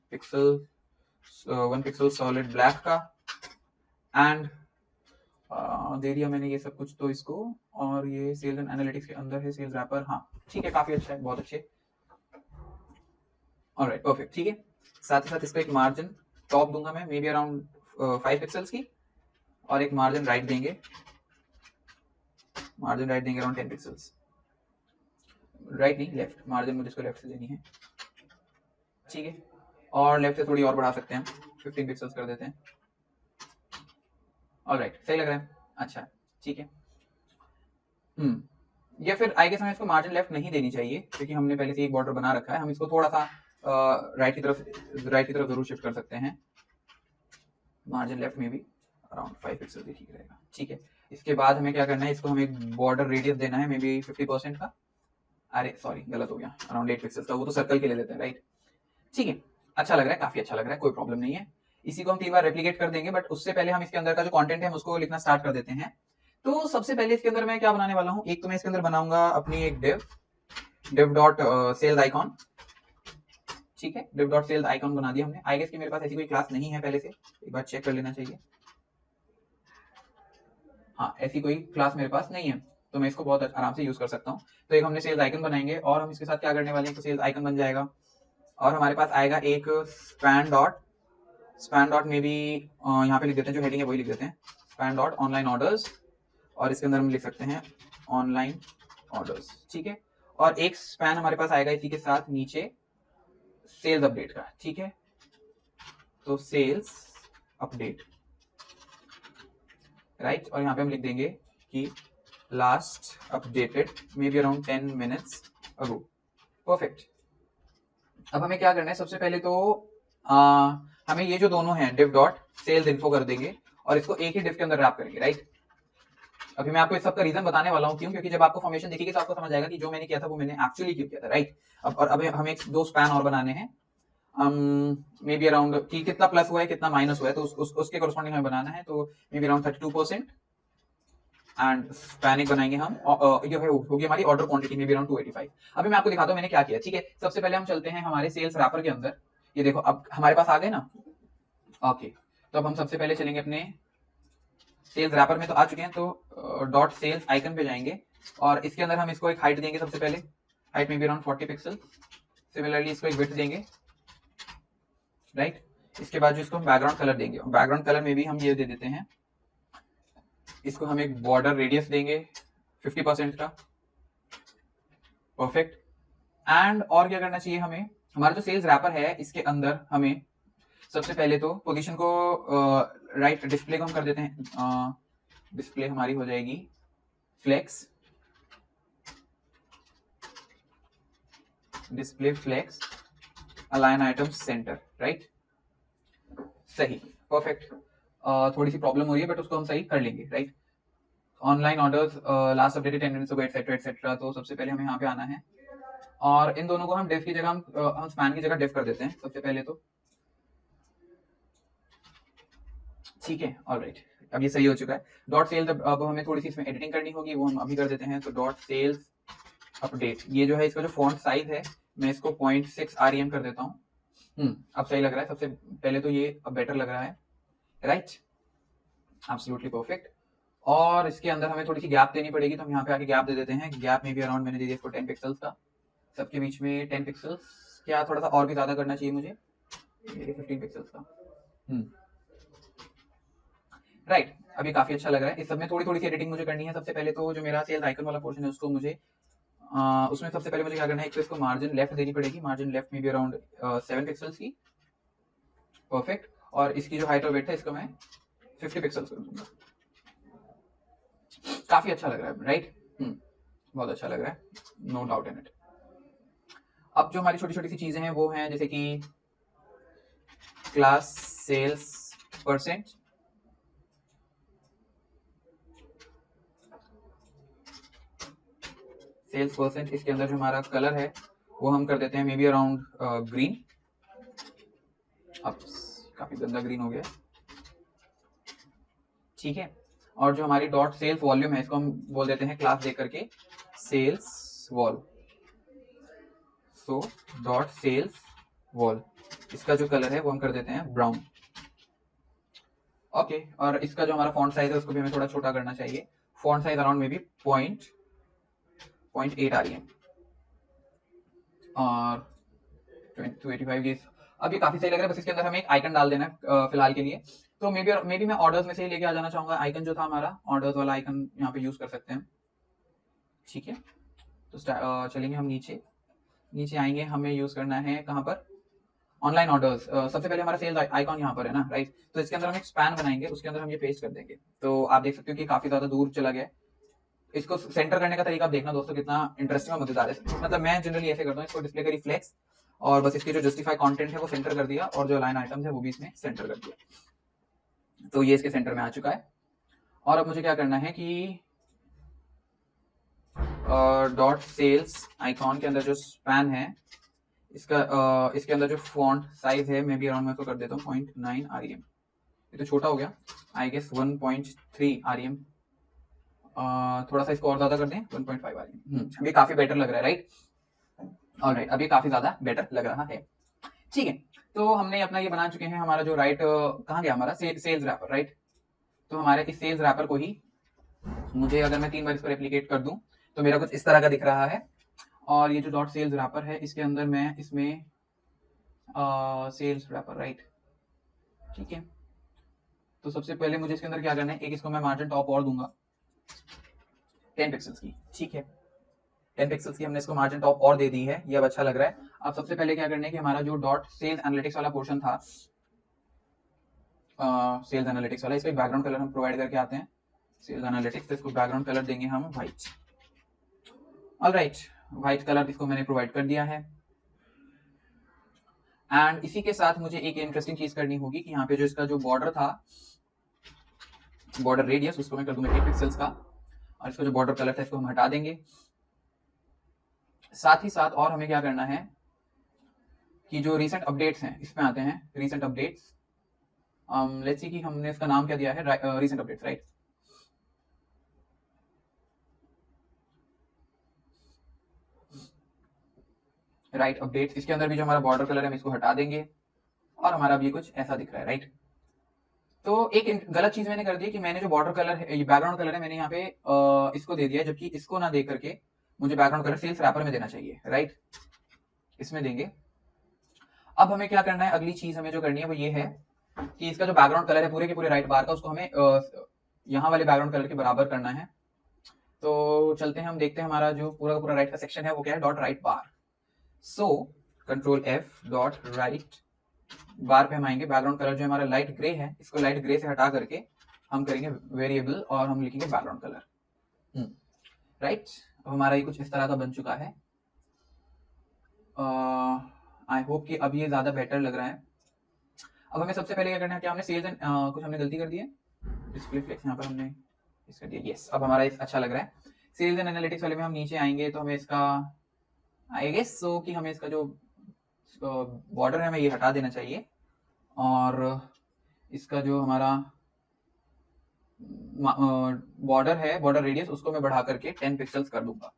पिक्सल सॉलिड ब्लैक का, एंड दे दिया मैंने ये सब कुछ तो इसको। और ये सेल्स एंड एनालिटिक्स के अंदर है सेल्स रैपर, हाँ ठीक है, काफी अच्छा है, बहुत अच्छे, ऑलराइट, परफेक्ट, ठीक है। साथ ही साथ इसको एक मार्जिन टॉप दूंगा मैं, मे बी अराउंड 5 पिक्सल्स की, और एक मार्जिन राइट देंगे, अराउंड 10 पिक्सल्स। राइट नहीं लेफ्ट, मार्जिन मुझे इसको लेफ्ट से देनी है, ठीक है। और लेफ्ट से थोड़ी और बढ़ा सकते हैं, 15 पिक्सल्स कर देते हैं। ऑलराइट, सही लग रहा है, अच्छा ठीक है। या फिर आई गेस हमें इसको मार्जिन लेफ्ट नहीं देनी चाहिए, क्योंकि हमने पहले से एक बॉर्डर बना रखा है। हम इसको थोड़ा सा राइट की तरफ जरूर शिफ्ट कर सकते हैं। मार्जिन लेफ्ट में भी अराउंड 5 पिक्सल भी ठीक रहेगा, ठीक है। इसके बाद हमें क्या करना है, इसको हमें एक बॉर्डर रेडियस देना है, मे बी 50% का। अरे सॉरी, गलत हो गया, अराउंड 8 पिक्सल का, वो तो सर्कल के लिए देते हैं, राइट। ठीक है, अच्छा लग रहा है, काफी अच्छा लग रहा है, कोई प्रॉब्लम नहीं है। इसी को हम 3 बार रेप्लिकेट कर देंगे, बट उससे पहले हम इसके अंदर का जो कंटेंट है उसको लिखना स्टार्ट कर देते हैं। तो सबसे पहले इसके अंदर मैं क्या बनाने वाला हूँ, एक तो मैं इसके अंदर बनाऊंगा अपनी एक div डॉट सेल्स आइकॉन, ठीक है। div डॉट सेल्स आइकॉन बना दिया हमने। आई गेस कि मेरे पास ऐसी कोई क्लास नहीं है पहले से, एक बार चेक कर लेना चाहिए। हाँ, ऐसी कोई क्लास मेरे पास नहीं है, तो मैं इसको बहुत आराम से यूज कर सकता हूँ। तो एक हमने सेल्स आइकन बनाएंगे, और हम इसके साथ क्या करने वाले हैं, तो सेल्स आइकन बन जाएगा, और हमारे पास आएगा एक स्पैन डॉट में भी यहाँ पे लिख देते हैं, जो हेडिंग है वही लिख देते हैं, स्पैन डॉट ऑनलाइन ऑर्डर्स, और इसके अंदर हम लिख सकते हैं ऑनलाइन ऑर्डर्स, ठीक है। और एक स्पैन हमारे पास आएगा इसी के साथ नीचे सेल्स अपडेट का, ठीक है। तो सेल्स अपडेट, राइट, और यहाँ पे हम लिख देंगे कि last updated may be around 10 minutes ago, perfect. अब हमें क्या करना है, सबसे पहले तो हमें ये जो दोनों हैं div डॉट सेल्स इन्फो कर देंगे, और इसको एक ही div के अंदर रैप करेंगे, राइट। अभी मैं आपको इस सब का रीजन बताने वाला हूँ, क्यों, क्योंकि जब आपको फॉर्मेशन दिखेगी तो आपको समझ आएगा कि जो मैंने किया था वो मैंने एक्चुअली क्यों किया था, राइट। अब हमें एक दो स्पैन और बनाने हैं, मे बी अराउंड कि कितना प्लस हुआ है कितना माइनस हुआ है, तो उसके कोरस्पॉन्डिंग हमें बनाना है। तो may be around 32%, and Spanish बनाएंगे हम, ये होगी हमारी ऑर्डर क्वांटिटी में भी अराउंड 285। अभी मैं आपको दिखाता हूँ मैंने क्या किया, ठीक है। सबसे पहले हम चलते हैं हमारे सेल्स रैपर के अंदर, ये देखो अब हमारे पास आ गए ना, ओके। तो अब हम सबसे पहले चलेंगे अपने सेल्स रैपर में, तो आ चुके हैं, तो डॉट सेल्स आइकन पे जाएंगे, और इसके अंदर हम इसको एक हाइट देंगे, सबसे पहले हाइट में भी अराउंड 40 पिक्सल। सिमिलरली इसको एक विड्थ देंगे, राइट। इसके बाद जो इसको हम बैकग्राउंड कलर देंगे, बैकग्राउंड कलर में भी हम ये दे देते हैं, इसको हम एक बॉर्डर रेडियस देंगे 50% का, परफेक्ट। एंड और क्या करना चाहिए हमें, हमारा जो सेल्स रैपर है इसके अंदर हमें सबसे पहले तो पोजीशन को राइट, डिस्प्ले को हम कर देते हैं, डिस्प्ले हमारी हो जाएगी flex, display flex align item centre, right, सही, परफेक्ट। थोड़ी सी प्रॉब्लम हो रही है बट उसको हम सही कर लेंगे, right. Online orders last updated 10 minutes ago etcetera etcetera. तो सबसे पहले हमें यहाँ पे आना है, और इन दोनों को हम डिफ की जगह हम स्पैन की जगह डिफ कर देते हैं सबसे पहले तो, ठीक है, ऑलराइट। अब ये सही हो चुका है। डॉट सेल्स, अब हमें थोड़ी सी इसमें एडिटिंग करनी होगी, वो हम अभी कर देते हैं। तो डॉट सेल्स अपडेट, ये जो है इसका जो फॉन्ट साइज है मैं इसको 0.6 REM कर देता हूँ। अब सही लग रहा है, सबसे पहले तो ये अब बेटर लग रहा है, राइट, एब्सोल्युटली परफेक्ट। और इसके अंदर हमें थोड़ी सी गैप देनी पड़ेगी, तो हम यहाँ पे आके गैप दे देते हैं। गैप में भी अराउंड मैंने दे दिया इसको 10 पिक्सल्स का, सबके बीच में 10 पिक्सल्स, क्या थोड़ा सा और भी ज्यादा करना चाहिए मुझे, 15 पिक्सल्स का, राइट। अभी काफी अच्छा लग रहा है। इस सब में थोड़ी थोड़ी सी एडिटिंग मुझे करनी है। सबसे पहले तो जो मेरा सेल्स आइकन वाला पोर्शन है उसको मुझे उसमें सबसे पहले मुझे क्या करना है, एक तो इसको मार्जिन लेफ्ट देनी पड़ेगी, मार्जिन लेफ्ट में भी अराउंड 7 पिक्सल्स की, परफेक्ट। और इसकी जो हाइट और वेट है इसको मैं 50 पिक्सल्स कर दूंगा। काफी अच्छा लग रहा है, राइट, बहुत अच्छा लग रहा है, नो डाउट इन इट। अब जो हमारी छोटी छोटी सी चीजें हैं वो हैं जैसे कि class sales percent, sales percent, इसके अंदर जो हमारा कलर है वो हम कर देते हैं मे बी अराउंड ग्रीन। अब काफी गंदा ग्रीन हो गया, ठीक है। और जो हमारी डॉट सेल्स वॉल्यूम है इसको हम बोल देते हैं क्लास दे करके sales val, so dot sales val, इसका जो कलर है वो हम कर देते हैं ब्राउन, ओके। और इसका जो हमारा फॉन्ट साइज है उसको भी हमें थोड़ा छोटा करना चाहिए, फॉन्ट साइज अराउंड में भी 0.8 REM, और 285 की। अब ये काफी सही लग रहा है, बस इसके अंदर हमें एक आइकन डाल देना है फिलहाल के लिए। तो मे बी मैं ऑर्डर्स में से ही लेके आ जाना चाहूंगा, आइकन जो था हमारा ऑर्डर्स वाला आइकन यहाँ पे यूज कर सकते हैं, ठीक है। तो चलेंगे हम नीचे, नीचे आएंगे, हमें यूज करना है कहाँ पर, ऑनलाइन ऑर्डर्स। सबसे पहले हमारा सेल्स आइकॉन यहाँ पर है ना, राइट। तो इसके अंदर हम एक स्पैन बनाएंगे, उसके अंदर हम ये पेस्ट कर देंगे। तो आप देख सकते हो कि काफी ज्यादा दूर चला गया है। इसको सेंटर करने का तरीका आप देखना दोस्तों कितना इंटरेस्टिंग और मजेदार है। मतलब मैं जनरली ऐसे करता हूँ, इसको डिस्प्ले करी फ्लेक्स, और बस इसकी जो जस्टिफाई कंटेंट है वो सेंटर कर दिया, और जो लाइन आइटम्स है वो भी इसमें सेंटर कर दिया। तो ये इसके सेंटर में आ चुका है। और अब मुझे क्या करना है कि डॉट सेल्स आइकॉन के अंदर जो स्पैन है, इसके अंदर जो फॉन्ट साइज है, मैं भी अराउंड में इसको कर देता हूँ 0.9 REM। ये तो छोटा हो गया, आई गेस 1.3 REM। थोड़ा सा इसको और ज्यादा कर दें, 1.5 REM। अभी काफी बेटर लग रहा है, राइट। ऑलराइट, अभी काफी ज्यादा बेटर लग रहा है। ठीक है, तो हमने अपना ये बना चुके हैं। हमारा जो राइट कहाँ गया, हमारा सेल्स रैपर, राइट। तो हमारे इस सेल्स रैपर को ही मुझे, अगर मैं 3 बार इसको रेप्लिकेट कर दूं तो मेरा कुछ इस तरह का दिख रहा है। और ये जो डॉट सेल्स रैपर है, इसके अंदर मैं इसमें सेल्स रैपर, राइट, ठीक है। तो सबसे पहले मुझे इसके अंदर क्या करना है, एक इसको मैं मार्जिन टॉप और दूंगा 10 पिक्सल्स की, ठीक है। 10 पिक्सल्स की हमने इसको मार्जिन टॉप और दे दी है, ये अब अच्छा लग रहा है। अब सबसे पहले क्या करना है कि हमारा जो डॉट सेल्स एनालिटिक्स वाला पोर्शन था, सेल्स एनालिटिक्स वाला, इसका एक बैकग्राउंड कलर हम प्रोवाइड करके आते हैं। सेल्स एनालिटिक्स, तो इसको बैकग्राउंड कलर देंगे हम व्हाइट। ऑलराइट, व्हाइट कलर इसको मैंने प्रोवाइड कर दिया है। एंड इसी के साथ मुझे एक इंटरेस्टिंग चीज करनी होगी कि यहाँ पे जो इसका जो बॉर्डर था, बॉर्डर रेडियस, उसको मैं कर दूंगा 8 पिक्सल्स का, और इसका जो बॉर्डर कलर था इसको हम हटा देंगे। साथ ही साथ और हमें क्या करना है कि जो रीसेंट अपडेट्स हैं, इसमें आते हैं रीसेंट अपडेट्स। लेट्स सी कि हमने इसका नाम क्या दिया है, recent updates, right. Right updates, इसके अंदर भी जो हमारा बॉर्डर कलर है हम इसको हटा देंगे, और हमारा भी कुछ ऐसा दिख रहा है, राइट। तो एक गलत चीज मैंने कर दी कि मैंने जो बॉर्डर कलर है, ये बैकग्राउंड कलर है, मैंने यहाँ पे इसको दे दिया है, जबकि इसको ना दे करके मुझे बैकग्राउंड कलर सेल्स रैपर में देना चाहिए, राइट। इसमें देंगे। अब हमें क्या करना है, अगली चीज हमें जो करनी है वो ये है कि इसका जो बैकग्राउंड कलर है पूरे के पूरे राइट बार का, उसको हमें यहाँ वाले बैकग्राउंड कलर के बराबर करना है। तो चलते हैं, हम देखते हैं हमारा जो पूरा का पूरा राइट का सेक्शन है वो क्या है, dot right bar. So control F, dot right bar पे हम आएंगे। बैकग्राउंड कलर जो हमारा लाइट ग्रे है, इसको लाइट ग्रे से हटा करके हम करेंगे वेरिएबल, और हम लिखेंगे बैकग्राउंड कलर, राइट। अब हमारा ये कुछ इस तरह का बन चुका है। आई होप कि अब ये ज्यादा बेटर लग रहा है। अब हमें सबसे पहले क्या करना है, क्या हमने सेल्स एंड कुछ हमने गलती कर दी है, डिस्प्ले फ्लेक्स यहाँ पर हमने इसका दिया, यस। अब हमारा अच्छा लग रहा है। सेल्स एंड एनालिटिक्स वाले में हम नीचे आएंगे तो हमें इसका, आई गेस सो कि हमें इसका जो बॉर्डर है हमें ये हटा देना चाहिए, और इसका जो हमारा बॉर्डर है, बॉर्डर रेडियस, उसको मैं बढ़ा करके 10 पिक्सल्स कर दूंगा,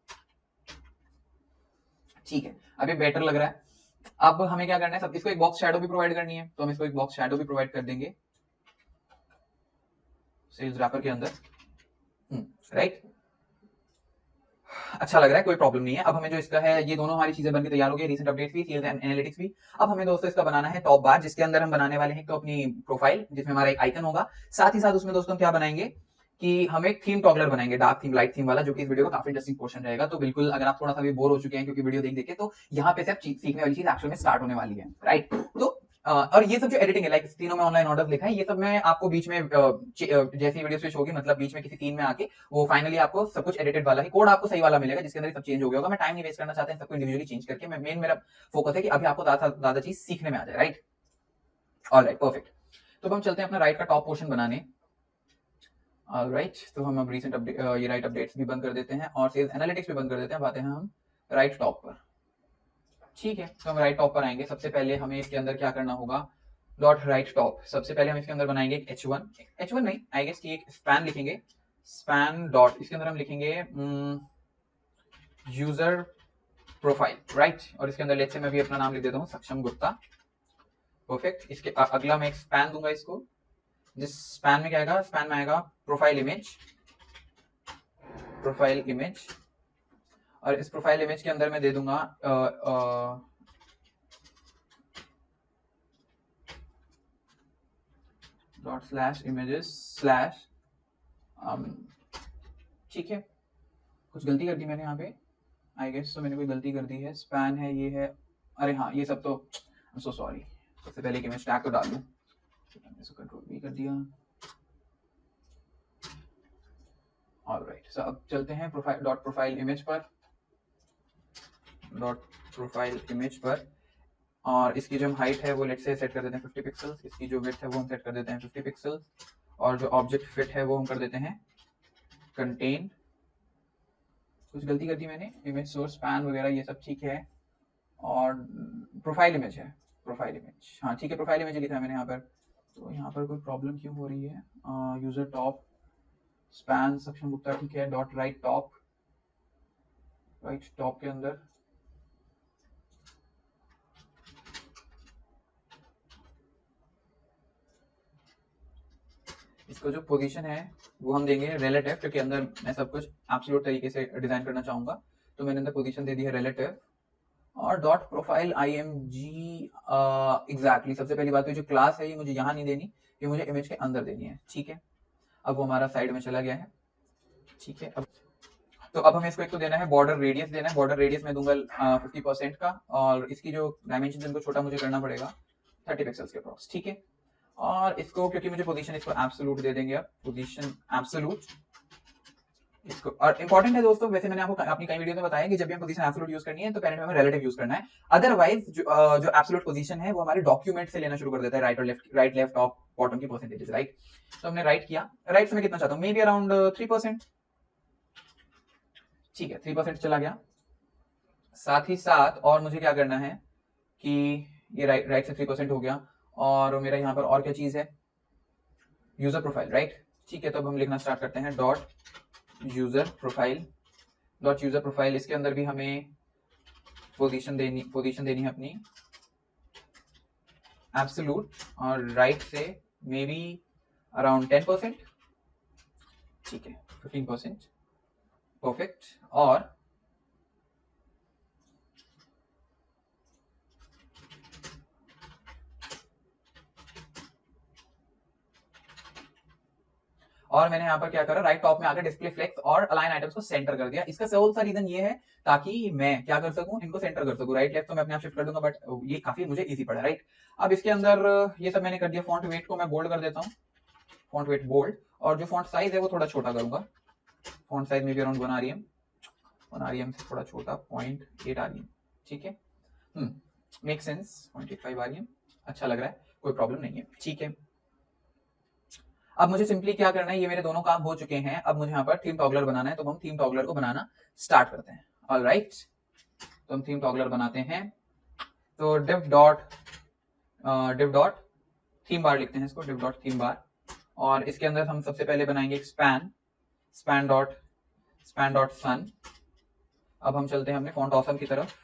ठीक है। अब ये बेटर लग रहा है। अब हमें क्या करना है, सब इसको एक बॉक्स शैडो भी प्रोवाइड करनी है, तो हम इसको एक बॉक्स शैडो भी प्रोवाइड कर देंगे सेल्स रैपर के अंदर, राइट। अच्छा लग रहा है, कोई प्रॉब्लम नहीं है। अब हमें जो इसका है, ये दोनों हमारी चीजें बनकर तैयार हो गई, रीसेंट अपडेट्स भी, सेल्स एंड एनालिटिक्स भी। अब हमें दोस्तों इसका बनाना है टॉप बार, जिसके अंदर हम बनाने वाले हैं तो अपनी प्रोफाइल, जिसमें हमारा एक आइकन होगा। साथ ही साथ उसमें दोस्तों हम क्या बनाएंगे कि हम एक थीम टॉगलर बनाएंगे, डार्क थीम, लाइट थीम वाला, जो कि इस वीडियो का काफी इंटरेस्टिंग पोर्शन रहेगा। तो बिल्कुल, अगर आप थोड़ा सा भी बोर हो चुके हैं क्योंकि वीडियो देख देख के, तो यहाँ पे से आप सीखने वाली चीज एक्चुअल में स्टार्ट होने वाली है, राइट। तो और ये सब जो एडिटिंग है, लाइक तीनों में ऑनलाइन ऑर्डर लिखा है, ये सब मैं आपको बीच में जैसी वीडियो स्विच होगी, मतलब बीच में किसी सीन में आके वो फाइनली आपको सब कुछ एडिटेड वाला ही कोड आपको सही वाला मिलेगा, जिसके अंदर सब चेंज हो गया होगा। मैं टाइम नहीं वेस्ट करना चाहता सबको इंडिविजुअली चेंज करके। मैं मेन मेरा फोकस है कि अभी आपको ज्यादा चीज सीखने में आ जाए, राइट। Alright, perfect. तो हम चलते हैं अपना राइट का टॉप पोर्शन बनाने। ऑलराइट, तो हम अब रीसेंट अपडेट, ये राइट अपडेट्स भी बंद कर देते हैं और सेल्स एनालिटिक्स भी बंद कर देते हैं। आते हैं हम राइट टॉप पर, ठीक है। तो हम राइट टॉप पर आएंगे। सबसे पहले हमें इसके अंदर क्या करना होगा, डॉट राइट टॉप। सबसे पहले हम इसके अंदर बनाएंगे एक H1 नहीं, आई गेस कि एक स्पैन लिखेंगे, स्पैन डॉट, इसके अंदर हम लिखेंगे यूजर प्रोफाइल, राइट। और इसके अंदर लेट्स से मैं भी अपना नाम लिख देता हूँ, सक्षम गुप्ता, परफेक्ट। इसके अगला मैं एक स्पैन दूंगा इसको, जिस स्पैन में क्या आएगा, स्पैन में आएगा प्रोफाइल इमेज, प्रोफाइल इमेज। और इस प्रोफाइल इमेज के अंदर मैं दे दूंगा डॉट स्लैश इमेजेस स्लैश, ठीक है। कुछ गलती कर दी मैंने यहाँ पे, आई गेस तो मैंने कोई गलती कर दी है, स्पैन है, ये है, अरे हाँ ये सब तो आई एम सो सॉरी। सबसे पहले कि मैं स्टैक को डाल दूँ, इसको कंट्रोल भी कर दिया। ऑलराइट, सो अब चलते हैं प्रोफाइल डॉट प्रोफाइल इमेज पर, डॉट प्रोफाइल इमेज पर, और इसकी जो हाइट है वो लेट से सेट कर देते हैं 50 पिक्सल्स, इसकी जो विड्थ है वो हम सेट कर देते हैं 50 पिक्सल्स, और जो ऑब्जेक्ट फिट है वो हम कर देते हैं कंटेन। कुछ गलती कर दी मैंने, इमेज सोर्स स्पैन वगैरह ये सब ठीक है, और प्रोफाइल इमेज है, प्रोफाइल इमेज, हाँ ठीक है, प्रोफाइल इमेज लिखा है मैंने यहाँ पर। तो यहाँ पर कोई प्रॉब्लम क्यों हो रही है? यूजर टॉप स्पैन सक्षम गुप्ता, ठीक है, dot right top, right top के अंदर इसको जो पोजीशन है वो हम देंगे रिलेटिव, क्योंकि अंदर मैं सब कुछ एब्सोल्यूट तरीके से डिजाइन करना चाहूंगा, तो मैंने अंदर पोजीशन दे दी है रिलेटिव। और डॉट प्रोफाइल IMG, एग्जैक्टली सबसे पहली बात तो जो क्लास है ये मुझे यहाँ नहीं देनी, ये मुझे इमेज के अंदर देनी है, ठीक है। अब वो हमारा साइड में चला गया है, ठीक है। अब हमें इसको एक तो देना है बॉर्डर रेडियस देना है, बॉर्डर रेडियस मैं दूंगा 50% का, और इसकी जो डायमेंशन इनको छोटा मुझे करना पड़ेगा 30 पिक्सल्स के अप्रॉक्स, ठीक है। और इसको क्योंकि मुझे पोजीशन इसको एब्सोल्यूट दे देंगे, अब पोजीशन एब्सोल्यूट इसको। और इंपॉर्टेंट है दोस्तों, वैसे मैंने आपको अपनी कई वीडियो में बताया कि जब भी हम पोजीशन एब्सोल्यूट यूज करनी है तो पहले हमें रिलेटिव यूज करना है, अदरवाइज जो एब्सोल्यूट पोजीशन है वो हमारे डॉक्यूमेंट से लेना शुरू कर देता है, राइट और left, right left top bottom की परसेंटेज, राइट। तो हमने राइट किया, राइट से मैं कितना चाहता हूँ, मे बी अराउंड 3%, ठीक है, 3% चला गया। साथ ही साथ और मुझे क्या करना है कि ये राइट से 3% हो गया, और मेरा यहाँ पर और क्या चीज है, यूजर प्रोफाइल, राइट, ठीक है। तो अब हम लिखना स्टार्ट करते हैं dot user profile, dot user profile, इसके अंदर भी हमें पोजीशन देनी है अपनी एब्सोल्यूट, और राइट से मे बी अराउंड 10%, ठीक है, 15%, परफेक्ट। और मैंने यहाँ पर क्या करा, राइट टॉप में आकर डिस्प्ले फ्लेक्स और अलाइन आइटम्स को सेंटर कर दिया। इसका सोल सा रीजन ये है ताकि मैं क्या कर सकूं, इनको सेंटर कर सकूं, राइट लेफ्ट तो मैं अपने आप शिफ्ट कर दूंगा, बट ये काफी मुझे इजी पड़ा, राइट। अब इसके अंदर ये सब मैंने कर दिया, फॉन्ट वेट को मैं बोल्ड कर देता हूँ, फॉन्ट वेट बोल्ड, और जो फॉन्ट साइज है वो थोड़ा छोटा करूंगा, फॉन्ट साइज में भी अराउंड 1 rem, 1 rem से थोड़ा छोटा 0.8 rem, ठीक है, मेक सेंस, 0.85 rem, अच्छा लग रहा है, कोई प्रॉब्लम नहीं है, ठीक है। अब मुझे सिंपली क्या करना है, ये मेरे दोनों काम हो चुके हैं, अब मुझे यहाँ पर थीम टॉगलर बनाना है, तो हम थीम टॉगलर को बनाना स्टार्ट करते हैं। ऑलराइट, तो हम थीम टॉगलर बनाते हैं, तो div डॉट थीम बार लिखते हैं इसको, div डॉट थीम बार, और इसके अंदर हम सबसे पहले बनाएंगे स्पैन डॉट सन। अब हम चलते हैं अपने फॉन्ट ऑसम की तरफ,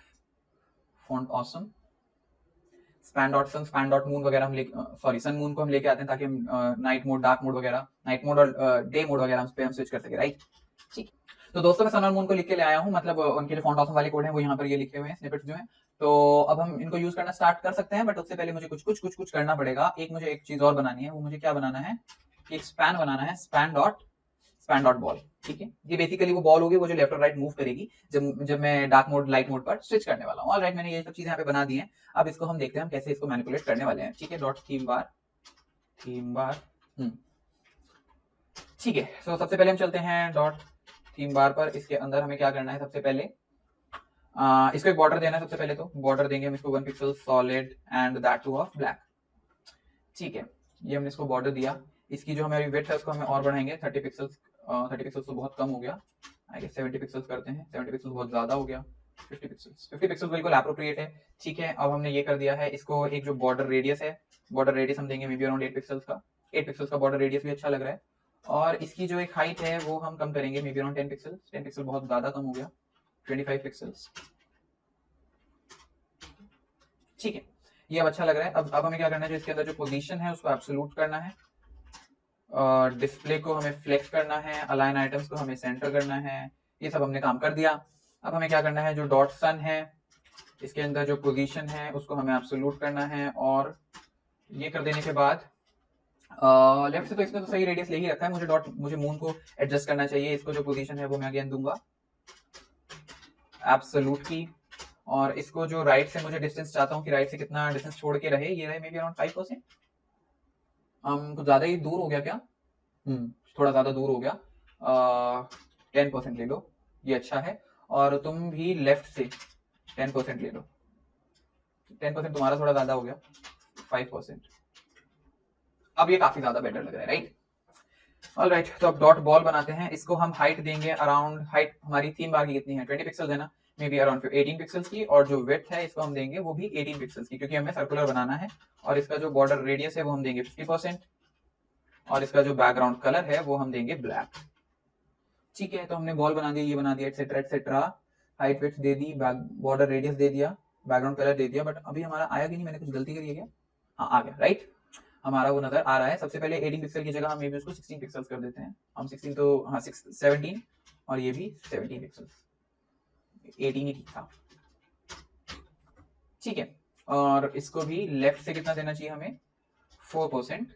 फॉन्ट ऑसम, स्पैन डॉट सन, स्पैन डॉट मून वगैरह हम सॉरी सन मून को हम लेके आते हैं ताकि हम नाइट मोड, डार्क मोड वगैरह, नाइट मोड और डे मोड वगैरह उस पे हम स्विच कर सके, राइट, ठीक। तो दोस्तों मैं सन और मून को लिख के ले आया हूँ, मतलब उनके जो फॉन्ट ऑसम वाले कोड हैं वो यहाँ पर ये लिखे हुए हैं, स्निपेट्स जो हैं। तो अब हम इनको यूज करना स्टार्ट कर सकते हैं, बट उससे पहले मुझे कुछ करना पड़ेगा। मुझे एक चीज और बनानी है, वो मुझे क्या बनाना है, एक स्पैन बनाना है, स्पैन डॉट बॉल, ठीक है। ये बेसिकली वो बॉल होगी, वो जो लेफ्ट और राइट मूव करेगी जब मैं डार्क मोड लाइट मोड पर स्विच करने वाला हूँ। ऑलराइट, मैंने ये सब चीजें यहाँ पे बना दी हैं। अब इसको हम देखते हैं हम कैसे इसको मैनिपुलेट करने वाले हैं, ठीक है। डॉट थीम बार, ठीक है। तो सबसे पहले हम चलते हैं डॉट थीम बार पर, इसके अंदर हमें क्या करना है, सबसे पहले इसको एक बॉर्डर देना है। सबसे पहले तो बॉर्डर देंगे हम इसको 1 pixel solid and that two of black, ठीक है। ये हमने इसको बॉर्डर दिया। इसकी जो हमारी विड्थ है उसको हमें और बढ़ाएंगे 30 पिक्सल्स, 30 पिक्सल्स तो बहुत कम हो गया, आई गेस 70 पिक्सल्स करते हैं, 70 पिक्सल्स बहुत ज्यादा हो गया, 50 पिक्सल्स बिल्कुल एप्रोप्रिएट है, ठीक है। अब हमने ये कर दिया है, इसको एक जो बॉर्डर रेडियस है, बॉर्डर रेडियस हम देंगे मे बी अराउंड 8 पिक्सल्स का, 8 पिक्सल्स का बॉर्डर रेडियस भी अच्छा लग रहा है। और इसकी जो एक हाइट है वो हम कम करेंगे, may be around 10 pixels, 10 pixel बहुत ज्यादा कम हो गया, 25 पिक्सल्स, ठीक है। ये अब अच्छा लग रहा है। अब हमें क्या करना है, जो इसके अंदर जो पोजीशन है उसको एब्सोल्यूट करना है, डिस्प्ले को हमें फ्लेक्स करना है, अलाइन आइटम्स को हमें सेंटर करना है, ये सब हमने काम कर दिया। अब हमें क्या करना है, जो डॉट सन है इसके अंदर जो पोजीशन है उसको हमें एब्सोल्यूट करना है, और ये कर देने के बाद लेफ्ट से तो इसने तो सही रेडियस ले ही रखा है, मुझे मून को एडजस्ट करना चाहिए। इसको जो पोजीशन है वो मैं अगेन दूंगा एब्सोल्युटली। और इसको जो राइट से मुझे डिस्टेंस चाहता हूँ कि राइट से कितना डिस्टेंस छोड़ के रहे, ये रहे मे बी अराउंड 5%। कुछ ज्यादा ही दूर हो गया क्या? थोड़ा ज्यादा दूर हो गया। 10% ले लो, ये अच्छा है। और तुम भी लेफ्ट से 10% ले लो। 10% तुम्हारा थोड़ा ज्यादा हो गया, 5%। अब ये काफी ज्यादा बेटर लग रहा है, राइट? ऑलराइट, तो अब डॉट बॉल बनाते हैं। इसको हम हाइट देंगे अराउंड, हाइट हमारी 3 बार की कितनी है? 20 पिक्सल्स है ना, मे बी अराउंड 18 पिक्सल्स की। और जो विड्थ है इसको हम देंगे वो भी 18 पिक्सल्स की, क्योंकि हमें सर्कुलर बनाना है। और इसका जो बॉर्डर रेडियस है वो हम देंगे 50%। और इसका जो बैकग्राउंड कलर है वो हम देंगे ब्लैक। ठीक है, तो हमने बॉल बना दिया, ये बना दिया, एटसेट्रा एटसेट्रा। हाइट विड्थ दे दी, बॉर्डर रेडियस दे दिया, बैकग्राउंड कलर दे दिया। बट अभी हमारा आया कि नहीं? मैंने कुछ गलती करी है क्या? हाँ, आ गया, राइट। हमारा वो नजर आ रहा है। सबसे पहले 18 पिक्सल की जगह हम ये भी उसको 16 पिक्सल्स कर देते हैं। हम 16 तो हाँ 17, और ये भी 17 पिक्सल्स। 18 ही ठीक था, ठीक है। और इसको भी लेफ्ट से कितना देना चाहिए हमें? 4%।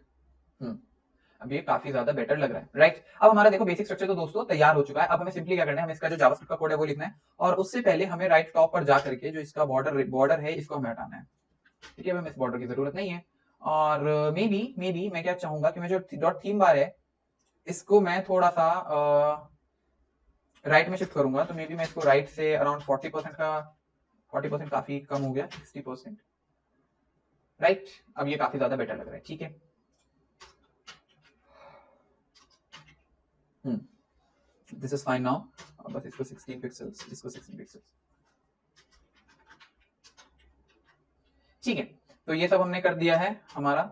अब ये काफी ज्यादा बेटर लग रहा है, राइट? अब हमारा देखो बेसिक स्ट्रक्चर तो दोस्तों तैयार हो चुका है। अब हमें सिंपली क्या करना है, हमें इसका जो जावास्क्रिप्ट का कोड है वो लिखना है। और उससे पहले हमें राइट टॉप पर जा करके जो इसका बॉर्डर है इसको हमें हटाना है। ठीक है, हमें इस बॉर्डर की जरूरत नहीं है। और मे बी मैं क्या चाहूंगा कि मैं जो डॉट थीम बार है इसको मैं थोड़ा सा राइट में शिफ्ट करूंगा। तो मे बी मैं इसको राइट से अराउंड 40% का, 40% काफी कम हो गया, 60%, राइट? अब ये काफी ज्यादा बेटर लग रहा है, ठीक है। This is fine now. बस इसको 16 पिक्सल्स, इसको 16 पिक्सल्स, ठीक है। तो ये सब हमने कर दिया है हमारा।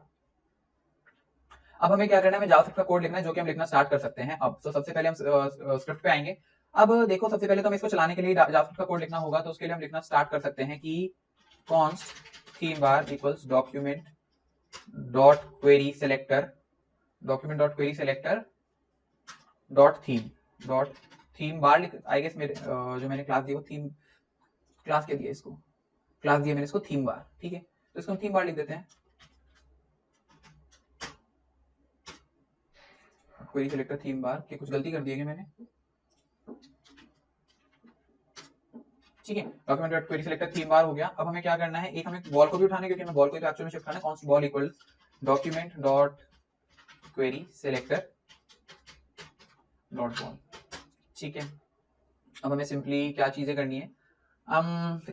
अब हमें क्या करना है, हमें जावास्क्रिप्ट का कोड लिखना है, जो कि हम लिखना स्टार्ट कर सकते हैं अब। तो सबसे पहले हम स्क्रिप्ट पे आएंगे। अब देखो, सबसे पहले तो हमें इसको चलाने के लिए जावास्क्रिप्ट का कोड लिखना होगा। तो उसके लिए हम लिखना स्टार्ट कर सकते हैं कि const theme bar equals document dot query selector, document dot query selector dot theme bar। I guess मेरे जो मैंने क्लास दी वो थीम क्लास के दिया, इसको क्लास दिया मैंने इसको थीम बार, ठीक है। तो इसको हम थीम बार लिख देते हैं। क्वेरी सेलेक्टर थीम बार की कुछ गलती कर दी है मैंने, ठीक है। Document dot query selector theme bar हो गया। अब हमें क्या करना है, एक हमें बॉल को भी उठाना है, क्योंकि हमें बॉल को एक्चुअल में शिफ्ट करना है। Const ball equals document dot query selector dot ball, ठीक है। अब हमें सिंपली क्या चीजें करनी है,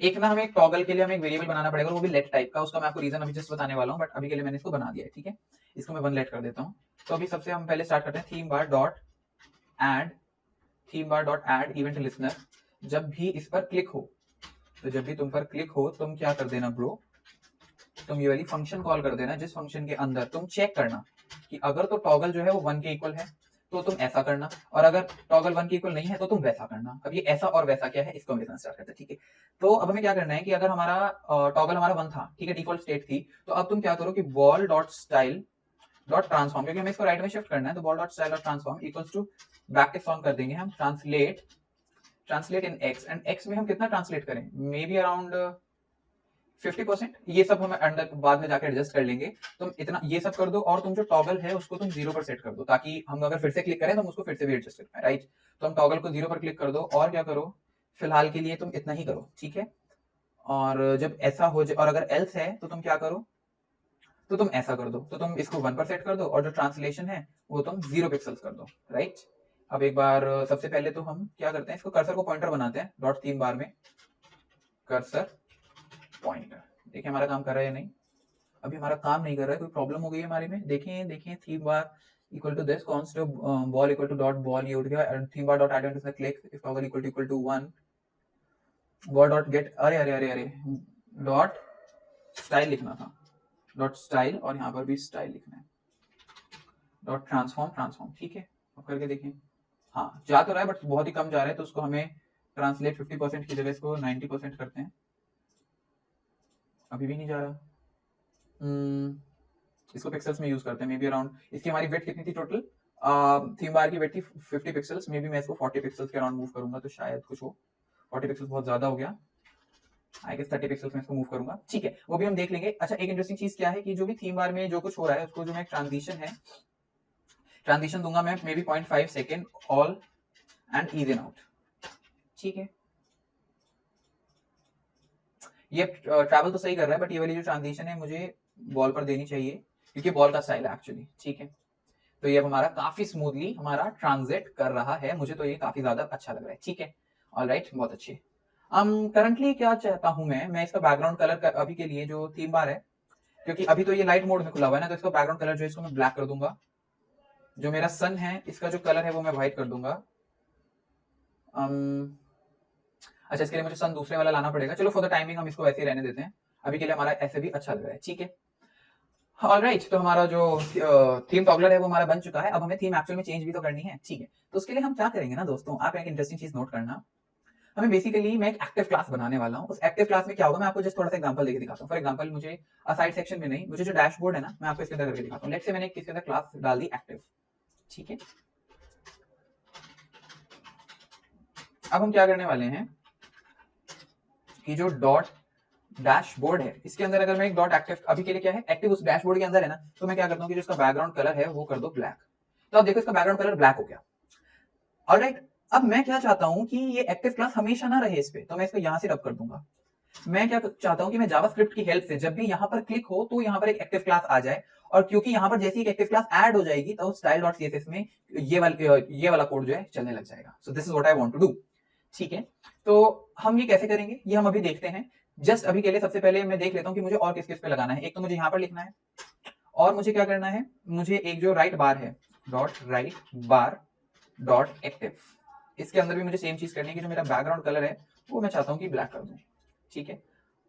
एक ना हमें टॉगल के लिए हमें एक वेरिएबल बनाना पड़ेगा, वो भी लेट टाइप का। उसका मैं आपको रीजन अभी जस्ट बताने वाला हूँ, बट अभी के लिए मैंने इसको बना दिया है, ठीक है। इसको मैं 1 लेट कर देता हूँ। तो अभी सबसे हम पहले स्टार्ट करते हैं theme bar dot add, theme bar dot add event listener. जब भी इस पर क्लिक हो, तो जब भी तुम पर क्लिक हो तुम क्या कर देना ब्रो, तुम ये वाली फंक्शन कॉल कर देना, जिस फंक्शन के अंदर तुम चेक करना कि अगर तो टॉगल जो है वो 1 के इक्वल है तो तुम ऐसा करना, और अगर टॉगल 1 के इक्वल नहीं है तो तुम वैसा करना। अब ये ऐसा और वैसा क्या है, इसको हम लिखना स्टार्ट करते हैं, ठीक है। तो अब हमें क्या करना है कि अगर हमारा टॉगल हमारा 1 था, ठीक है, डिफॉल्ट स्टेट थी, तो अब तुम क्या करो कि ball dot style dot transform, क्योंकि हमें इसको राइट में शिफ्ट करना है, तो ball dot style dot transform equals to backtick on कर देंगे हम, translate in X. And X में हम कितना ट्रांसलेट करें, मे बी अराउंड 50%। ये सब हम अंदर बाद में जाकर एडजस्ट कर लेंगे। तुम इतना ये सब कर दो, और तुम जो टॉगल है उसको तुम 0 पर सेट कर दो, ताकि हम अगर फिर से क्लिक करें तो हम उसको फिर से भी एडजस्ट कर पाए, राइट? तो हम टॉगल को 0 पर क्लिक कर दो, और क्या करो, फिलहाल के लिए तुम इतना ही करो, ठीक है। और जब ऐसा हो जाए, और अगर एल्स है तो तुम क्या करो, तो तुम ऐसा कर दो, तो तुम इसको 1 पर सेट कर दो, और जो ट्रांसलेशन है वो तुम 0 पिक्सल्स कर दो, राइट? अब एक बार सबसे पहले तो हम क्या करते हैं, इसको कर्सर को पॉइंटर बनाते हैं। डॉट थीम बार में कर्सर पॉइंटर, देखिए हमारा काम कर रहा है या नहीं। अभी हमारा काम नहीं कर रहा है, कोई प्रॉब्लम हो गई है हमारे में, देखें देखें। Theme bar equal to this const ball equal to dot ball, ये उठ गया। Theme bar dot add click if toggle equal to 1, ball dot get, अरे अरे अरे अरे, डॉट स्टाइल लिखना था, डॉट स्टाइल, और यहाँ पर भी स्टाइल लिखना है। डॉट ट्रांसफॉर्म, ठीक है। अब करके देखें, हाँ जा तो रहा है बट बहुत ही कम जा रहा है, तो उसको हमें ट्रांसलेट 50% की जगह इसको 90% करते हैं। अभी भी नहीं जा रहा। इसको पिक्सल्स में यूज करते हैं, मे बी अराउंड, इसकी हमारी वेट कितनी थी टोटल, थीम बार की वेट थी 50 पिक्सल्स, मे बी मैं इसको 40 पिक्सल्स के अराउंड मूव करूंगा, तो शायद कुछ हो। 40 पिक्सल्स बहुत ज्यादा हो गया, आई गेस 30 पिक्सल्स में इसको मूव करूंगा, ठीक है, वो भी हम देख लेंगे। अच्छा, एक इंटरेस्टिंग चीज क्या है कि जो भी थीम बार में जो कुछ हो रहा है उसको जो मैं ट्रांजिशन है, ट्रांजिशन दूंगा मैं may be 0.5 second all and even out, ठीक है। ये ट्रैवल तो सही कर रहा है, बट ये वाली जो ट्रांजिशन है मुझे बॉल पर देनी चाहिए, क्योंकि बॉल का स्टाइल है एक्चुअली। ठीक है, तो ये अब हमारा काफी स्मूथली हमारा ट्रांजिट कर रहा है, मुझे तो ये काफी ज्यादा अच्छा लग रहा है। ठीक है, ऑलराइट, बहुत अच्छे। करंटली क्या चाहता हूं मैं इसका बैकग्राउंड कलर अभी के लिए जो थीम बार है, क्योंकि अभी तो ये लाइट मोड में खुला हुआ है ना, तो इसका बैकग्राउंड कलर जो है इसको मैं ब्लैक कर दूंगा। जो मेरा सन है इसका जो कलर है वो मैं व्हाइट कर दूंगा। अच्छा, इसके लिए मुझे सन दूसरे वाला लाना पड़ेगा। चलो फॉर द टाइमिंग हम इसको ऐसे ही रहने देते हैं, अभी के लिए हमारा ऐसे भी अच्छा लग रहा है। ठीक है, ऑलराइट, तो हमारा जो थीम टॉगलर है वो हमारा बन चुका है। अब हमें थीम एक्चुअल में चेंज भी तो करनी है। ठीक है, तो उसके लिए हम क्या करेंगे ना दोस्तों, आप एक इंटरेस्टिंग चीज नोट करना। हमें बेसिकली मैं एक एक्टिव क्लास बनाने वाला हूँ। उस एक्टिव क्लास में क्या होगा मैं आपको जस्ट थोड़ा सा एग्जांपल देके दिखाता हूँ। फॉर एग्जांपल मुझे साइड सेक्शन में नहीं, मुझे जो डैशबोर्ड है ना, मैं आपको इसके अंदर करके दिखाता हूँ। लेट्स से मैंने इसके अंदर क्लास डाल दी एक्टिव। ठीक है, अब हम क्या करने वाले हैं कि जो डॉट डैशबोर्ड है इसके अंदर अगर मैं एक डॉट एक्टिव, अभी के लिए क्या है एक्टिव उस डैशबोर्ड के अंदर है ना, तो मैं क्या करता हूँ कि जो इसका बैकग्राउंड कलर है वो कर दो ब्लैक। तो आप देखो इसका बैकग्राउंड कलर ब्लैक हो गया। ऑलराइट, अब मैं क्या चाहता हूं कि ये एक्टिव क्लास हमेशा ना रहे इस पे, तो मैं इसको यहां से रब कर दूंगा। मैं क्या चाहता हूं कि मैं जावास्क्रिप्ट की हेल्प से जब भी यहां पर क्लिक हो तो यहां पर एक एक्टिव क्लास आ जाए, और क्योंकि यहां पर जैसी एक एक्टिव क्लास ऐड हो जाएगी तो style.css में ये वाला कोड जो है चलने लग जाएगा। So this is what I want to do. ठीक है, तो हम ये कैसे करेंगे ये हम अभी देखते हैं। जस्ट अभी के लिए सबसे पहले मैं देख लेता हूं कि मुझे और किस किस पे लगाना है। एक तो मुझे यहां पर लिखना है, और मुझे क्या करना है, मुझे एक जो राइट बार है डॉट राइट बार डॉट एक्टिव, इसके अंदर भी मुझे सेम चीज करनी है कि जो मेरा बैकग्राउंड कलर है वो मैं चाहता हूँ कि ब्लैक कर दूं। ठीक है,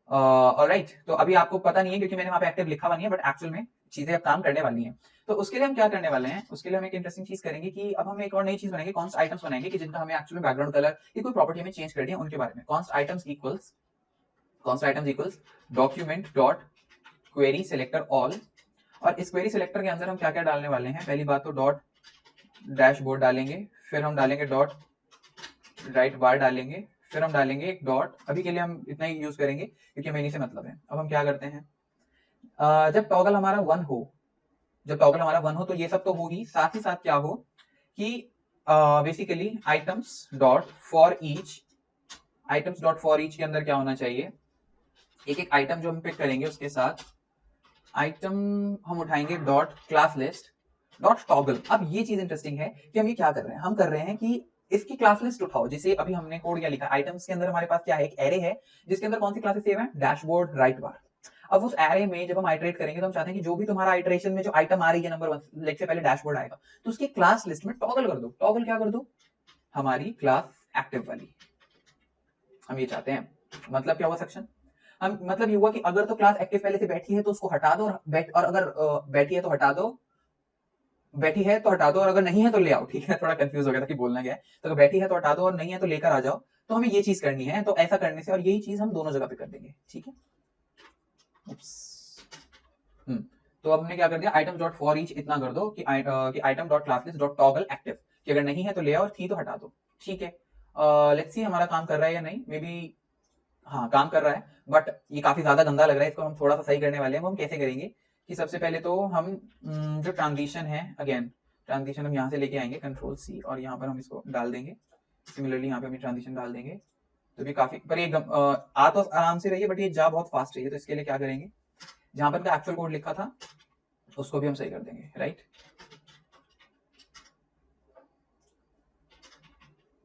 ऑलराइट, तो अभी आपको पता नहीं है क्योंकि मैंने वहां पे एक्टिव लिखा हुआ नहीं है, बट एक्चुअल में चीजें अब काम करने वाली हैं। तो उसके लिए हम क्या करने वाले हैं, उसके लिए हम एक इंटरेस्टिंग चीज करेंगे कि अब हम एक और नई चीज बनाएंगे, कॉन्स्ट आइटम्स बनाएंगे कि जिनका हमें एक्चुअली बैकग्राउंड कलर की कोई प्रॉपर्टी में चेंज करनी है उनके बारे में। Const items equals document dot query selector all, और इस क्वेरी सिलेक्टर के अंदर हम क्या क्या डालने वाले हैं। पहली बात तो डॉट डैशबोर्ड डालेंगे, फिर हम डालेंगे डॉट राइट बार डालेंगे, फिर हम डालेंगे एक डॉट। अभी के लिए हम इतना ही यूज करेंगे क्योंकि हमें इन्हीं से मतलब है। अब हम क्या करते हैं, जब टॉगल हमारा वन हो, तो ये सब तो हो ही, साथ क्या हो कि basically items dot for each के अंदर क्या होना चाहिए, एक एक आइटम जो हम पिक करेंगे उसके साथ आइटम हम उठाएंगे dot class list dot toggle. अब ये चीज इंटरेस्टिंग है कि हम ये क्या कर रहे हैं, हम कर रहे हैं कि इसकी क्लास लिस्ट उठाओ। जैसे अभी हमने कोड क्या लिखा, आइटम्स के अंदर हमारे पास क्या है, एक एरे है जिसके अंदर कौन सी क्लासेस सेव है, डैशबोर्ड राइट बार। अब उस एरे में जब हम आइटरेट करेंगे तो हम चाहते हैं कि जो भी तुम्हारा आइटरेशन में जो आइटम आ रही है नंबर 1, लेट से पहले डैशबोर्ड आएगा, तो उसकी क्लास लिस्ट में टॉगल कर दो। टॉगल क्या कर दो, हमारी क्लास एक्टिव वाली, हम ये चाहते हैं। मतलब क्या हुआ सेक्शन, हम मतलब ये हुआ कि अगर तो क्लास एक्टिव पहले से बैठी है तो उसको हटा दो, और अगर बैठी है तो हटा दो, और अगर नहीं है तो ले आओ। ठीक है, थोड़ा कंफ्यूज हो गया था कि बोलना क्या है। तो अगर बैठी है तो हटा दो और नहीं है तो लेकर आ जाओ। तो हमें ये चीज करनी है, तो ऐसा करने से, और यही चीज हम दोनों जगह पे कर देंगे। ठीक है, तो अब हमने क्या कर दिया, आइटम डॉट फॉर ईच इतना कर दो कि item dot class list dot toggle active, कि अगर नहीं है तो ले आओ और थी तो हटा दो। ठीक है, लेट्स सी हमारा काम कर रहा है या नहीं, मे बी हाँ काम कर रहा है, बट ये काफी ज्यादा गंदा लग रहा है। इसको हम थोड़ा सा सही करने वाले हैं। वो हम कैसे करेंगे कि सबसे पहले तो हम जो ट्रांजिशन है, अगेन ट्रांजिशन हम यहाँ से लेके आएंगे कंट्रोल सी, और यहाँ पर हम इसको डाल देंगे। सिमिलरली यहाँ पे हम ट्रांजिशन डाल देंगे, तो भी काफी, पर ये आ तो आराम से रही है, बट ये जा बहुत फास्ट रही है। तो इसके लिए क्या करेंगे, जहां पर एक्चुअल कोड लिखा था उसको भी हम सही कर देंगे। Right,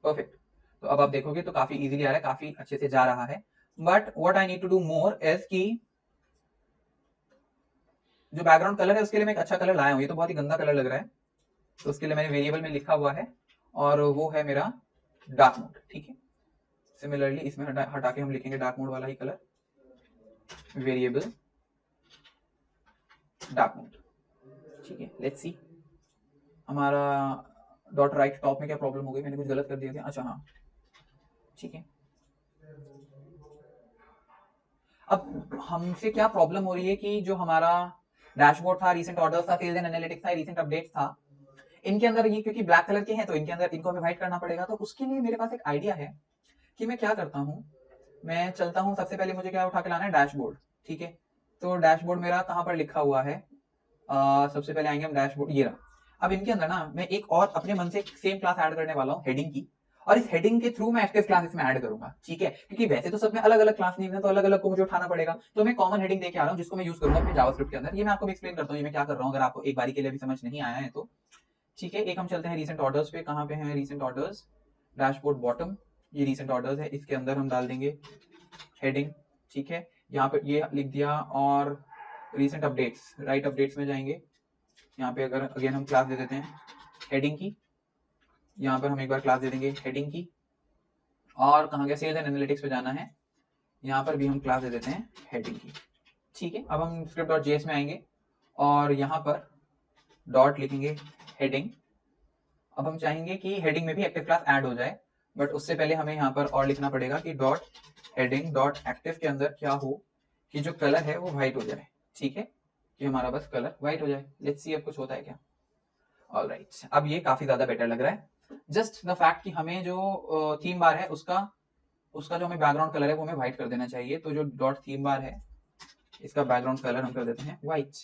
perfect. तो अब आप देखोगे तो काफी इजीली आ रहा है, काफी अच्छे से जा रहा है। But what I need to do more is कि जो बैकग्राउंड कलर है उसके लिए मैं एक अच्छा कलर लाया हूं। ये तो बहुत ही गंदा कलर लग रहा है, तो उसके लिए मैंने वेरिएबल में लिखा हुआ है, और वो है मेरा डार्क मोड। ठीक है, सिमिलरली इसमें हटा के हम लिखेंगे डार्क मोड वाला ही कलर, वेरिएबल डार्क मोड। ठीक है, लेट्स सी हमारा डॉट राइट टॉप में क्या प्रॉब्लम हो गई, मैंने कुछ गलत कर दिया क्या, अच्छा हाँ ठीक है। अब हमसे क्या प्रॉब्लम हो रही है कि जो हमारा डैशबोर्ड था, रीसेंट ऑर्डर्स था, सेल्स एंड एनालिटिक्स था, रीसेंट अपडेट्स था, इनके अंदर ये क्योंकि ब्लैक कलर के हैं तो इनके अंदर इनको हमें व्हाइट करना पड़ेगा। तो उसके लिए मेरे पास एक आइडिया है कि मैं क्या करता हूँ, मैं चलता हूँ, सबसे पहले मुझे क्या उठा के लाना है, डैशबोर्ड। ठीक है, तो डैशबोर्ड मेरा कहाँ पर लिखा हुआ है, सबसे पहले आएंगे हम डैशबोर्ड, ये रहा। अब इनके अंदर ना मैं एक और अपने मन से सेम क्लास ऐड करने वाला हूँ हेडिंग की, और इस हेडिंग के थ्रू मैं एक्टिव क्लास इसमें ऐड करूंगा, ठीक है, क्योंकि वैसे तो सब में अलग अलग क्लास नेम है, तो अलग अलग को मुझे उठाना पड़ेगा, तो मैं कॉमन हेडिंग देके आ रहा हूँ जिसको मैं यूज करूंगा अपने जावास्क्रिप्ट के अंदर। ये मैं आपको एक्सप्लेन करता हूँ, ये मैं क्या कर रहा हूँ, अगर आपको एक बारी के लिए भी समझ नहीं आया है तो ठीक है। एक हम चलते हैं रीसेंट ऑर्डर्स पे, कहाँ पे है रीसेंट ऑर्डर्स, डैशबोर्ड बॉटम, ये रीसेंट ऑर्डर्स है, इसके अंदर हम डाल देंगे हेडिंग, ठीक है, यहाँ पे ये लिख दिया, और रीसेंट अपडेट्स, राइट अपडेट्स में जाएंगे, यहाँ पे अगर अगेन हम क्लास दे देते हैं हेडिंग की, यहाँ पर हम एक बार क्लास दे देंगे हेडिंग की, और कहाँ गया, सेल्स एंड एनालिटिक्स पे जाना है, यहाँ पर भी हम क्लास दे देते हैं हेडिंग की, ठीक है। अब हम script.js में आएंगे और यहाँ पर डॉट लिखेंगे हेडिंग। अब हम चाहेंगे कि हेडिंग में भी एक्टिव क्लास ऐड हो जाए, बट उससे पहले हमें यहाँ पर और लिखना पड़ेगा कि डॉट हेडिंग डॉट एक्टिव के अंदर क्या हो कि जो कलर है वो व्हाइट हो जाए, ठीक है, कि हमारा बस कलर व्हाइट हो जाए। लेट्स सी अब कुछ होता है क्या। ऑलराइट, अब ये काफी ज्यादा बेटर लग रहा है। जस्ट द फैक्ट कि हमें जो थीम बार है उसका उसका जो हमें बैकग्राउंड कलर है वो हमें व्हाइट कर देना चाहिए, तो जो डॉट थीम बार है इसका बैकग्राउंड कलर हम कर देते हैं व्हाइट।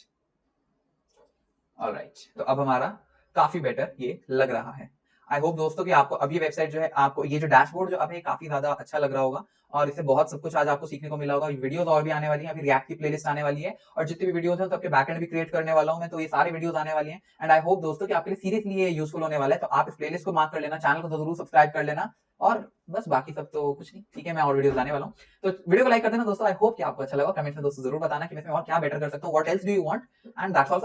ऑलराइट, तो अब हमारा काफी बेटर ये लग रहा है। आई होप दोस्तों कि आपको अब ये वेबसाइट जो है, आपको ये जो डैशबोर्ड जो अब है काफी ज्यादा अच्छा लग रहा होगा, और इससे बहुत सब कुछ आज आपको सीखने को मिला होगा। वीडियोस और भी आने वाली हैं, अभी रिएक्ट की प्लेलिस्ट आने वाली है, और जितनी भी वीडियोस हैं सबके बैकएंड भी क्रिएट करने वाला हूं मैं, तो ये सारे वीडियोस आने वाली हैं। एंड आई होप दोस्तों कि आपके लिए सीरियसली ये यूजफुल होने वाला है, तो आप इस प्लेलिस्ट को मार्क कर लेना, चैनल को जरूर सब्सक्राइब कर लेना, और बस बाकी सब तो कुछ नहीं, ठीक है, मैं और वीडियोस लाने वाला हूँ। तो वीडियो को लाइक कर देना दोस्तों। आई होप कि आपको अच्छा लगा, कमेंट में दोस्तों जरूर बताना कि मैं इसमें और क्या बेटर कर सकता हूँ, what else do you want, and that's all.